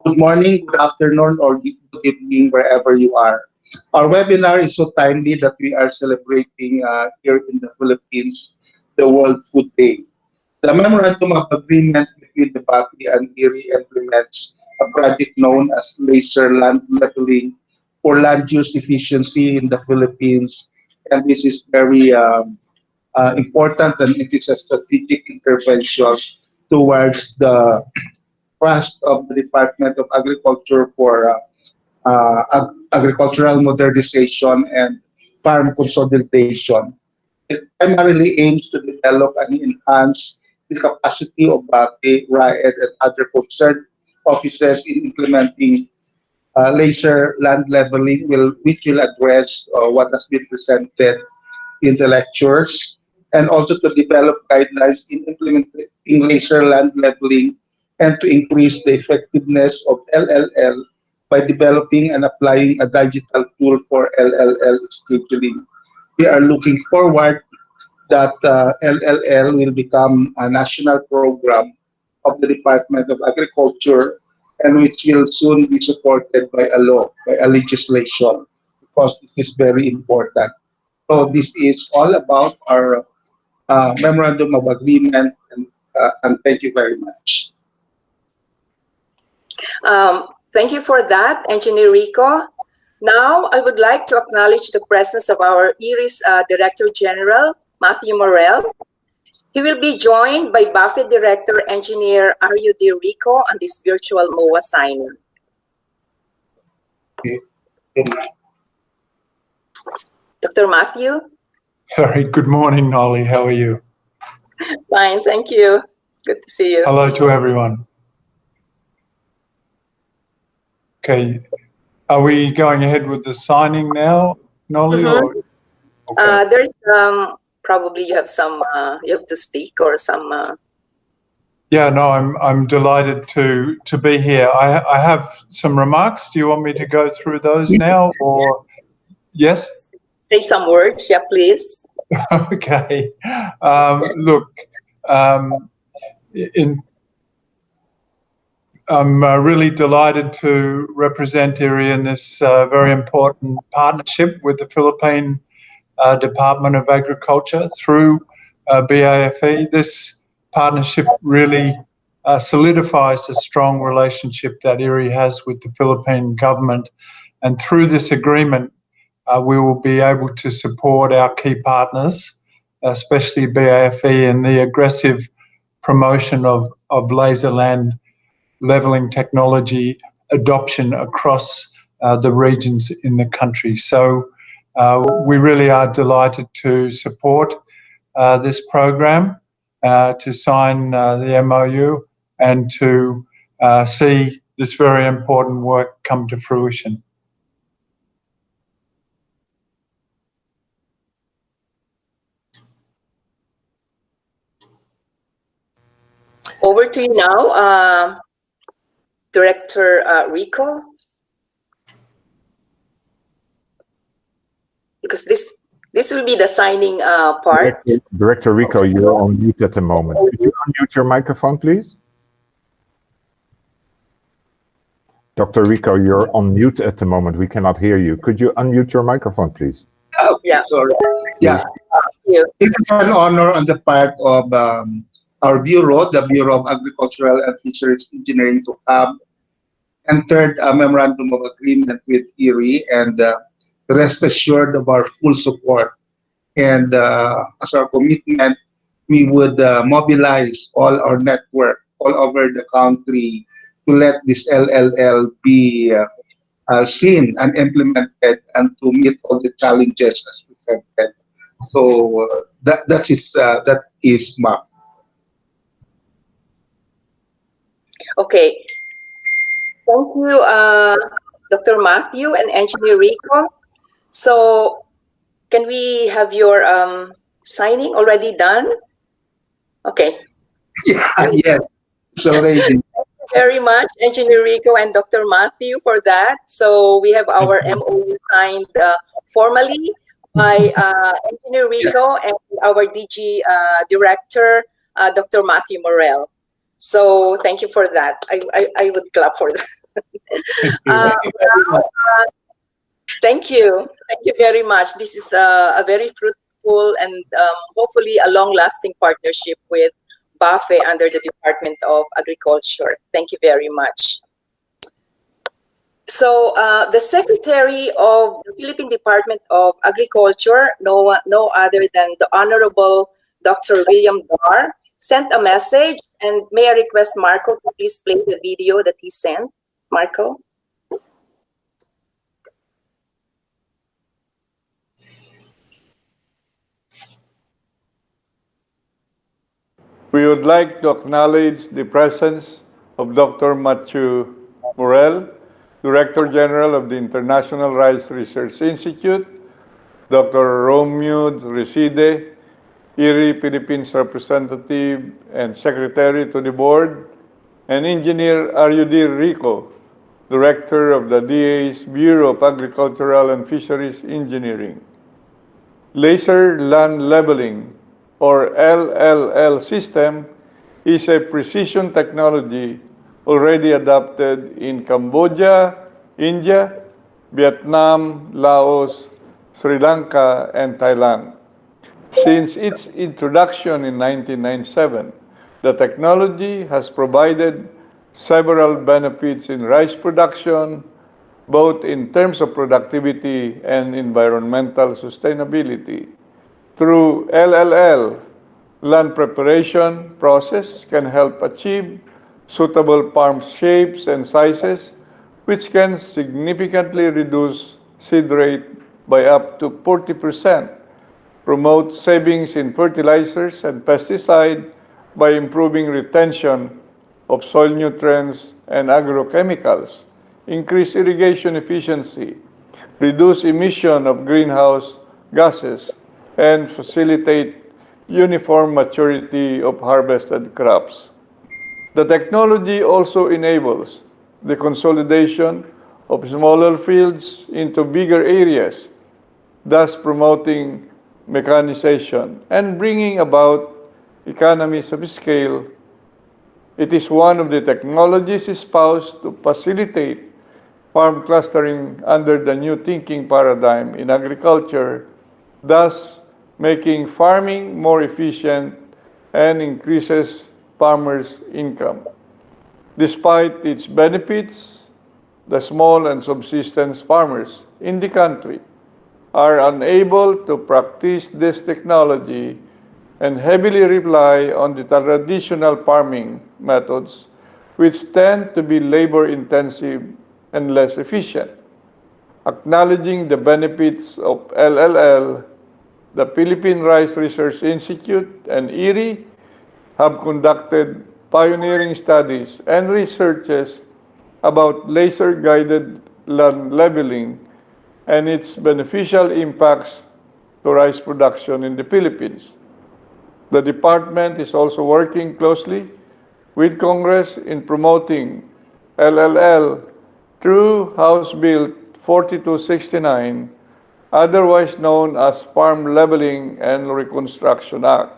Good morning, good afternoon, or good evening, wherever you are. Our webinar is so timely that we are celebrating here in the Philippines the World Food Day. The Memorandum of Agreement between the BAPI and IRI implements a project known as Laser Land Leveling for land use efficiency in the Philippines. And this is very important, and it is a strategic intervention towards the trust of the Department of Agriculture for agricultural modernization and farm consolidation. It primarily aims to develop and enhance the capacity of BATE, RAED, and other concerned offices in implementing laser land leveling, which will address what has been presented in the lectures, and also to develop guidelines in implementing laser land leveling and to increase the effectiveness of LLL by developing and applying a digital tool for LLL scheduling. We are looking forward that LLL will become a national program of the Department of Agriculture, and which will soon be supported by a law, by a legislation, because this is very important. So this is all about our memorandum of agreement, and thank you very much. Thank you for that, Engineer Rico. Now, I would like to acknowledge the presence of our IRIS Director General, Matthew Morel. He will be joined by Buffett Director Engineer Ario D. Rico on this virtual MOA signing. Okay. Dr. Matthew? Sorry, good morning, Nolly. How are you? Fine, thank you. Good to see you. Hello to everyone. Okay, are we going ahead with the signing now, Nolly? Mm-hmm. Okay. There's probably you have some you have to speak or some. Yeah, no, I'm delighted to be here. I have some remarks. Do you want me to go through those now, or yes? Say some words, yeah, please. Okay. Look, I'm really delighted to represent IRI in this very important partnership with the Philippine Department of Agriculture through BAFE. This partnership really solidifies the strong relationship that IRI has with the Philippine government, and through this agreement we will be able to support our key partners, especially BAFE, in the aggressive promotion of laser land levelling technology adoption across the regions in the country. So we really are delighted to support this program, to sign the MOU, and to see this very important work come to fruition. Over to you now, Director Rico. Because this will be the signing part. Director Rico, you're on mute at the moment. Could you unmute your microphone, please? Dr. Rico, you're on mute at the moment. We cannot hear you. Could you unmute your microphone, please? Okay, yeah. Sorry. Yeah. It is an honor on the part of our bureau, the Bureau of Agricultural and Fisheries Engineering, to have entered a memorandum of agreement with IRI, and rest assured of our full support. And as our commitment, we would mobilize all our network all over the country to let this LLL be seen and implemented, and to meet all the challenges as presented. So that is MAP. Okay. Thank you, Dr. Matthew and Engineer Rico. So, can we have your signing already done? Okay. Yeah, yes. It's already. Thank you very much, Engineer Rico and Dr. Matthew, for that. So, we have our MOU signed formally by Engineer Rico and our DG Director, Dr. Matthew Morel. So, thank you for that. I would clap for that. Thank you. Thank you very much. This is a very fruitful and hopefully a long-lasting partnership with BAFE under the Department of Agriculture. Thank you very much. So the Secretary of the Philippine Department of Agriculture, no other than the Honorable Dr. William Dar, sent a message, and may I request Marco to please play the video that he sent. Marco? We would like to acknowledge the presence of Dr. Matthew Morel, Director General of the International Rice Research Institute, Dr. Romeo Reside, IRI Philippines representative and secretary to the board, and Engineer Arudi Rico, Director of the DA's Bureau of Agricultural and Fisheries Engineering. Laser land leveling, or LLL system, is a precision technology already adopted in Cambodia, India, Vietnam, Laos, Sri Lanka, and Thailand. Since its introduction in 1997, the technology has provided several benefits in rice production, both in terms of productivity and environmental sustainability. Through LLL, land preparation process can help achieve suitable farm shapes and sizes, which can significantly reduce seed rate by up to 40%, promote savings in fertilizers and pesticide by improving retention of soil nutrients and agrochemicals, increase irrigation efficiency, reduce emission of greenhouse gases, and facilitate uniform maturity of harvested crops. The technology also enables the consolidation of smaller fields into bigger areas, thus promoting mechanization and bringing about economies of scale. It is one of the technologies espoused to facilitate farm clustering under the new thinking paradigm in agriculture, thus making farming more efficient and increases farmers' income. Despite its benefits, the small and subsistence farmers in the country are unable to practice this technology and heavily rely on the traditional farming methods, which tend to be labor-intensive and less efficient. Acknowledging the benefits of LLL, the Philippine Rice Research Institute and IRRI have conducted pioneering studies and researches about laser-guided land leveling and its beneficial impacts to rice production in the Philippines. The department is also working closely with Congress in promoting LLL through House Bill 4269, otherwise known as Farm Leveling and Reconstruction Act.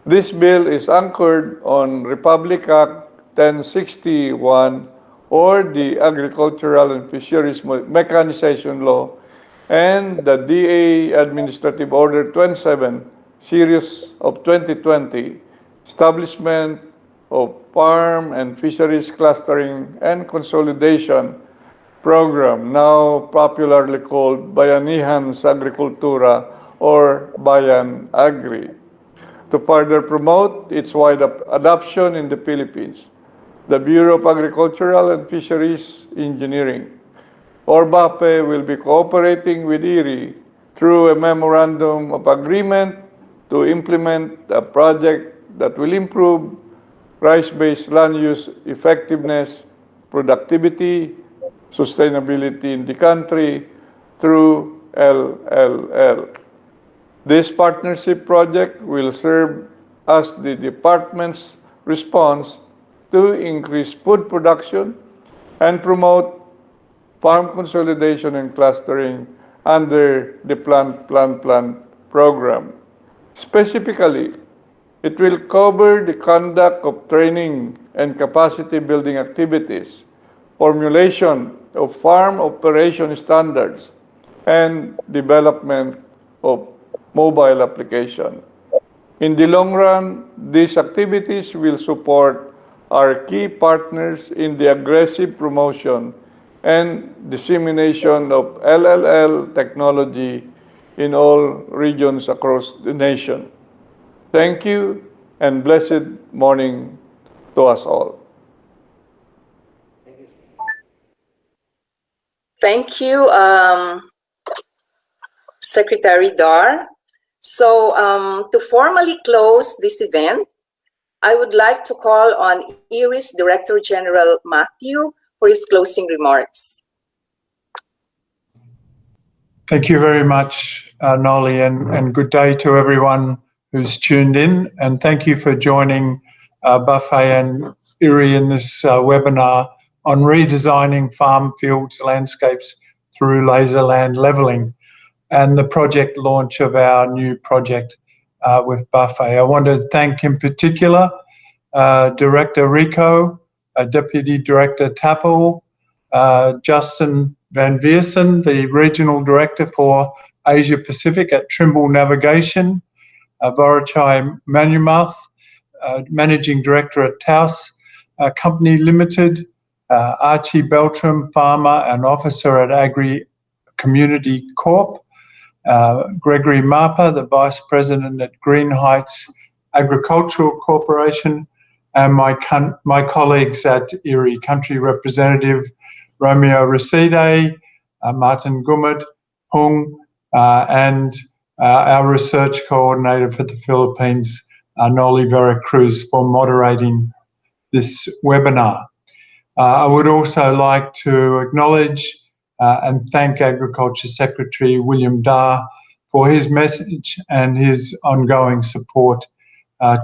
This bill is anchored on Republic Act 1061, or the Agricultural and Fisheries Mechanization Law, and the DA Administrative Order 27, Series of 2020, Establishment of Farm and Fisheries Clustering and Consolidation Program, now popularly called Bayanihan sa Agrikultura, or Bayan Agri, to further promote its wide adoption in the Philippines. The Bureau of Agricultural and Fisheries Engineering, or BAPE, will be cooperating with IRRI through a memorandum of agreement to implement a project that will improve rice-based land use effectiveness, productivity, sustainability in the country through LLL. This partnership project will serve as the department's response to increase food production and promote farm consolidation and clustering under the Plant program. Specifically, it will cover the conduct of training and capacity building activities, formulation of farm operation standards, and development of mobile application. In the long run, these activities will support our key partners in the aggressive promotion and dissemination of LLL technology in all regions across the nation. Thank you and blessed morning to us all. Thank you, Secretary Dar. So to formally close this event, I would like to call on IRRI's Director General Matthew for his closing remarks. Thank you very much, Nolly, and good day to everyone who's tuned in. And thank you for joining Buffet and IRRI in this webinar on redesigning farm fields landscapes through laser land levelling and the project launch of our new project with Buffet. I want to thank in particular Director Rico, Deputy Director Tappel, Justin Van Viersen, the Regional Director for Asia Pacific at Trimble Navigation, Vorachai Manumath, Managing Director at Taus Company Limited, Archie Beltram, Farmer and Officer at Agri Community Corp, Gregory Marper, the Vice President at Green Heights Agricultural Corporation, and my colleagues at IRRI, Country Representative Romeo Reside, Martin Gummert, Hung, and our Research Coordinator for the Philippines, Noli Vera Cruz, for moderating this webinar. I would also like to acknowledge and thank Agriculture Secretary William Dar for his message and his ongoing support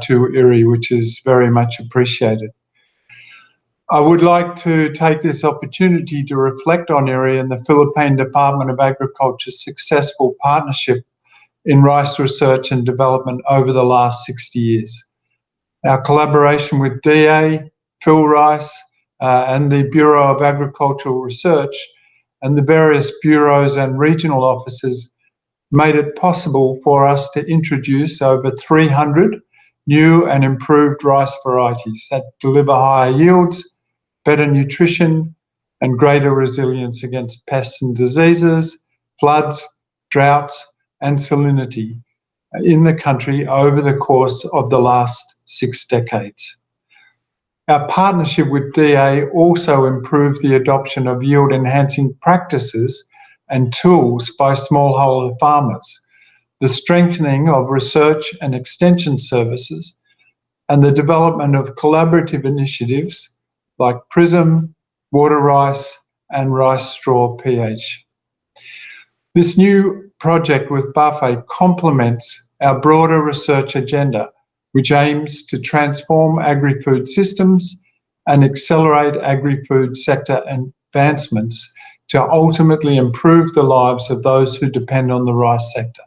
to IRRI, which is very much appreciated. I would like to take this opportunity to reflect on IRRI and the Philippine Department of Agriculture's successful partnership in rice research and development over the last 60 years. Our collaboration with DA, Phil Rice, and the Bureau of Agricultural Research and the various bureaus and regional offices made it possible for us to introduce over 300 new and improved rice varieties that deliver higher yields, better nutrition, and greater resilience against pests and diseases, floods, droughts, and salinity in the country over the course of the last 6 decades. Our partnership with DA also improved the adoption of yield-enhancing practices and tools by smallholder farmers, the strengthening of research and extension services, and the development of collaborative initiatives like PRISM, Water Rice, and Rice Straw pH. This new project with Buffet complements our broader research agenda, which aims to transform agri-food systems and accelerate agri-food sector advancements to ultimately improve the lives of those who depend on the rice sector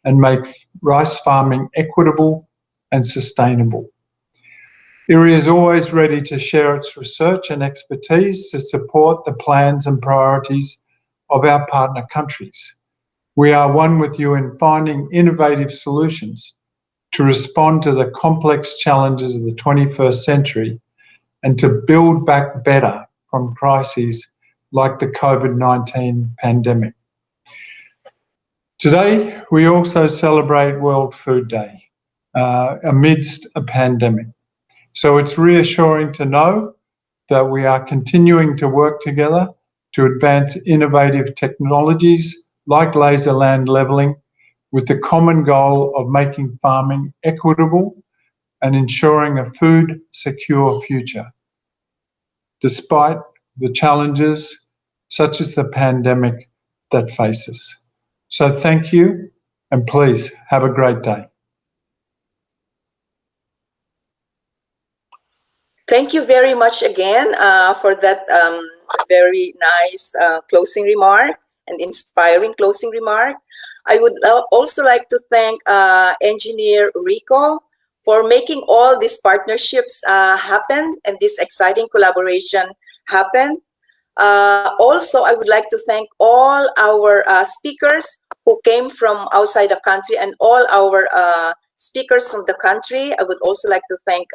and make rice farming equitable and sustainable. IRRI is always ready to share its research and expertise to support the plans and priorities of our partner countries. We are one with you in finding innovative solutions to respond to the complex challenges of the 21st century and to build back better from crises like the COVID-19 pandemic. Today, we also celebrate World Food Day amidst a pandemic. So it's reassuring to know that we are continuing to work together to advance innovative technologies like laser land levelling with the common goal of making farming equitable and ensuring a food secure future, despite the challenges such as the pandemic that face us. So thank you, and please have a great day. Thank you very much again for that very nice closing remark and inspiring closing remark. I would also like to thank Engineer Rico for making all these partnerships happen and this exciting collaboration happen. Also, I would like to thank all our speakers who came from outside the country and all our speakers from the country. I would also like to thank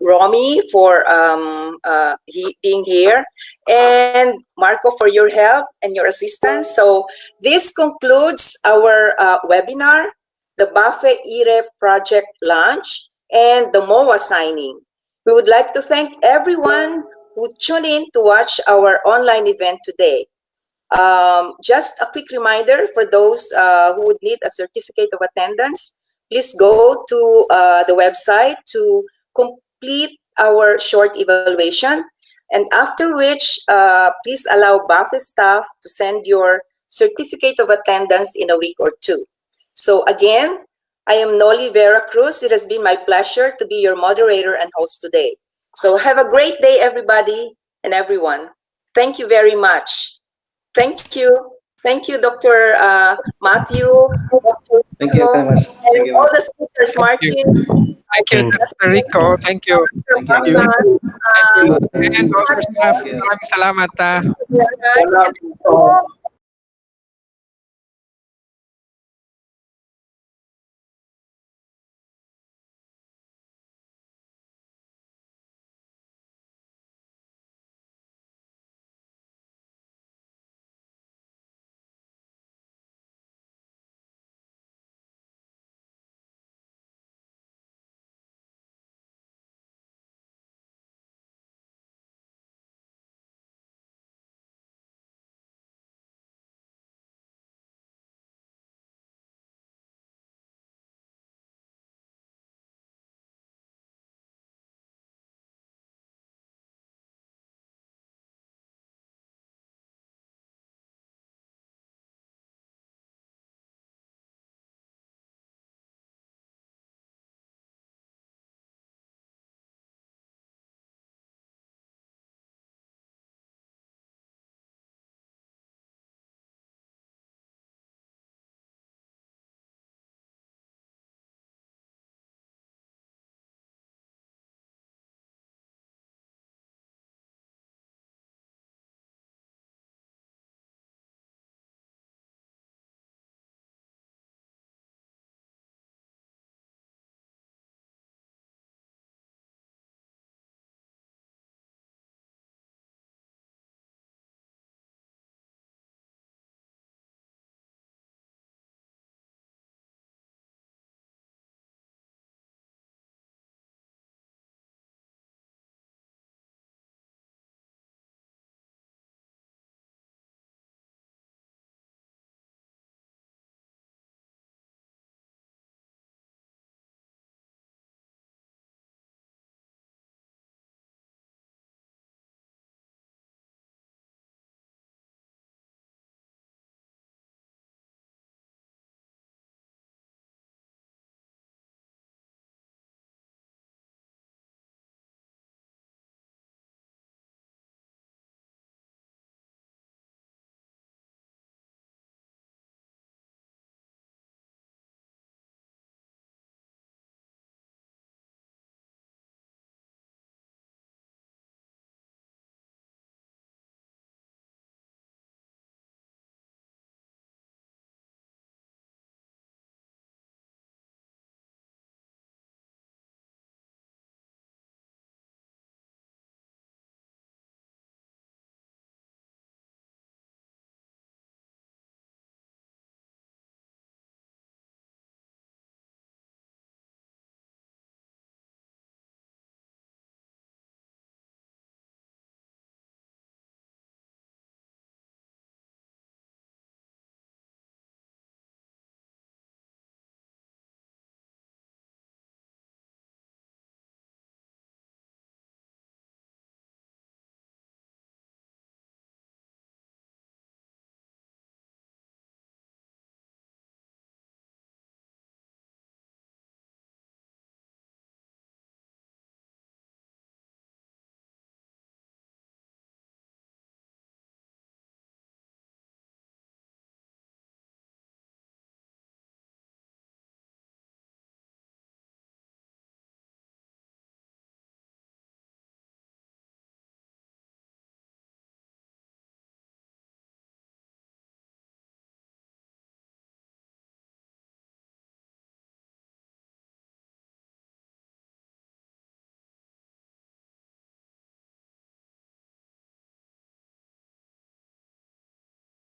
Romy for being here, and Marco for your help and your assistance. So this concludes our webinar, the Buffet IRRI project launch, and the MOA signing. We would like to thank everyone who tuned in to watch our online event today. Just a quick reminder for those who would need a certificate of attendance, please go to the website to complete our short evaluation, and after which please allow Buffet staff to send your certificate of attendance in a week or two. So again, I am Noli Vera Cruz. It has been my pleasure to be your moderator and host today. So have a great day, everybody and everyone. Thank you very much. Thank you. Thank you, Dr. Matthew. Dr. Thank you very much. Thank And you. all the speakers, Martin. Thank you, Dr. Rico. Thank you. Thank you. Thank you. And all your staff, maraming salamat. And